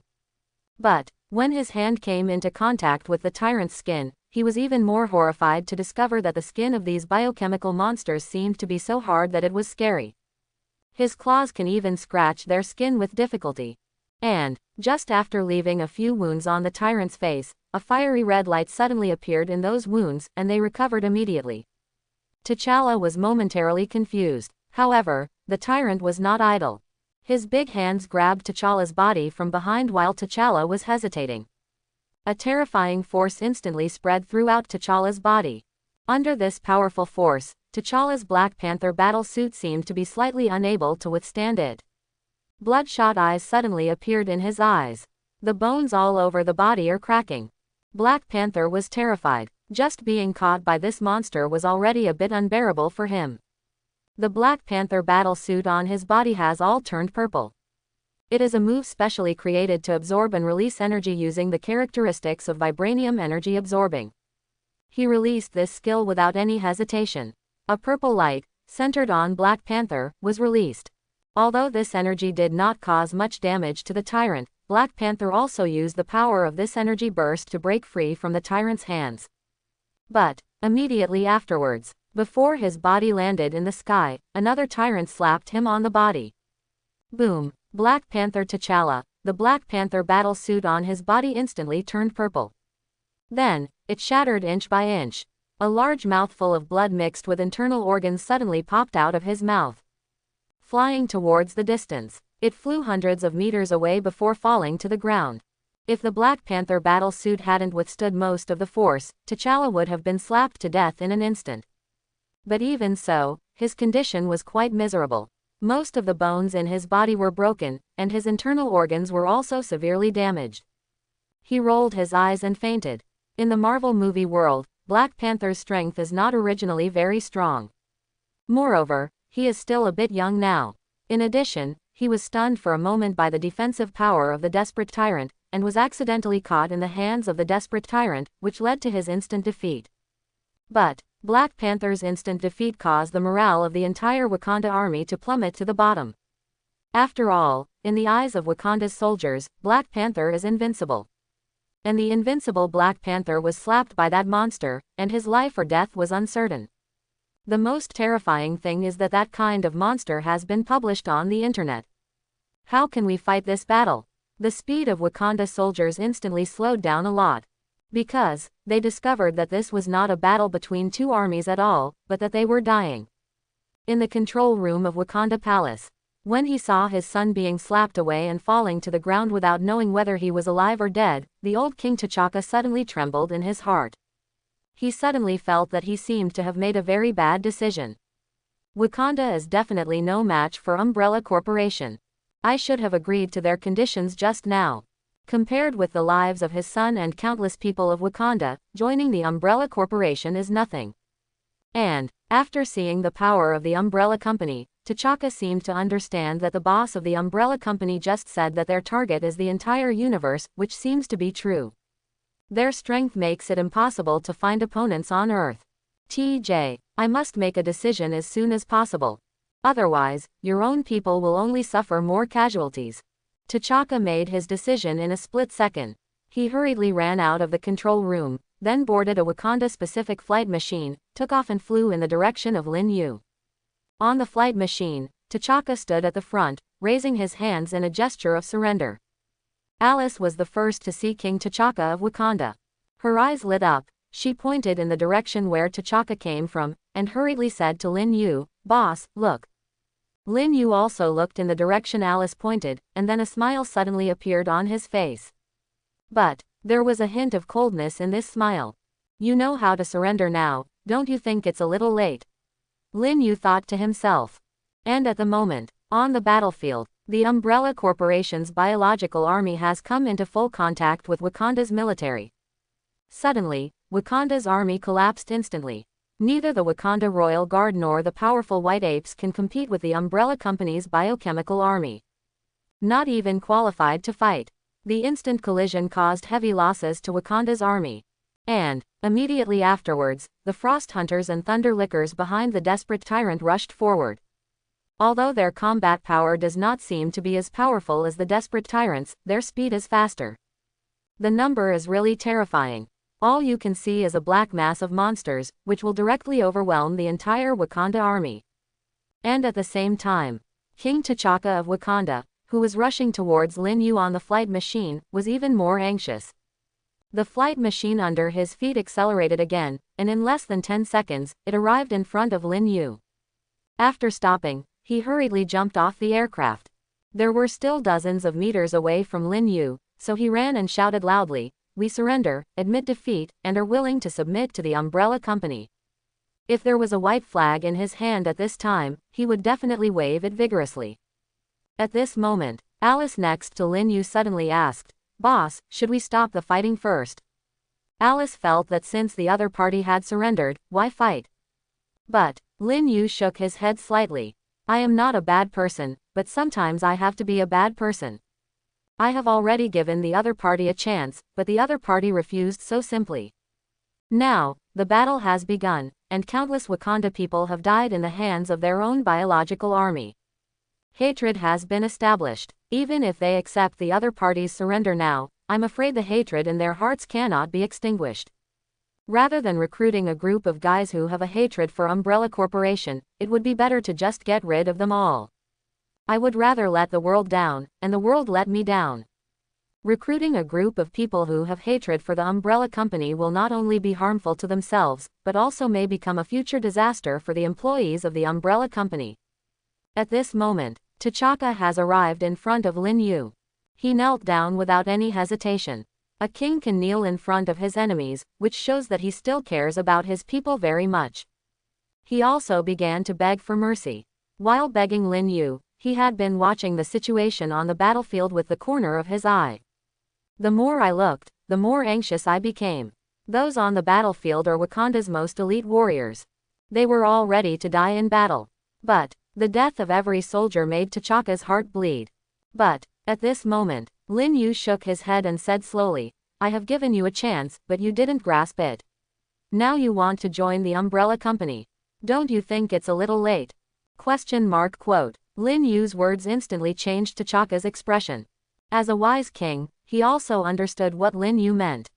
But, when his hand came into contact with the tyrant's skin, he was even more horrified to discover that the skin of these biochemical monsters seemed to be so hard that it was scary. His claws can even scratch their skin with difficulty. And, just after leaving a few wounds on the tyrant's face, a fiery red light suddenly appeared in those wounds, and they recovered immediately. T'Challa was momentarily confused. However, the tyrant was not idle. His big hands grabbed T'Challa's body from behind while T'Challa was hesitating. A terrifying force instantly spread throughout T'Challa's body. Under this powerful force, T'Challa's Black Panther battle suit seemed to be slightly unable to withstand it. Bloodshot eyes suddenly appeared in his eyes. The bones all over the body are cracking. Black Panther was terrified. Just being caught by this monster was already a bit unbearable for him. The Black Panther battle suit on his body has all turned purple. It is a move specially created to absorb and release energy using the characteristics of vibranium energy absorbing. He released this skill without any hesitation. A purple light, centered on Black Panther, was released. Although this energy did not cause much damage to the tyrant, Black Panther also used the power of this energy burst to break free from the tyrant's hands. But, immediately afterwards, before his body landed in the sky, another tyrant slapped him on the body. Boom! Black Panther T'Challa, the Black Panther battle suit on his body instantly turned purple. Then, it shattered inch by inch. A large mouthful of blood mixed with internal organs suddenly popped out of his mouth. Flying towards the distance, it flew hundreds of meters away before falling to the ground. If the Black Panther battle suit hadn't withstood most of the force, T'Challa would have been slapped to death in an instant. But even so, his condition was quite miserable. Most of the bones in his body were broken, and his internal organs were also severely damaged. He rolled his eyes and fainted. In the Marvel movie world, Black Panther's strength is not originally very strong. Moreover, he is still a bit young now. In addition, he was stunned for a moment by the defensive power of the desperate tyrant, and was accidentally caught in the hands of the desperate tyrant, which led to his instant defeat. But, Black Panther's instant defeat caused the morale of the entire Wakanda army to plummet to the bottom. After all, in the eyes of Wakanda's soldiers, Black Panther is invincible. And the invincible Black Panther was slapped by that monster, and his life or death was uncertain. The most terrifying thing is that that kind of monster has been published on the internet. How can we fight this battle? The speed of Wakanda soldiers instantly slowed down a lot. Because, they discovered that this was not a battle between two armies at all, but that they were dying. In the control room of Wakanda Palace. When he saw his son being slapped away and falling to the ground without knowing whether he was alive or dead, the old King T'Chaka suddenly trembled in his heart. He suddenly felt that he seemed to have made a very bad decision. Wakanda is definitely no match for Umbrella Corporation. I should have agreed to their conditions just now. Compared with the lives of his son and countless people of Wakanda, joining the Umbrella Corporation is nothing. And, after seeing the power of the Umbrella Company, T'Chaka seemed to understand that the boss of the Umbrella Company just said that their target is the entire universe, which seems to be true. Their strength makes it impossible to find opponents on Earth. TJ, I must make a decision as soon as possible. Otherwise, your own people will only suffer more casualties. T'Chaka made his decision in a split second. He hurriedly ran out of the control room, then boarded a Wakanda-specific flight machine, took off and flew in the direction of Lin Yu. On the flight machine, T'Chaka stood at the front, raising his hands in a gesture of surrender. Alice was the first to see King T'Chaka of Wakanda. Her eyes lit up, she pointed in the direction where T'Chaka came from, and hurriedly said to Lin Yu, "Boss, look." Lin Yu also looked in the direction Alice pointed, and then a smile suddenly appeared on his face. But there was a hint of coldness in this smile. "You know how to surrender now, don't you think it's a little late?" Lin Yu thought to himself. And at the moment, on the battlefield, the Umbrella Corporation's biological army has come into full contact with Wakanda's military. Suddenly, Wakanda's army collapsed instantly. Neither the Wakanda Royal Guard nor the powerful White Apes can compete with the Umbrella Company's biochemical army. Not even qualified to fight. The instant collision caused heavy losses to Wakanda's army. And, immediately afterwards, the Frost Hunters and Thunder Lickers behind the desperate tyrant rushed forward. Although their combat power does not seem to be as powerful as the desperate tyrants, their speed is faster. The number is really terrifying. All you can see is a black mass of monsters, which will directly overwhelm the entire Wakanda army. And at the same time, King T'Chaka of Wakanda, who was rushing towards Lin Yu on the flight machine, was even more anxious. The flight machine under his feet accelerated again, and in less than 10 seconds, it arrived in front of Lin Yu. After stopping, he hurriedly jumped off the aircraft. There were still dozens of meters away from Lin Yu, so he ran and shouted loudly, "We surrender, admit defeat, and are willing to submit to the Umbrella Company." If there was a white flag in his hand at this time, he would definitely wave it vigorously. At this moment, Alice next to Lin Yu suddenly asked, "Boss, should we stop the fighting first?" Alice felt that since the other party had surrendered, why fight? But Lin Yu shook his head slightly. "I am not a bad person, but sometimes I have to be a bad person. I have already given the other party a chance, but the other party refused so simply. Now, the battle has begun, and countless Wakanda people have died in the hands of their own biological army. Hatred has been established. Even if they accept the other party's surrender now, I'm afraid the hatred in their hearts cannot be extinguished. Rather than recruiting a group of guys who have a hatred for Umbrella Corporation, it would be better to just get rid of them all. I would rather let the world down, and the world let me down. Recruiting a group of people who have hatred for the Umbrella Company will not only be harmful to themselves, but also may become a future disaster for the employees of the Umbrella Company." At this moment, T'Chaka has arrived in front of Lin Yu. He knelt down without any hesitation. A king can kneel in front of his enemies, which shows that he still cares about his people very much. He also began to beg for mercy. While begging Lin Yu, he had been watching the situation on the battlefield with the corner of his eye. "The more I looked, the more anxious I became. Those on the battlefield are Wakanda's most elite warriors. They were all ready to die in battle. But the death of every soldier made T'Chaka's heart bleed." But at this moment, Lin Yu shook his head and said slowly, "I have given you a chance, but you didn't grasp it. Now you want to join the Umbrella Company. Don't you think it's a little late?" Quote. Lin Yu's words instantly changed T'Chaka's expression. As a wise king, he also understood what Lin Yu meant.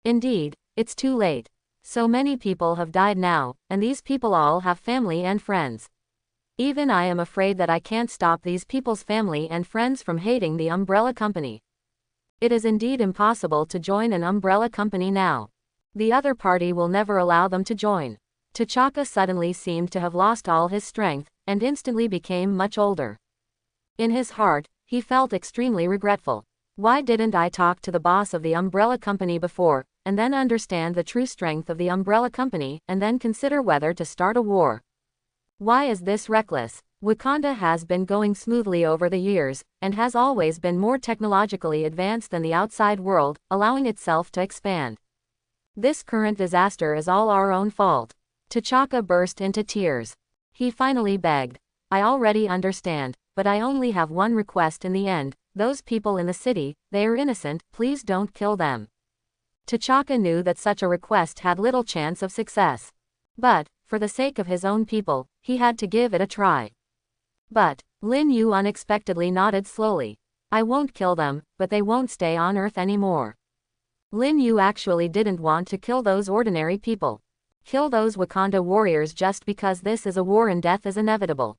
Indeed, it's too late. So many people have died now, and these people all have family and friends. Even I am afraid that I can't stop these people's family and friends from hating the Umbrella Company. It is indeed impossible to join an Umbrella Company now. The other party will never allow them to join. T'Chaka suddenly seemed to have lost all his strength, and instantly became much older. In his heart, he felt extremely regretful. Why didn't I talk to the boss of the umbrella company before, and then understand the true strength of the umbrella company, and then consider whether to start a war? Why is this reckless? Wakanda has been going smoothly over the years, and has always been more technologically advanced than the outside world, allowing itself to expand. This current disaster is all our own fault. T'Chaka burst into tears. He finally begged. I already understand, but I only have one request in the end. Those people in the city, they are innocent, please don't kill them. T'Chaka knew that such a request had little chance of success. But, for the sake of his own people, he had to give it a try. But, Lin Yu unexpectedly nodded slowly. I won't kill them, but they won't stay on Earth anymore. Lin Yu actually didn't want to kill those ordinary people. Kill those Wakanda warriors just because this is a war and death is inevitable.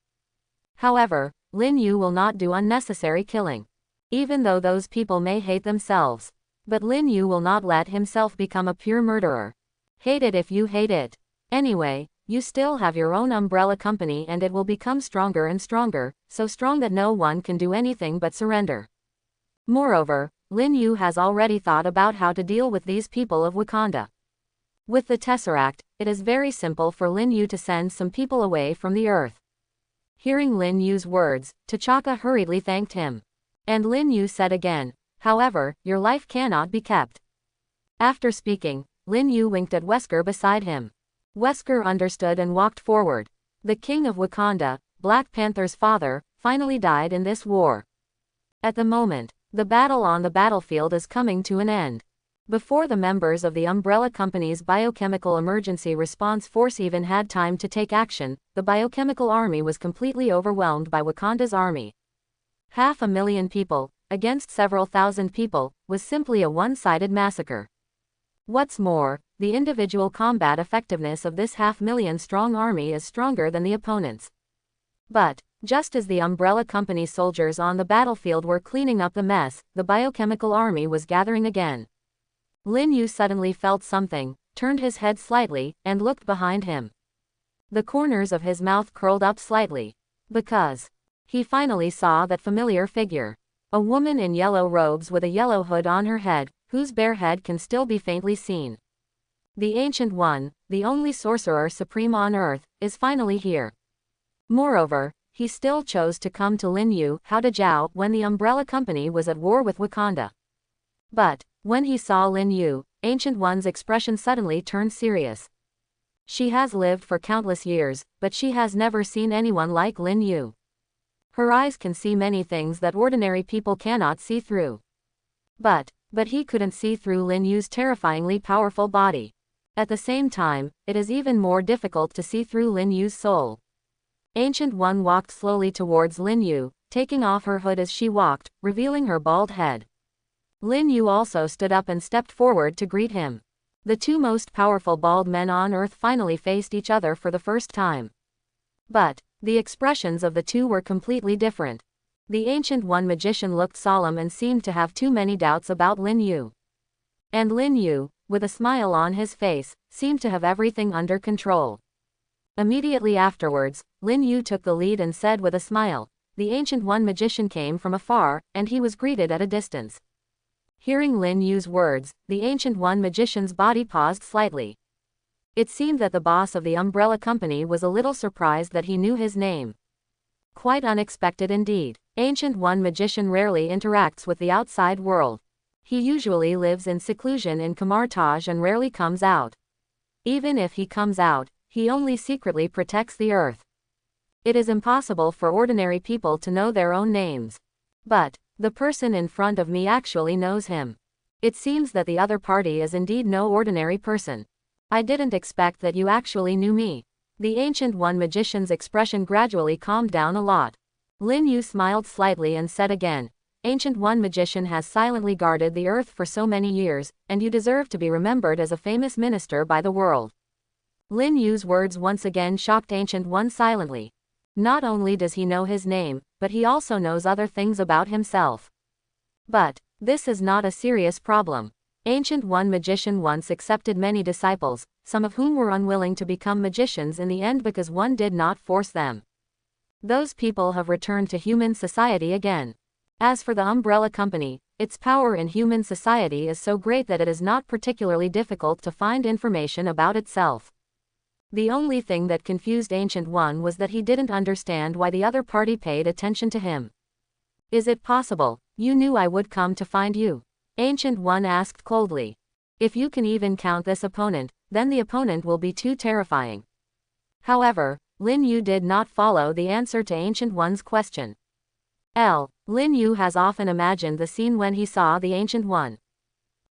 However, Lin Yu will not do unnecessary killing. Even though those people may hate themselves. But Lin Yu will not let himself become a pure murderer. Hate it if you hate it. Anyway, you still have your own umbrella company and it will become stronger and stronger, so strong that no one can do anything but surrender. Moreover, Lin Yu has already thought about how to deal with these people of Wakanda. With the Tesseract, it is very simple for Lin Yu to send some people away from the Earth. Hearing Lin Yu's words, T'Chaka hurriedly thanked him. And Lin Yu said again, however, your life cannot be kept. After speaking, Lin Yu winked at Wesker beside him. Wesker understood and walked forward. The king of Wakanda, Black Panther's father, finally died in this war. At the moment, the battle on the battlefield is coming to an end. Before the members of the Umbrella Company's Biochemical Emergency Response Force even had time to take action, the biochemical army was completely overwhelmed by Wakanda's army. 500,000 people, against several thousand people, was simply a one-sided massacre. What's more, the individual combat effectiveness of this 500,000-strong army is stronger than the opponent's. But, just as the Umbrella Company soldiers on the battlefield were cleaning up the mess, the biochemical army was gathering again. Lin Yu suddenly felt something, turned his head slightly, and looked behind him. The corners of his mouth curled up slightly. Because he finally saw that familiar figure. A woman in yellow robes with a yellow hood on her head, whose bare head can still be faintly seen. The Ancient One, the only sorcerer supreme on Earth, is finally here. Moreover, he still chose to come to Lin Yu, Jiao, when the Umbrella Company was at war with Wakanda. But, when he saw Lin Yu, Ancient One's expression suddenly turned serious. She has lived for countless years, but she has never seen anyone like Lin Yu. Her eyes can see many things that ordinary people cannot see through. But he couldn't see through Lin Yu's terrifyingly powerful body. At the same time, it is even more difficult to see through Lin Yu's soul. Ancient One walked slowly towards Lin Yu, taking off her hood as she walked, revealing her bald head. Lin Yu also stood up and stepped forward to greet him. The two most powerful bald men on Earth finally faced each other for the first time. But the expressions of the two were completely different. The Ancient One magician looked solemn and seemed to have too many doubts about Lin Yu. And Lin Yu, with a smile on his face, seemed to have everything under control. Immediately afterwards, Lin Yu took the lead and said with a smile, the Ancient One magician came from afar, and he was greeted at a distance. Hearing Lin Yu's words, the Ancient One magician's body paused slightly. It seemed that the boss of the Umbrella Company was a little surprised that he knew his name. Quite unexpected indeed. Ancient One magician rarely interacts with the outside world. He usually lives in seclusion in Kamartaj and rarely comes out. Even if he comes out, he only secretly protects the Earth. It is impossible for ordinary people to know their own names. But the person in front of me actually knows him. It seems that the other party is indeed no ordinary person. I didn't expect that you actually knew me. The Ancient One magician's expression gradually calmed down a lot. Lin Yu smiled slightly and said again, Ancient One magician has silently guarded the Earth for so many years, and you deserve to be remembered as a famous minister by the world. Lin Yu's words once again shocked Ancient One silently. Not only does he know his name, but he also knows other things about himself. But this is not a serious problem. Ancient One magician once accepted many disciples, some of whom were unwilling to become magicians in the end because one did not force them. Those people have returned to human society again. As for the umbrella company, its power in human society is so great that it is not particularly difficult to find information about itself. The only thing that confused Ancient One was that he didn't understand why the other party paid attention to him. Is it possible you knew I would come to find you? Ancient One asked coldly. If you can even count this opponent, then the opponent will be too terrifying. However, Lin Yu did not follow the answer to Ancient One's question. Lin Yu has often imagined the scene when he saw the Ancient One.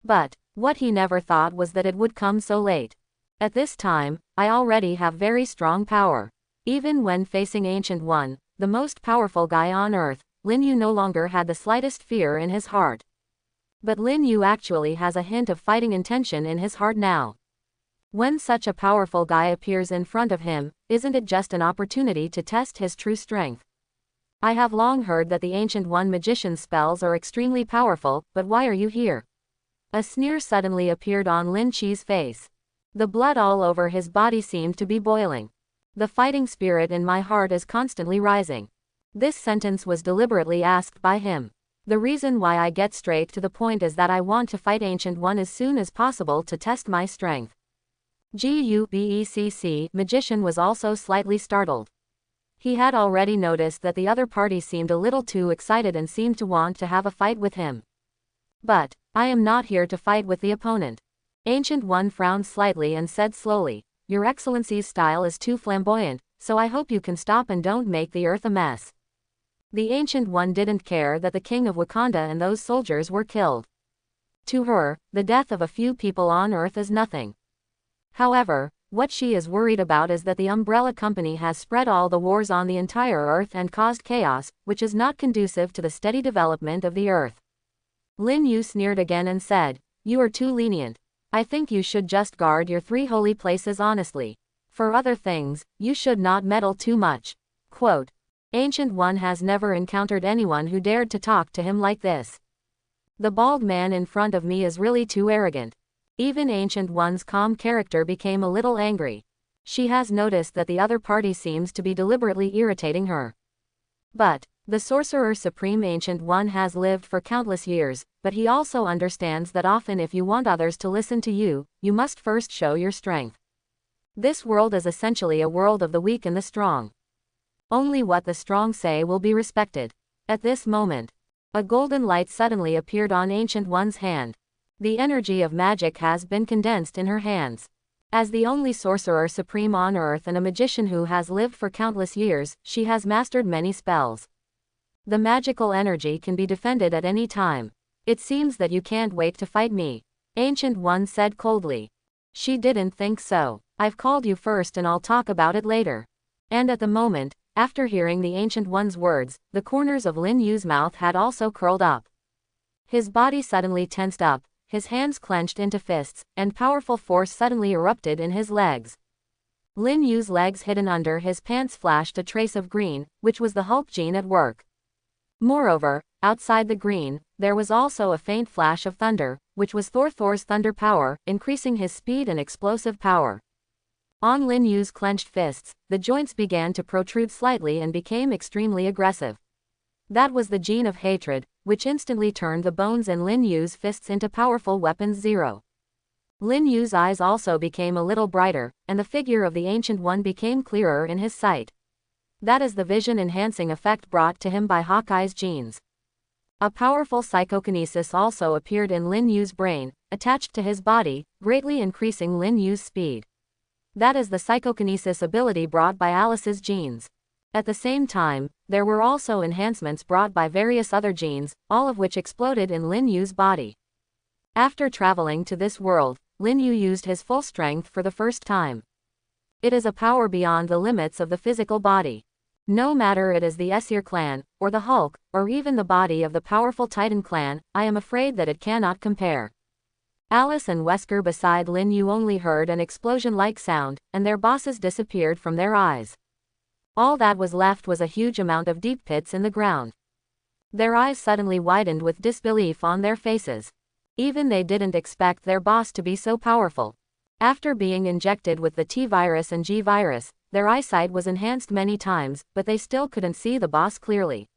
But what he never thought was that it would come so late. At this time, I already have very strong power. Even when facing Ancient One, the most powerful guy on earth, Lin Yu no longer had the slightest fear in his heart. But Lin Yu actually has a hint of fighting intention in his heart now. When such a powerful guy appears in front of him, isn't it just an opportunity to test his true strength? I have long heard that the Ancient One magician's spells are extremely powerful, but why are you here? A sneer suddenly appeared on Lin Qi's face. The blood all over his body seemed to be boiling. The fighting spirit in my heart is constantly rising. This sentence was deliberately asked by him. The reason why I get straight to the point is that I want to fight Ancient One as soon as possible to test my strength. Gubecc magician was also slightly startled. He had already noticed that the other party seemed a little too excited and seemed to want to have a fight with him. But I am not here to fight with the opponent. Ancient One frowned slightly and said slowly, Your Excellency's style is too flamboyant, so I hope you can stop and don't make the earth a mess. The Ancient One didn't care that the king of Wakanda and those soldiers were killed. To her, the death of a few people on earth is nothing. However, what she is worried about is that the umbrella company has spread all the wars on the entire earth and caused chaos, which is not conducive to the steady development of the earth. Lin Yu sneered again and said, You are too lenient. I think you should just guard your 3 holy places honestly. For other things, you should not meddle too much. Quote, Ancient One has never encountered anyone who dared to talk to him like this. The bald man in front of me is really too arrogant. Even Ancient One's calm character became a little angry. She has noticed that the other party seems to be deliberately irritating her. But the Sorcerer Supreme Ancient One has lived for countless years, but he also understands that often if you want others to listen to you, you must first show your strength. This world is essentially a world of the weak and the strong. Only what the strong say will be respected. At this moment, a golden light suddenly appeared on Ancient One's hand. The energy of magic has been condensed in her hands. As the only Sorcerer Supreme on earth and a magician who has lived for countless years, she has mastered many spells. The magical energy can be defended at any time. It seems that you can't wait to fight me. Ancient One said coldly. She didn't think so. I've called you first and I'll talk about it later. And at the moment, after hearing the Ancient One's words, the corners of Lin Yu's mouth had also curled up. His body suddenly tensed up. His hands clenched into fists, and powerful force suddenly erupted in his legs. Lin Yu's legs hidden under his pants flashed a trace of green, which was the Hulk gene at work. Moreover, outside the green, there was also a faint flash of thunder, which was Thor's thunder power, increasing his speed and explosive power. On Lin Yu's clenched fists, the joints began to protrude slightly and became extremely aggressive. That was the gene of hatred, which instantly turned the bones in Lin Yu's fists into powerful weapons. Lin Yu's eyes also became a little brighter, and the figure of the Ancient One became clearer in his sight. That is the vision-enhancing effect brought to him by Hawkeye's genes. A powerful psychokinesis also appeared in Lin Yu's brain, attached to his body, greatly increasing Lin Yu's speed. That is the psychokinesis ability brought by Alice's genes. At the same time, there were also enhancements brought by various other genes, all of which exploded in Lin Yu's body. After traveling to this world, Lin Yu used his full strength for the first time. It is a power beyond the limits of the physical body. No matter it is the Esir clan, or the Hulk, or even the body of the powerful Titan clan, I am afraid that it cannot compare. Alice and Wesker beside Lin Yu only heard an explosion-like sound, and their bosses disappeared from their eyes. All that was left was a huge amount of deep pits in the ground. Their eyes suddenly widened with disbelief on their faces. Even they didn't expect their boss to be so powerful. After being injected with the T virus and G virus, their eyesight was enhanced many times, but they still couldn't see the boss clearly.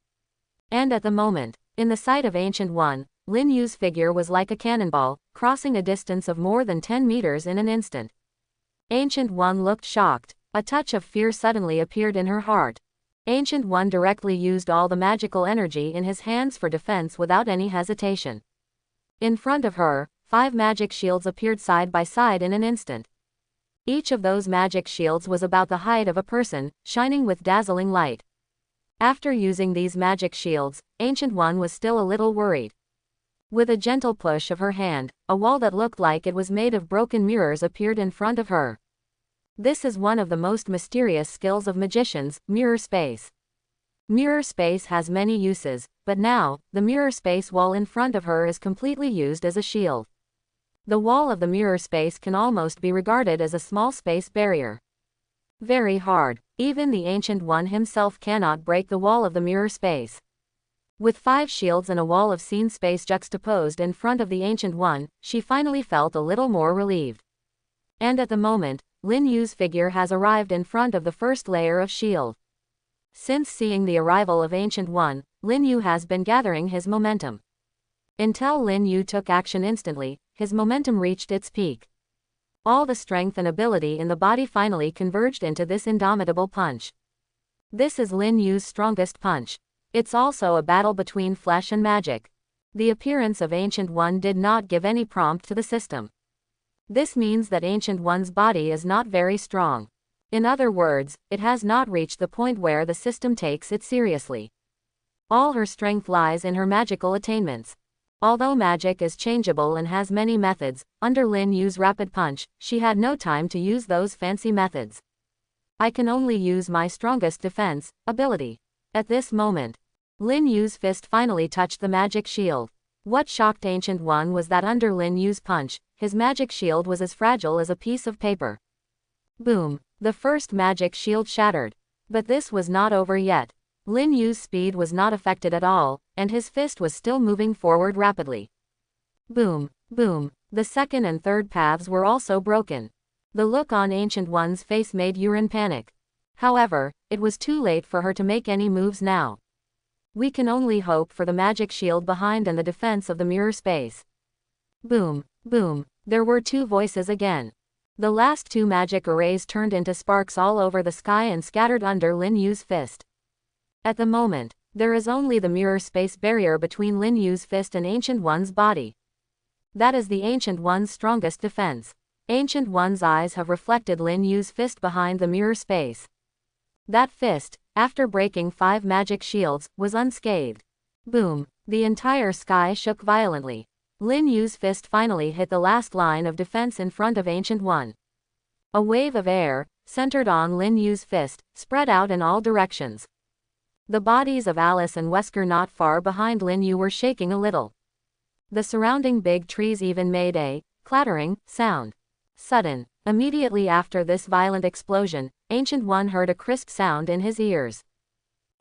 And at the moment, in the sight of Ancient One, Lin Yu's figure was like a cannonball, crossing a distance of more than 10 meters in an instant. Ancient One looked shocked. A touch of fear suddenly appeared in her heart. Ancient One directly used all the magical energy in his hands for defense without any hesitation. In front of her, 5 magic shields appeared side by side in an instant. Each of those magic shields was about the height of a person, shining with dazzling light. After using these magic shields, Ancient One was still a little worried. With a gentle push of her hand, a wall that looked like it was made of broken mirrors appeared in front of her. This is one of the most mysterious skills of magicians, mirror space. Mirror space has many uses, but now, the mirror space wall in front of her is completely used as a shield. The wall of the mirror space can almost be regarded as a small space barrier. Very hard. Even the Ancient One himself cannot break the wall of the mirror space. With 5 shields and a wall of scene space juxtaposed in front of the Ancient One, she finally felt a little more relieved. And at the moment, Lin Yu's figure has arrived in front of the first layer of shield. Since seeing the arrival of Ancient One, Lin Yu has been gathering his momentum. Until Lin Yu took action instantly, his momentum reached its peak. All the strength and ability in the body finally converged into this indomitable punch. This is Lin Yu's strongest punch. It's also a battle between flesh and magic. The appearance of Ancient One did not give any prompt to the system. This means that Ancient One's body is not very strong. In other words, it has not reached the point where the system takes it seriously. All her strength lies in her magical attainments. Although magic is changeable and has many methods, under Lin Yu's rapid punch, she had no time to use those fancy methods. I can only use my strongest defense ability. At this moment, Lin Yu's fist finally touched the magic shield. What shocked Ancient One was that under Lin Yu's punch, his magic shield was as fragile as a piece of paper. Boom! The first magic shield shattered. But this was not over yet. Lin Yu's speed was not affected at all, and his fist was still moving forward rapidly. Boom! Boom! The second and third paths were also broken. The look on Ancient One's face made Yurin panic. However, it was too late for her to make any moves now. We can only hope for the magic shield behind and the defense of the mirror space. Boom! Boom! There were 2 voices again. The last 2 magic arrays turned into sparks all over the sky and scattered under Lin Yu's fist. At the moment, there is only the mirror space barrier between Lin Yu's fist and Ancient One's body. That is the Ancient One's strongest defense. Ancient One's eyes have reflected Lin Yu's fist behind the mirror space. That fist, after breaking 5 magic shields, was unscathed. Boom! The entire sky shook violently. Lin Yu's fist finally hit the last line of defense in front of Ancient One. A wave of air, centered on Lin Yu's fist, spread out in all directions. The bodies of Alice and Wesker not far behind Lin Yu were shaking a little. The surrounding big trees even made a clattering sound. Sudden. Immediately after this violent explosion, Ancient One heard a crisp sound in his ears.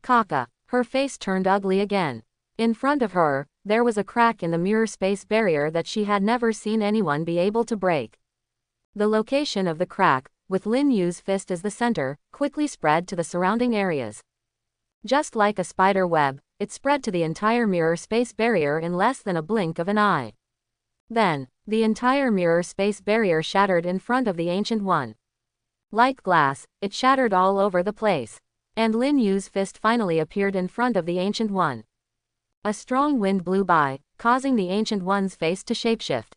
Kaka. Her face turned ugly again. In front of her, there was a crack in the mirror space barrier that she had never seen anyone be able to break. The location of the crack, with Lin Yu's fist as the center, quickly spread to the surrounding areas. Just like a spider web, it spread to the entire mirror space barrier in less than a blink of an eye. Then, the entire mirror space barrier shattered in front of the Ancient One. Like glass, it shattered all over the place. And Lin Yu's fist finally appeared in front of the Ancient One. A strong wind blew by, causing the Ancient One's face to shapeshift.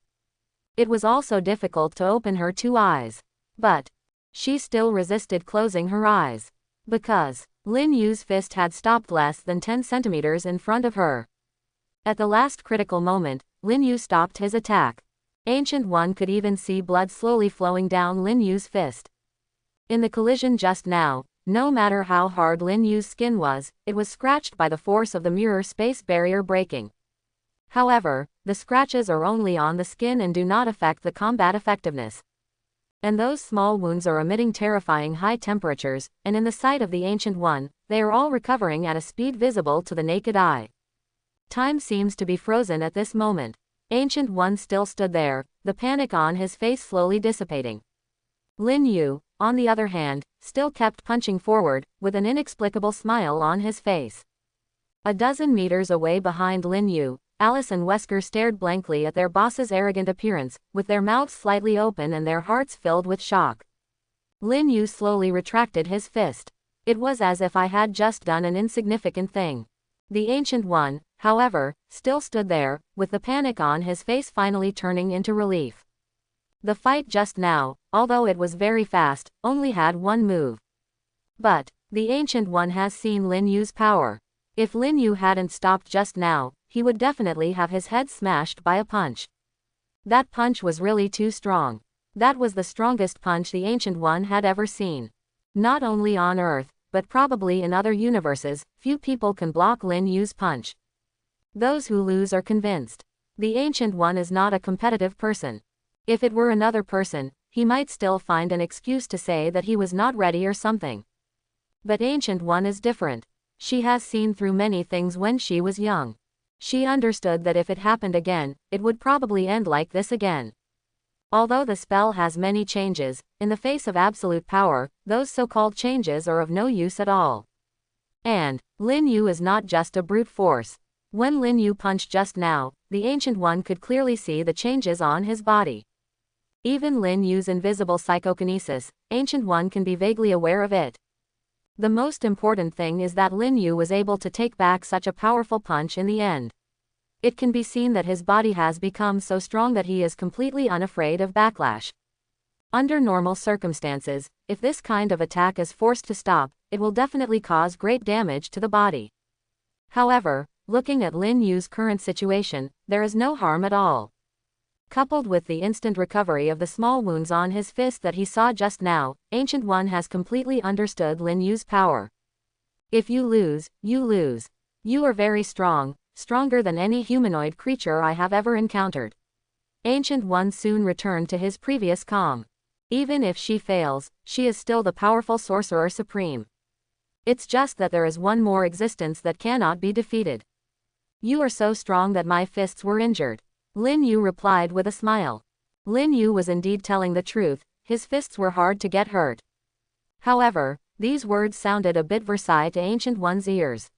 It was also difficult to open her 2 eyes. But she still resisted closing her eyes. Because Lin Yu's fist had stopped less than 10 centimeters in front of her. At the last critical moment, Lin Yu stopped his attack. Ancient One could even see blood slowly flowing down Lin Yu's fist. In the collision just now, no matter how hard Lin Yu's skin was, it was scratched by the force of the mirror space barrier breaking. However, the scratches are only on the skin and do not affect the combat effectiveness. And those small wounds are emitting terrifying high temperatures, and in the sight of the Ancient One, they are all recovering at a speed visible to the naked eye. Time seems to be frozen at this moment. Ancient One still stood there, the panic on his face slowly dissipating. Lin Yu, on the other hand, still kept punching forward, with an inexplicable smile on his face. A dozen meters away behind Lin Yu, Alice and Wesker stared blankly at their boss's arrogant appearance, with their mouths slightly open and their hearts filled with shock. Lin Yu slowly retracted his fist. It was as if I had just done an insignificant thing. The Ancient One, however, still stood there, with the panic on his face finally turning into relief. The fight just now, although it was very fast, only had one move. But the Ancient One has seen Lin Yu's power. If Lin Yu hadn't stopped just now, he would definitely have his head smashed by a punch. That punch was really too strong. That was the strongest punch the Ancient One had ever seen. Not only on Earth, but probably in other universes, few people can block Lin Yu's punch. Those who lose are convinced. The Ancient One is not a competitive person. If it were another person, he might still find an excuse to say that he was not ready or something. But Ancient One is different. She has seen through many things when she was young. She understood that if it happened again, it would probably end like this again. Although the spell has many changes, in the face of absolute power, those so-called changes are of no use at all. And Lin Yu is not just a brute force. When Lin Yu punched just now, the Ancient One could clearly see the changes on his body. Even Lin Yu's invisible psychokinesis, Ancient One can be vaguely aware of it. The most important thing is that Lin Yu was able to take back such a powerful punch in the end. It can be seen that his body has become so strong that he is completely unafraid of backlash. Under normal circumstances, if this kind of attack is forced to stop, it will definitely cause great damage to the body. However, looking at Lin Yu's current situation, there is no harm at all. Coupled with the instant recovery of the small wounds on his fist that he saw just now, Ancient One has completely understood Lin Yu's power. If you lose, you lose. You are very strong, stronger than any humanoid creature I have ever encountered. Ancient One soon returned to his previous calm. Even if she fails, she is still the powerful sorcerer supreme. It's just that there is one more existence that cannot be defeated. You are so strong that my fists were injured. Lin Yu replied with a smile. Lin Yu was indeed telling the truth, his fists were hard to get hurt. However, these words sounded a bit Versailles to Ancient One's ears.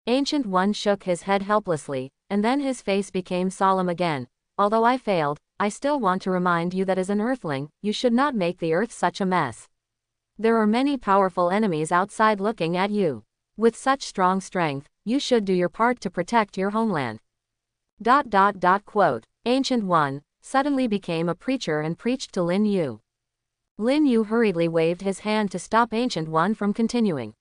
Ancient One shook his head helplessly, and then his face became solemn again. Although I failed, I still want to remind you that as an Earthling, you should not make the Earth such a mess. There are many powerful enemies outside looking at you. With such strong strength, you should do your part to protect your homeland. Quote. Ancient One suddenly became a preacher and preached to Lin Yu. Lin Yu hurriedly waved his hand to stop Ancient One from continuing.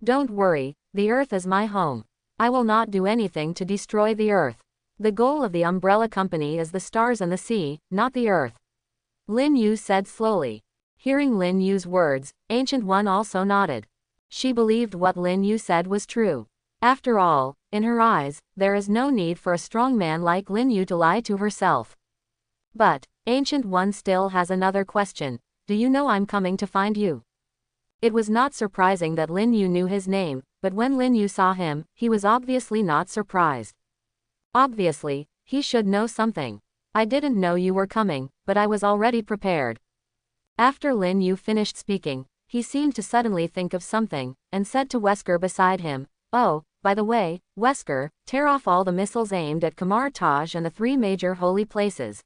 Don't worry, the Earth is my home. I will not do anything to destroy the Earth. The goal of the Umbrella Company is the stars and the sea, not the Earth. Lin Yu said slowly. Hearing Lin Yu's words, Ancient One also nodded. She believed what Lin Yu said was true. After all, in her eyes, there is no need for a strong man like Lin Yu to lie to herself. But Ancient One still has another question. Do you know I'm coming to find you? It was not surprising that Lin Yu knew his name, but when Lin Yu saw him, he was obviously not surprised. Obviously, he should know something. I didn't know you were coming, but I was already prepared. After Lin Yu finished speaking, he seemed to suddenly think of something, and said to Wesker beside him, Oh, by the way, Wesker, tear off all the missiles aimed at Kamar Taj and the 3 major holy places.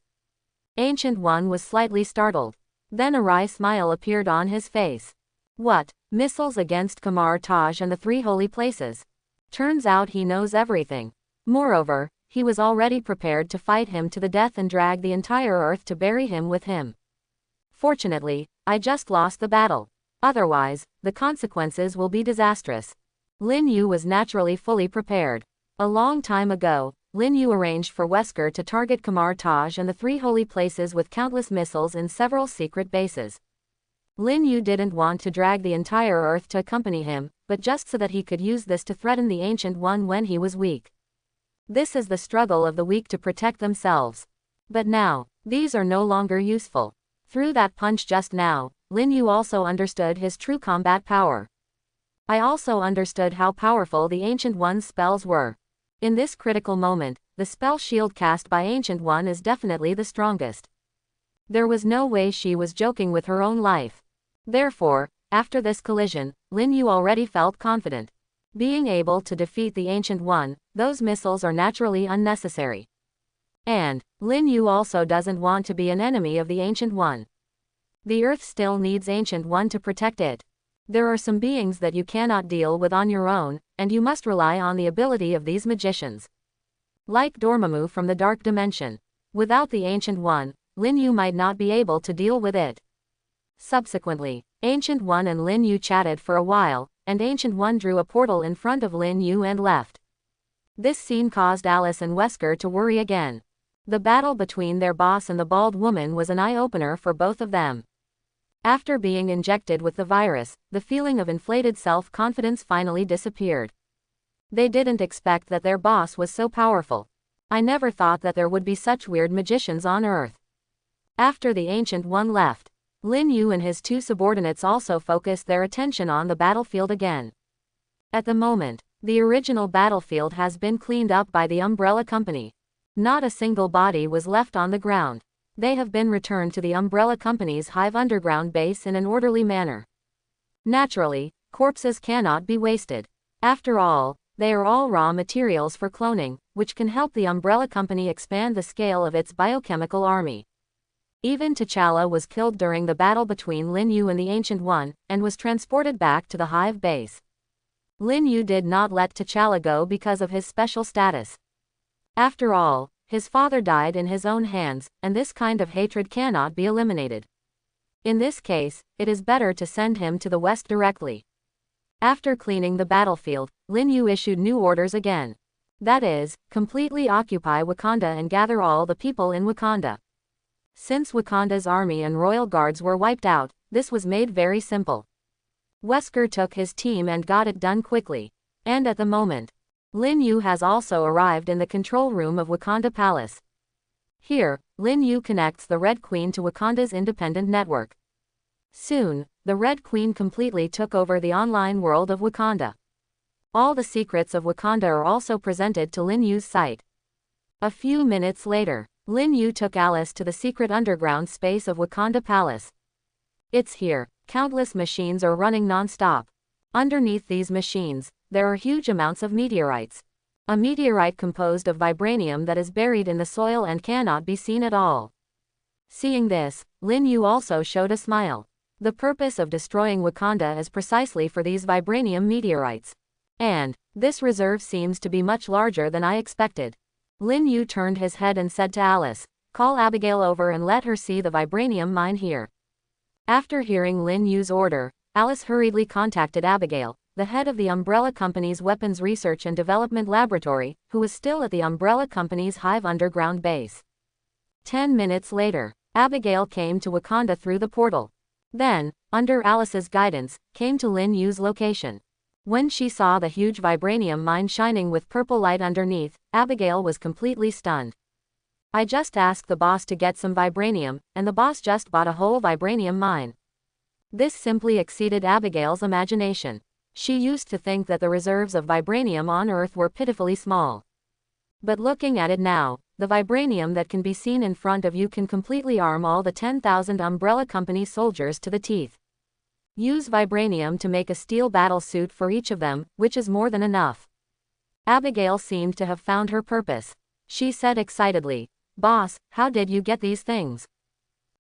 Ancient One was slightly startled. Then a wry smile appeared on his face. What, missiles against Kamar Taj and the 3 holy places? Turns out he knows everything. Moreover, he was already prepared to fight him to the death and drag the entire Earth to bury him with him. Fortunately, I just lost the battle. Otherwise, the consequences will be disastrous. Lin Yu was naturally fully prepared. A long time ago, Lin Yu arranged for Wesker to target Kamar Taj and the 3 holy places with countless missiles in several secret bases. Lin Yu didn't want to drag the entire Earth to accompany him, but just so that he could use this to threaten the Ancient One when he was weak. This is the struggle of the weak to protect themselves. But now, these are no longer useful. Through that punch just now, Lin Yu also understood his true combat power. I also understood how powerful the Ancient One's spells were. In this critical moment, the spell shield cast by Ancient One is definitely the strongest. There was no way she was joking with her own life. Therefore, after this collision, Lin Yu already felt confident. Being able to defeat the Ancient One, those missiles are naturally unnecessary. And, Lin Yu also doesn't want to be an enemy of the Ancient One. The Earth still needs Ancient One to protect it. There are some beings that you cannot deal with on your own, and you must rely on the ability of these magicians. Like Dormammu from the Dark Dimension. Without the Ancient One, Lin Yu might not be able to deal with it. Subsequently, Ancient One and Lin Yu chatted for a while, and Ancient One drew a portal in front of Lin Yu and left. This scene caused Alice and Wesker to worry again. The battle between their boss and the bald woman was an eye-opener for both of them. After being injected with the virus, the feeling of inflated self-confidence finally disappeared. They didn't expect that their boss was so powerful. I never thought that there would be such weird magicians on Earth. After the Ancient One left, Lin Yu and his two subordinates also focused their attention on the battlefield again. At the moment, the original battlefield has been cleaned up by the Umbrella Company. Not a single body was left on the ground. They have been returned to the Umbrella Company's Hive underground base in an orderly manner. Naturally, corpses cannot be wasted. After all, they are all raw materials for cloning, which can help the Umbrella Company expand the scale of its biochemical army. Even T'Challa was killed during the battle between Lin Yu and the Ancient One, and was transported back to the Hive base. Lin Yu did not let T'Challa go because of his special status. After all, his father died in his own hands, and this kind of hatred cannot be eliminated. In this case, it is better to send him to the west directly. After cleaning the battlefield, Lin Yu issued new orders again. That is, completely occupy Wakanda and gather all the people in Wakanda. Since Wakanda's army and royal guards were wiped out, this was made very simple. Wesker took his team and got it done quickly. And at the moment, Lin Yu has also arrived in the control room of Wakanda Palace. Here, Lin Yu connects the Red Queen to Wakanda's independent network. Soon, the Red Queen completely took over the online world of Wakanda. All the secrets of Wakanda are also presented to Lin Yu's sight. A few minutes later, Lin Yu took Alice to the secret underground space of Wakanda Palace. It's here, countless machines are running non-stop. Underneath these machines, there are huge amounts of meteorites. A meteorite composed of vibranium that is buried in the soil and cannot be seen at all. Seeing this, Lin Yu also showed a smile. The purpose of destroying Wakanda is precisely for these vibranium meteorites. And, this reserve seems to be much larger than I expected. Lin Yu turned his head and said to Alice, "Call Abigail over and let her see the vibranium mine here." After hearing Lin Yu's order, Alice hurriedly contacted Abigail, the head of the Umbrella Company's Weapons Research and Development Laboratory, who was still at the Umbrella Company's Hive underground base. 10 minutes later, Abigail came to Wakanda through the portal. Then, under Alice's guidance, came to Lin Yu's location. When she saw the huge vibranium mine shining with purple light underneath, Abigail was completely stunned. "I just asked the boss to get some vibranium, and the boss just bought a whole vibranium mine." This simply exceeded Abigail's imagination. She used to think that the reserves of vibranium on Earth were pitifully small. But looking at it now, the vibranium that can be seen in front of you can completely arm all the 10,000 Umbrella Company soldiers to the teeth. Use vibranium to make a steel battle suit for each of them, which is more than enough. Abigail seemed to have found her purpose. She said excitedly, "Boss, how did you get these things?"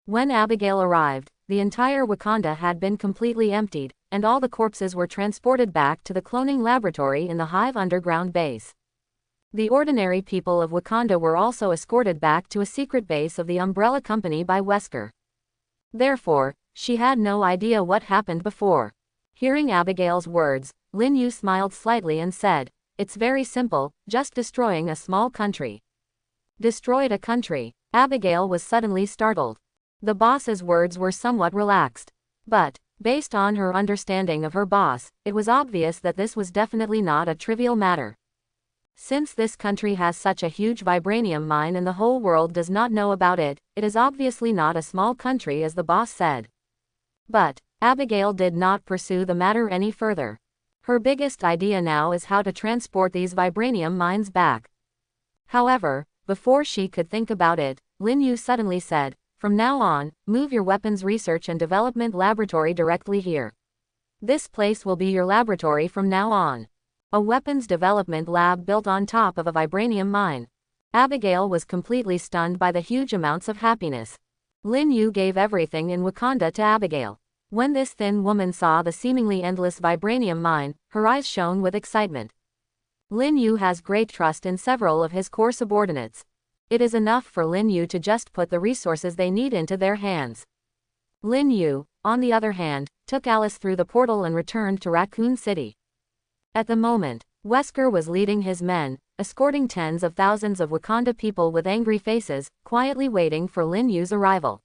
When Abigail arrived, the entire Wakanda had been completely emptied, and all the corpses were transported back to the cloning laboratory in the Hive underground base. The ordinary people of Wakanda were also escorted back to a secret base of the Umbrella Company by Wesker. Therefore, she had no idea what happened before. Hearing Abigail's words, Lin Yu smiled slightly and said, "It's very simple, just destroying a small country." Destroyed a country? Abigail was suddenly startled. The boss's words were somewhat relaxed. But, based on her understanding of her boss, it was obvious that this was definitely not a trivial matter. Since this country has such a huge vibranium mine and the whole world does not know about it, it is obviously not a small country as the boss said. But, Abigail did not pursue the matter any further. Her biggest idea now is how to transport these vibranium mines back. However, before she could think about it, Lin Yu suddenly said, "From now on, move your weapons research and development laboratory directly here. This place will be your laboratory from now on." A weapons development lab built on top of a vibranium mine. Abigail was completely stunned by the huge amounts of happiness. Lin Yu gave everything in Wakanda to Abigail. When this thin woman saw the seemingly endless vibranium mine, her eyes shone with excitement. Lin Yu has great trust in several of his core subordinates. It is enough for Lin Yu to just put the resources they need into their hands. Lin Yu, on the other hand, took Alice through the portal and returned to Raccoon City. At the moment, Wesker was leading his men, escorting tens of thousands of Wakanda people with angry faces, quietly waiting for Lin Yu's arrival.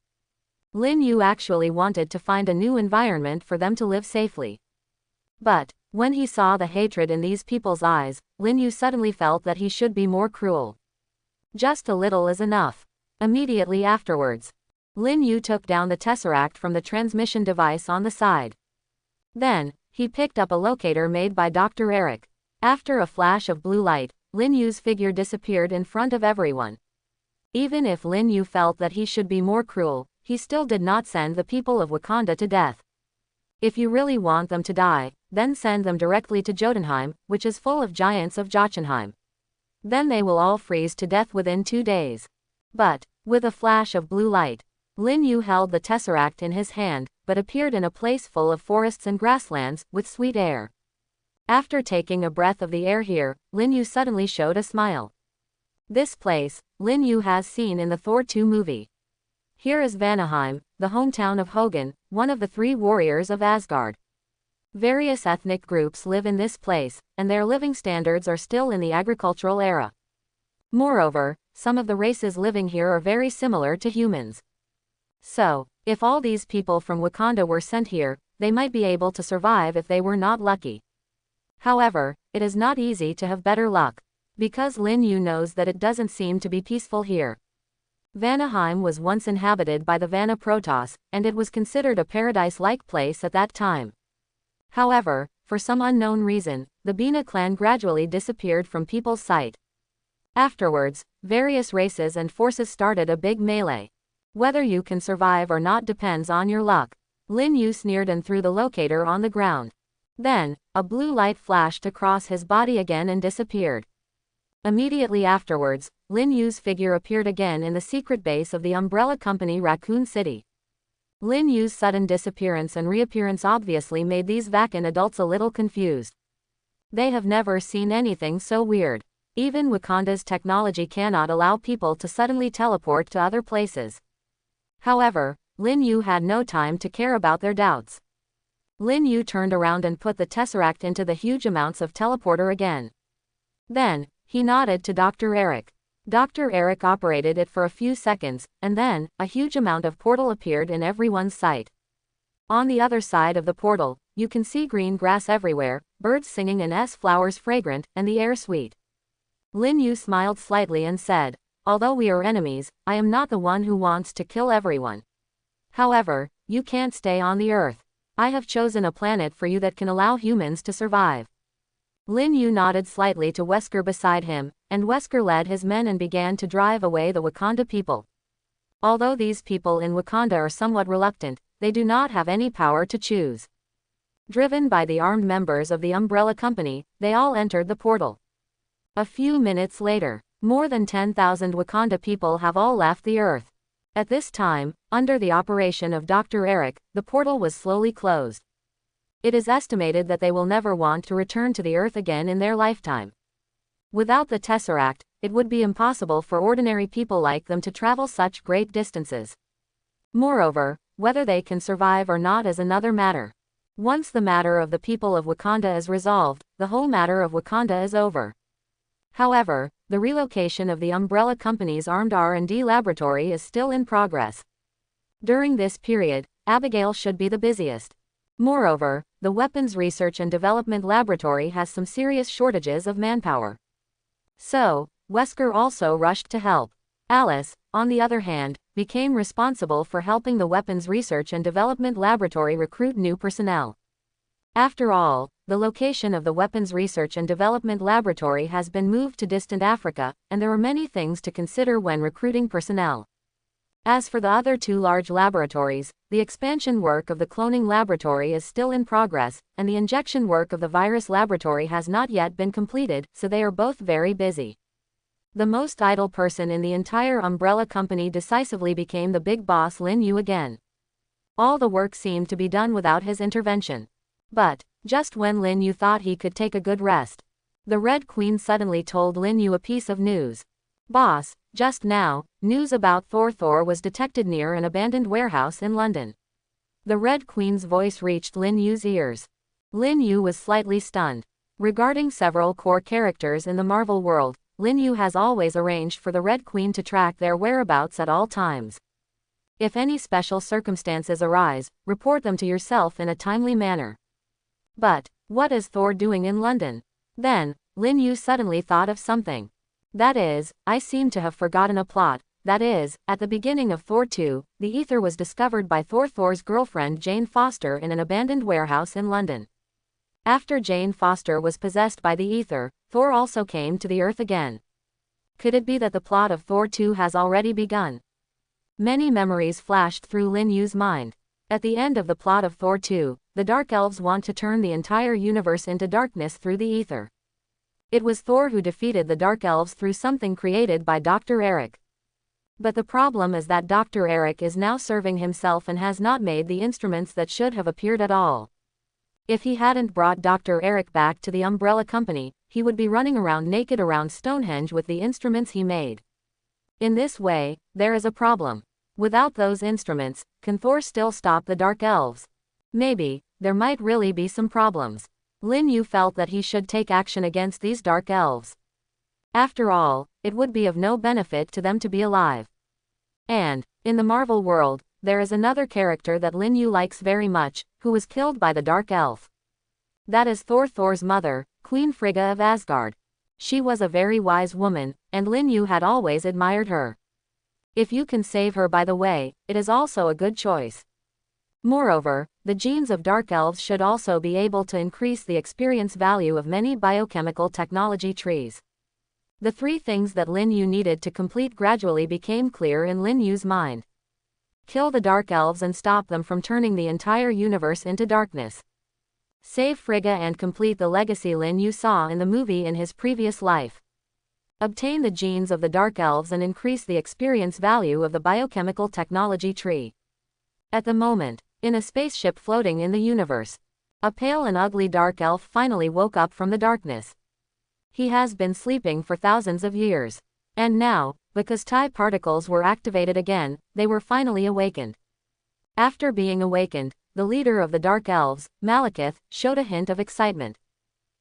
Lin Yu actually wanted to find a new environment for them to live safely. But, when he saw the hatred in these people's eyes, Lin Yu suddenly felt that he should be more cruel. Just a little is enough. Immediately afterwards, Lin Yu took down the tesseract from the transmission device on the side. Then, he picked up a locator made by Dr. Eric. After a flash of blue light, Lin Yu's figure disappeared in front of everyone. Even if Lin Yu felt that he should be more cruel, he still did not send the people of Wakanda to death. If you really want them to die, then send them directly to Jotunheim, which is full of giants of Jotunheim. Then they will all freeze to death within 2 days. But, with a flash of blue light, Lin Yu held the tesseract in his hand, but appeared in a place full of forests and grasslands, with sweet air. After taking a breath of the air here, Lin Yu suddenly showed a smile. This place, Lin Yu has seen in the Thor 2 movie. Here is Vanaheim, the hometown of Hogun, one of the 3 warriors of Asgard. Various ethnic groups live in this place, and their living standards are still in the agricultural era. Moreover, some of the races living here are very similar to humans. So, if all these people from Wakanda were sent here, they might be able to survive if they were not lucky. However, it is not easy to have better luck, because Lin Yu knows that it doesn't seem to be peaceful here. Vanaheim was once inhabited by the Vanna Protoss, and it was considered a paradise-like place at that time. However, for some unknown reason, the Bina clan gradually disappeared from people's sight. Afterwards, various races and forces started a big melee. Whether you can survive or not depends on your luck. Lin Yu sneered and threw the locator on the ground. Then, a blue light flashed across his body again and disappeared. Immediately afterwards, Lin Yu's figure appeared again in the secret base of the umbrella company Raccoon City. Lin Yu's sudden disappearance and reappearance obviously made these Vacan adults a little confused. They have never seen anything so weird. Even Wakanda's technology cannot allow people to suddenly teleport to other places. However, Lin Yu had no time to care about their doubts. Lin Yu turned around and put the tesseract into the huge amounts of teleporter again. Then, he nodded to Dr. Eric. Dr. Eric operated it for a few seconds, and then, a huge amount of portal appeared in everyone's sight. On the other side of the portal, you can see green grass everywhere, birds singing and flowers fragrant, and the air sweet. Lin Yu smiled slightly and said, "Although we are enemies, I am not the one who wants to kill everyone. However, you can't stay on the Earth. I have chosen a planet for you that can allow humans to survive." Lin Yu nodded slightly to Wesker beside him, and Wesker led his men and began to drive away the Wakanda people. Although these people in Wakanda are somewhat reluctant, they do not have any power to choose. Driven by the armed members of the Umbrella Company, they all entered the portal. A few minutes later, more than 10,000 Wakanda people have all left the Earth. At this time, under the operation of Dr. Eric, the portal was slowly closed. It is estimated that they will never want to return to the Earth again in their lifetime. Without the Tesseract, it would be impossible for ordinary people like them to travel such great distances. Moreover, whether they can survive or not is another matter. Once the matter of the people of Wakanda is resolved, the whole matter of Wakanda is over. However, the relocation of the Umbrella Company's armed R&D laboratory is still in progress. During this period, Abigail should be the busiest. Moreover, the Weapons Research and Development Laboratory has some serious shortages of manpower. So, Wesker also rushed to help. Alice, on the other hand, became responsible for helping the Weapons Research and Development Laboratory recruit new personnel. After all, the location of the Weapons Research and Development Laboratory has been moved to distant Africa, and there are many things to consider when recruiting personnel. As for the other two large laboratories, the expansion work of the cloning laboratory is still in progress, and the injection work of the virus laboratory has not yet been completed, so they are both very busy. The most idle person in the entire umbrella company decisively became the big boss Lin Yu again. All the work seemed to be done without his intervention. But, just when Lin Yu thought he could take a good rest, the Red Queen suddenly told Lin Yu a piece of news. "Boss, just now, news about Thor was detected near an abandoned warehouse in London." The Red Queen's voice reached Lin Yu's ears. Lin Yu was slightly stunned. Regarding several core characters in the Marvel world, Lin Yu has always arranged for the Red Queen to track their whereabouts at all times. If any special circumstances arise, report them to yourself in a timely manner. But, what is Thor doing in London? Then, Lin Yu suddenly thought of something. That is, I seem to have forgotten a plot. That is, at the beginning of Thor 2, the ether was discovered by Thor's girlfriend Jane Foster in an abandoned warehouse in London. After Jane Foster was possessed by the ether, Thor also came to the Earth again. Could it be that the plot of Thor 2 has already begun? Many memories flashed through Lin Yu's mind. At the end of the plot of Thor 2, the Dark Elves want to turn the entire universe into darkness through the ether. It was Thor who defeated the Dark Elves through something created by Dr. Eric. But the problem is that Dr. Eric is now serving himself and has not made the instruments that should have appeared at all. If he hadn't brought Dr. Eric back to the Umbrella Company, he would be running around naked around Stonehenge with the instruments he made. In this way, there is a problem. Without those instruments, can Thor still stop the Dark Elves? Maybe, there might really be some problems. Lin Yu felt that he should take action against these Dark Elves. After all, it would be of no benefit to them to be alive. And, in the Marvel world, there is another character that Lin Yu likes very much, who was killed by the Dark Elf. That is Thor's mother, Queen Frigga of Asgard. She was a very wise woman, and Lin Yu had always admired her. If you can save her by the way, it is also a good choice. Moreover, the genes of Dark Elves should also be able to increase the experience value of many biochemical technology trees. The three things that Lin Yu needed to complete gradually became clear in Lin Yu's mind. Kill the Dark Elves and stop them from turning the entire universe into darkness. Save Frigga and complete the legacy Lin Yu saw in the movie in his previous life. Obtain the genes of the Dark Elves and increase the experience value of the biochemical technology tree. At the moment, in a spaceship floating in the universe, a pale and ugly Dark Elf finally woke up from the darkness. He has been sleeping for thousands of years. And now, because TIE particles were activated again, they were finally awakened. After being awakened, the leader of the Dark Elves, Malekith, showed a hint of excitement.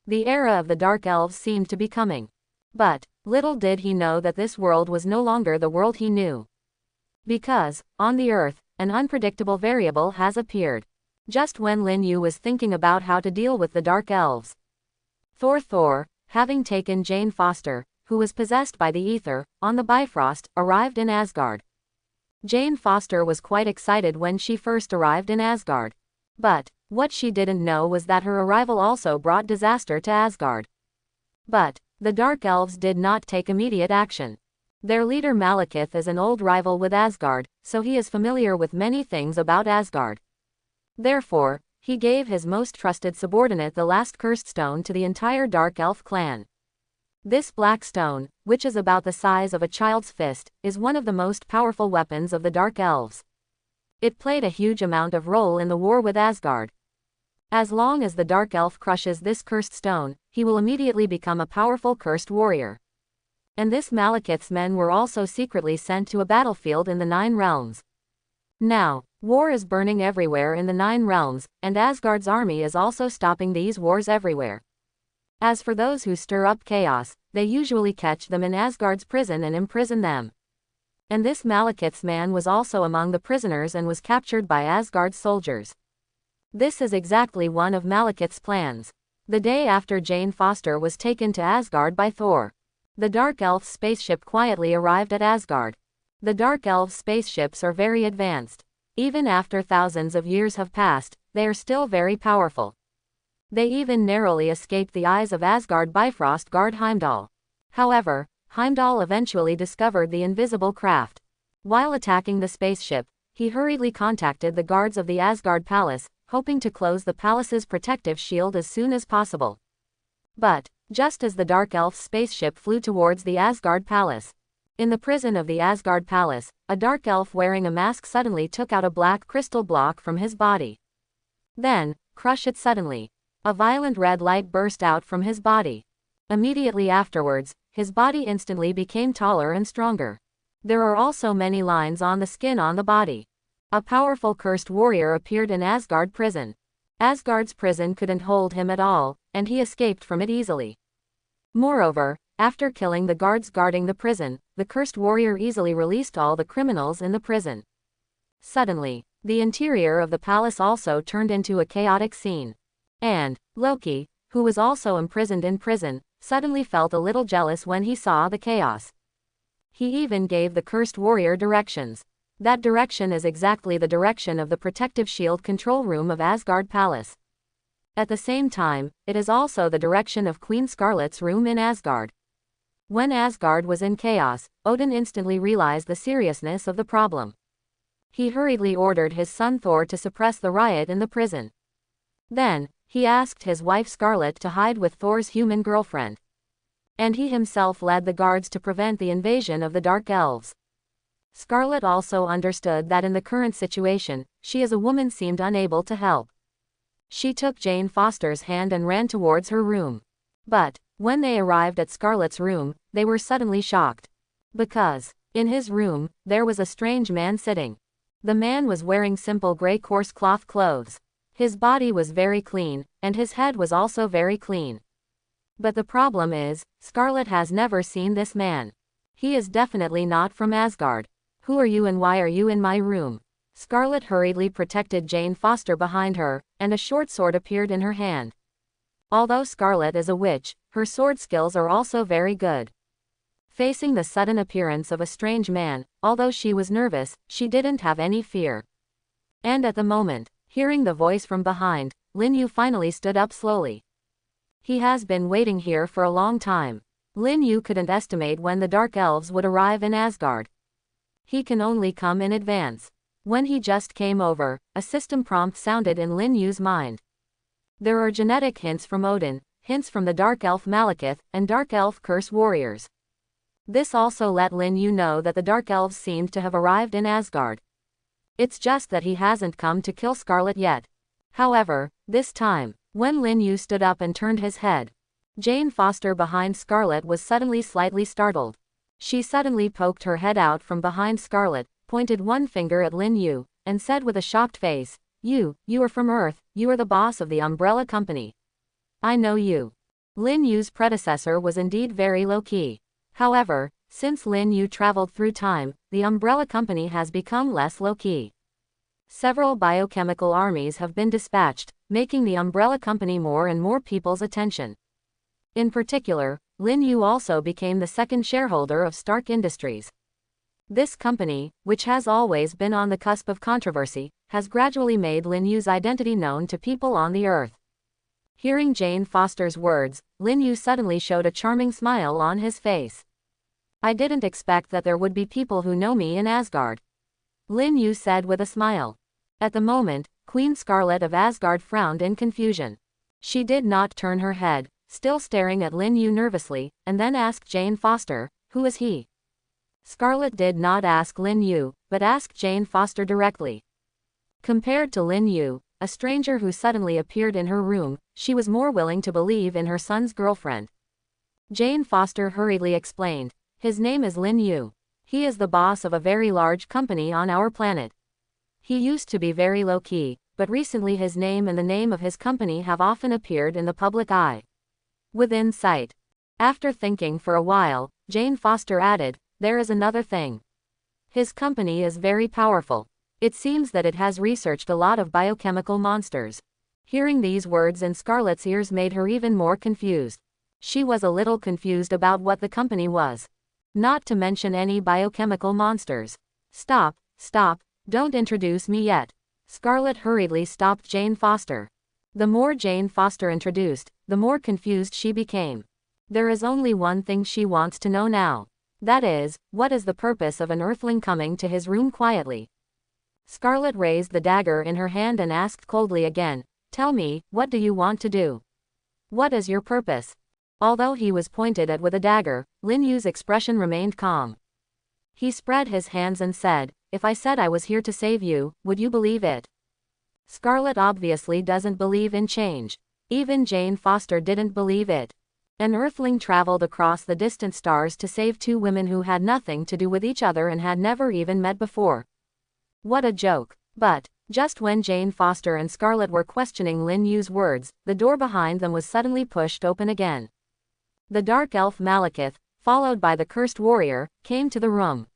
The era of the Dark Elves seemed to be coming. But, little did he know that this world was no longer the world he knew. Because, on the Earth, an unpredictable variable has appeared. Just when Lin Yu was thinking about how to deal with the Dark Elves, Thor, having taken Jane Foster, who was possessed by the ether, on the Bifrost, arrived in Asgard. Jane Foster was quite excited when she first arrived in Asgard. But, what she didn't know was that her arrival also brought disaster to Asgard. But, the Dark Elves did not take immediate action. Their leader Malekith is an old rival with Asgard, so he is familiar with many things about Asgard. Therefore, he gave his most trusted subordinate the last cursed stone to the entire Dark Elf clan. This black stone, which is about the size of a child's fist, is one of the most powerful weapons of the Dark Elves. It played a huge amount of role in the war with Asgard. As long as the Dark Elf crushes this cursed stone, he will immediately become a powerful cursed warrior. And this Malekith's men were also secretly sent to a battlefield in the Nine Realms. Now, war is burning everywhere in the Nine Realms, and Asgard's army is also stopping these wars everywhere. As for those who stir up chaos, they usually catch them in Asgard's prison and imprison them. And this Malekith's man was also among the prisoners and was captured by Asgard's soldiers. This is exactly one of Malekith's plans. The day after Jane Foster was taken to Asgard by Thor, the Dark Elf spaceship quietly arrived at Asgard. The Dark Elf spaceships are very advanced. Even after thousands of years have passed, they are still very powerful. They even narrowly escaped the eyes of Asgard Bifrost guard Heimdall. However, Heimdall eventually discovered the invisible craft. While attacking the spaceship, he hurriedly contacted the guards of the Asgard Palace, hoping to close the palace's protective shield as soon as possible. But, just as the Dark Elf's spaceship flew towards the Asgard Palace, in the prison of the Asgard Palace, a Dark Elf wearing a mask suddenly took out a black crystal block from his body. Then, crush it suddenly. A violent red light burst out from his body. Immediately afterwards, his body instantly became taller and stronger. There are also many lines on the skin on the body. A powerful cursed warrior appeared in Asgard prison. Asgard's prison couldn't hold him at all, and he escaped from it easily. Moreover, after killing the guards guarding the prison, the cursed warrior easily released all the criminals in the prison. Suddenly, the interior of the palace also turned into a chaotic scene. And Loki, who was also imprisoned in prison, suddenly felt a little jealous when he saw the chaos. He even gave the cursed warrior directions. That direction is exactly the direction of the protective shield control room of Asgard Palace. At the same time, it is also the direction of Queen Scarlet's room in Asgard. When Asgard was in chaos, Odin instantly realized the seriousness of the problem. He hurriedly ordered his son Thor to suppress the riot in the prison. Then, he asked his wife Scarlet to hide with Thor's human girlfriend. And he himself led the guards to prevent the invasion of the Dark Elves. Scarlet also understood that in the current situation, she as a woman seemed unable to help. She took Jane Foster's hand and ran towards her room. But, when they arrived at Scarlet's room, they were suddenly shocked. Because, in his room, there was a strange man sitting. The man was wearing simple gray coarse cloth clothes. His body was very clean, and his head was also very clean. But the problem is, Scarlet has never seen this man. He is definitely not from Asgard. Who are you and why are you in my room? Scarlet hurriedly protected Jane Foster behind her, and a short sword appeared in her hand. Although Scarlet is a witch, her sword skills are also very good. Facing the sudden appearance of a strange man, although she was nervous, she didn't have any fear. And at the moment, hearing the voice from behind, Lin Yu finally stood up slowly. He has been waiting here for a long time. Lin Yu couldn't estimate when the Dark Elves would arrive in Asgard. He can only come in advance. When he just came over, a system prompt sounded in Lin Yu's mind. There are genetic hints from Odin, hints from the Dark Elf Malekith, and Dark Elf Curse Warriors. This also let Lin Yu know that the Dark Elves seemed to have arrived in Asgard. It's just that he hasn't come to kill Scarlet yet. However, this time, when Lin Yu stood up and turned his head, Jane Foster behind Scarlet was suddenly slightly startled. She suddenly poked her head out from behind Scarlet, pointed one finger at Lin Yu, and said with a shocked face, You are from Earth, you are the boss of the Umbrella Company. I know you. Lin Yu's predecessor was indeed very low-key. However, since Lin Yu traveled through time, the Umbrella Company has become less low-key. Several biochemical armies have been dispatched, making the Umbrella Company more and more people's attention. In particular, Lin Yu also became the second shareholder of Stark Industries. This company, which has always been on the cusp of controversy, has gradually made Lin Yu's identity known to people on the Earth. Hearing Jane Foster's words, Lin Yu suddenly showed a charming smile on his face. I didn't expect that there would be people who know me in Asgard. Lin Yu said with a smile. At the moment, Queen Scarlet of Asgard frowned in confusion. She did not turn her head, still staring at Lin Yu nervously, and then asked Jane Foster, Who is he? Scarlet did not ask Lin Yu, but asked Jane Foster directly. Compared to Lin Yu, a stranger who suddenly appeared in her room, she was more willing to believe in her son's girlfriend. Jane Foster hurriedly explained, His name is Lin Yu. He is the boss of a very large company on our planet. He used to be very low-key, but recently his name and the name of his company have often appeared in the public eye. Within sight. After thinking for a while, Jane Foster added, There is another thing. His company is very powerful. It seems that it has researched a lot of biochemical monsters. Hearing these words in Scarlet's ears made her even more confused. She was a little confused about what the company was. Not to mention any biochemical monsters. Stop, don't introduce me yet. Scarlet hurriedly stopped Jane Foster. The more Jane Foster introduced, the more confused she became. There is only one thing she wants to know now. That is, what is the purpose of an Earthling coming to his room quietly? Scarlet raised the dagger in her hand and asked coldly again, "Tell me, what do you want to do? What is your purpose?" Although he was pointed at with a dagger, Lin Yu's expression remained calm. He spread his hands and said, "If I said I was here to save you, would you believe it?" Scarlet obviously doesn't believe in change. Even Jane Foster didn't believe it. An Earthling traveled across the distant stars to save two women who had nothing to do with each other and had never even met before. What a joke. But, just when Jane Foster and Scarlet were questioning Lin Yu's words, the door behind them was suddenly pushed open again. The dark elf Malekith, followed by the cursed warrior, came to the room.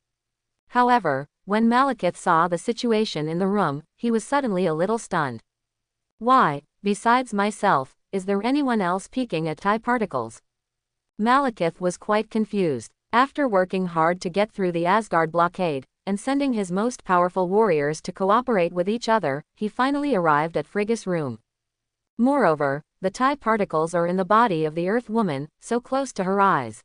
However, when Malekith saw the situation in the room, he was suddenly a little stunned. "Why, besides myself, is there anyone else peeking at TIE particles?" Malekith was quite confused. After working hard to get through the Asgard blockade, and sending his most powerful warriors to cooperate with each other, he finally arrived at Frigga's room. Moreover, the TIE particles are in the body of the Earth woman, so close to her eyes.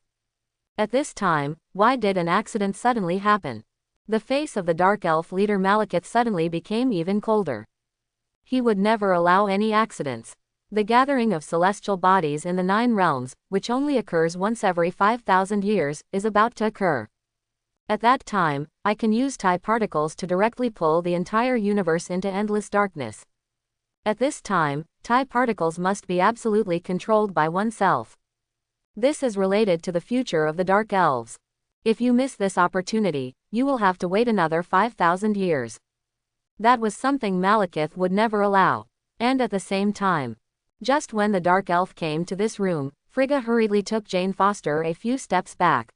At this time, why did an accident suddenly happen? The face of the Dark Elf leader Malekith suddenly became even colder. He would never allow any accidents. The gathering of celestial bodies in the 9 realms, which only occurs once every 5,000 years, is about to occur. At that time, I can use TIE particles to directly pull the entire universe into endless darkness. At this time, TIE particles must be absolutely controlled by oneself. This is related to the future of the Dark Elves. If you miss this opportunity, you will have to wait another 5,000 years. That was something Malekith would never allow. And at the same time, just when the Dark Elf came to this room, Frigga hurriedly took Jane Foster a few steps back.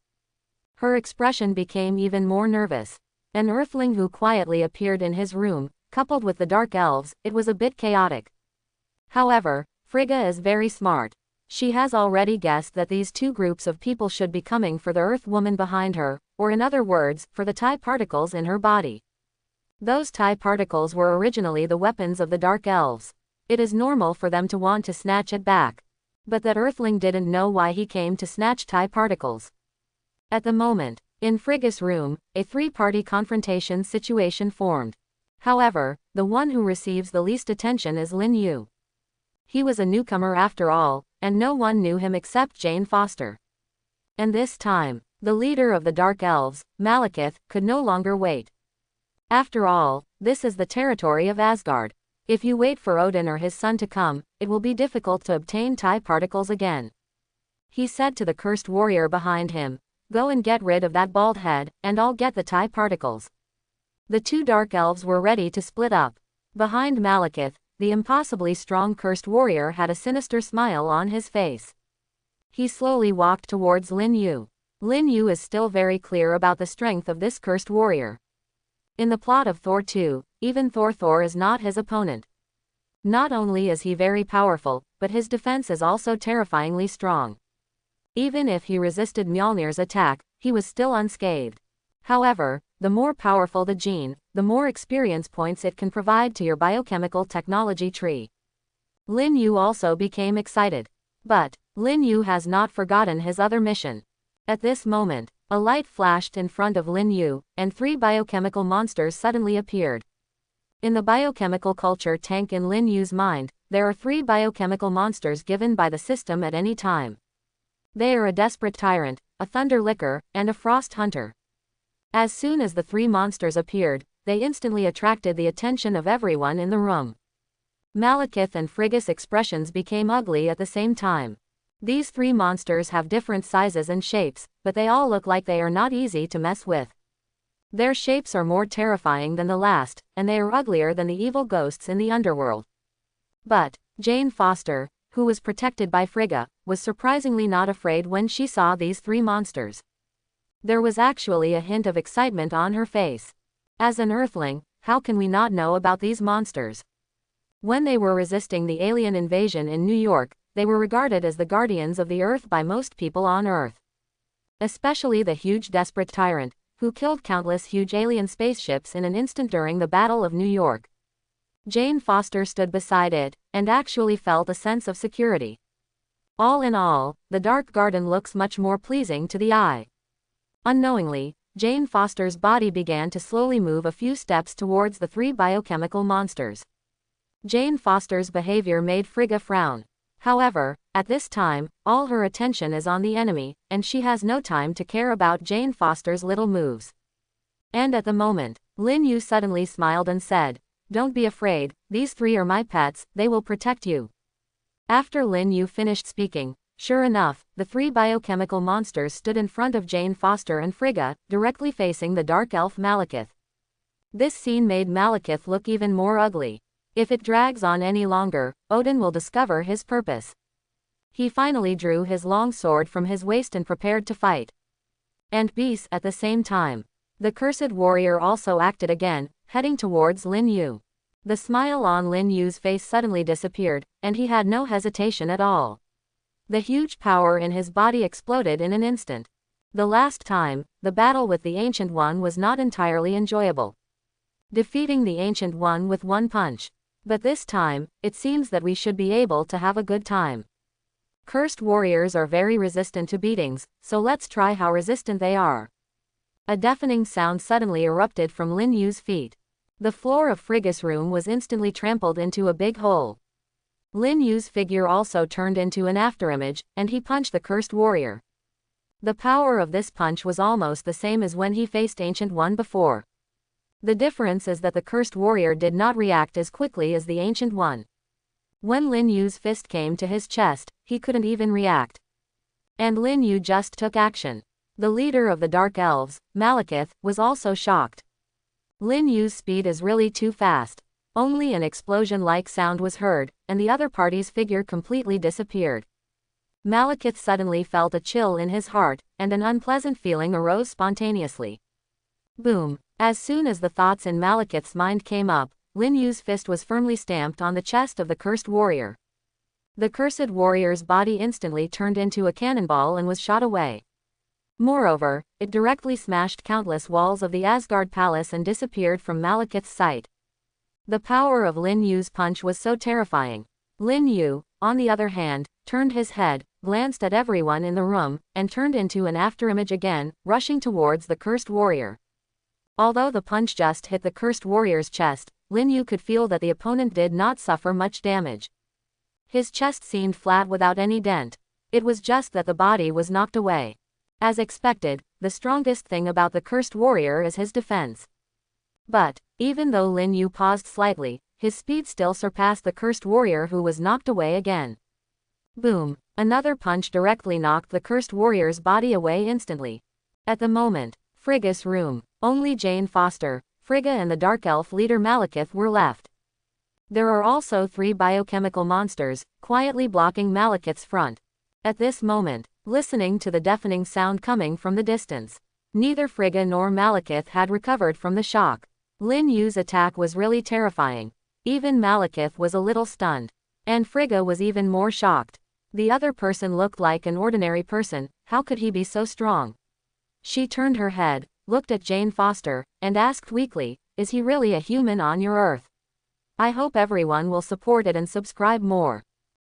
Her expression became even more nervous. An Earthling who quietly appeared in his room, coupled with the Dark Elves, it was a bit chaotic. However, Frigga is very smart. She has already guessed that these two groups of people should be coming for the Earth woman behind her, or in other words, for the TIE particles in her body. Those TIE particles were originally the weapons of the Dark Elves. It is normal for them to want to snatch it back. But that Earthling didn't know why he came to snatch TIE particles. At the moment, in Frigga's room, a 3-party confrontation situation formed. However, the one who receives the least attention is Lin Yu. He was a newcomer after all, and no one knew him except Jane Foster. And this time, the leader of the Dark Elves, Malekith, could no longer wait. After all, this is the territory of Asgard. If you wait for Odin or his son to come, it will be difficult to obtain TIE particles again. He said to the cursed warrior behind him, "Go and get rid of that bald head, and I'll get the TIE particles." The two Dark Elves were ready to split up. Behind Malekith, the impossibly strong cursed warrior had a sinister smile on his face. He slowly walked towards Lin Yu. Lin Yu is still very clear about the strength of this cursed warrior. In the plot of Thor 2, even Thor is not his opponent. Not only is he very powerful, but his defense is also terrifyingly strong. Even if he resisted Mjolnir's attack, he was still unscathed. However, the more powerful the gene, the more experience points it can provide to your biochemical technology tree. Lin Yu also became excited. But, Lin Yu has not forgotten his other mission. At this moment, a light flashed in front of Lin Yu, and 3 biochemical monsters suddenly appeared. In the biochemical culture tank in Lin Yu's mind, there are 3 biochemical monsters given by the system at any time. They are a desperate tyrant, a thunder licker, and a frost hunter. As soon as the 3 monsters appeared, they instantly attracted the attention of everyone in the room. Malekith and Frigga's expressions became ugly at the same time. These 3 monsters have different sizes and shapes, but they all look like they are not easy to mess with. Their shapes are more terrifying than the last, and they are uglier than the evil ghosts in the underworld. But, Jane Foster, who was protected by Frigga, was surprisingly not afraid when she saw these 3 monsters. There was actually a hint of excitement on her face. As an Earthling, how can we not know about these monsters? When they were resisting the alien invasion in New York, they were regarded as the guardians of the Earth by most people on Earth. Especially the huge desperate tyrant, who killed countless huge alien spaceships in an instant during the Battle of New York. Jane Foster stood beside it, and actually felt a sense of security. All in all, the dark garden looks much more pleasing to the eye. Unknowingly, Jane Foster's body began to slowly move a few steps towards the three biochemical monsters. Jane Foster's behavior made Frigga frown. However, at this time, all her attention is on the enemy, and she has no time to care about Jane Foster's little moves. And at the moment, Lin Yu suddenly smiled and said, "Don't be afraid, these three are my pets, they will protect you." After Lin Yu finished speaking, sure enough, the three biochemical monsters stood in front of Jane Foster and Frigga, directly facing the dark elf Malekith. This scene made Malekith look even more ugly. If it drags on any longer, Odin will discover his purpose. He finally drew his long sword from his waist and prepared to fight. And beast at the same time. The cursed warrior also acted again, heading towards Lin Yu. The smile on Lin Yu's face suddenly disappeared, and he had no hesitation at all. The huge power in his body exploded in an instant. The last time, the battle with the Ancient One was not entirely enjoyable. Defeating the Ancient One with one punch. But this time, it seems that we should be able to have a good time. Cursed warriors are very resistant to beatings, so let's try how resistant they are. A deafening sound suddenly erupted from Lin Yu's feet. The floor of Frigga's room was instantly trampled into a big hole. Lin Yu's figure also turned into an afterimage, and he punched the cursed warrior. The power of this punch was almost the same as when he faced Ancient One before. The difference is that the cursed warrior did not react as quickly as the Ancient One. When Lin Yu's fist came to his chest, he couldn't even react. And Lin Yu just took action. The leader of the Dark Elves, Malekith, was also shocked. Lin Yu's speed is really too fast. Only an explosion-like sound was heard, and the other party's figure completely disappeared. Malekith suddenly felt a chill in his heart, and an unpleasant feeling arose spontaneously. Boom. As soon as the thoughts in Malekith's mind came up, Lin Yu's fist was firmly stamped on the chest of the cursed warrior. The cursed warrior's body instantly turned into a cannonball and was shot away. Moreover, it directly smashed countless walls of the Asgard palace and disappeared from Malekith's sight. The power of Lin Yu's punch was so terrifying. Lin Yu, on the other hand, turned his head, glanced at everyone in the room, and turned into an afterimage again, rushing towards the cursed warrior. Although the punch just hit the cursed warrior's chest, Lin Yu could feel that the opponent did not suffer much damage. His chest seemed flat without any dent. It was just that the body was knocked away. As expected, the strongest thing about the cursed warrior is his defense. But, even though Lin Yu paused slightly, his speed still surpassed the cursed warrior who was knocked away again. Boom! Another punch directly knocked the cursed warrior's body away instantly. At the moment, Frigga's room. Only Jane Foster, Frigga and the Dark Elf leader Malekith were left. There are also three biochemical monsters, quietly blocking Malekith's front. At this moment, listening to the deafening sound coming from the distance, neither Frigga nor Malekith had recovered from the shock. Lin Yu's attack was really terrifying. Even Malekith was a little stunned. And Frigga was even more shocked. The other person looked like an ordinary person, how could he be so strong? She turned her head, looked at Jane Foster, and asked weakly, "Is he really a human on your Earth?" I hope everyone will support it and subscribe more.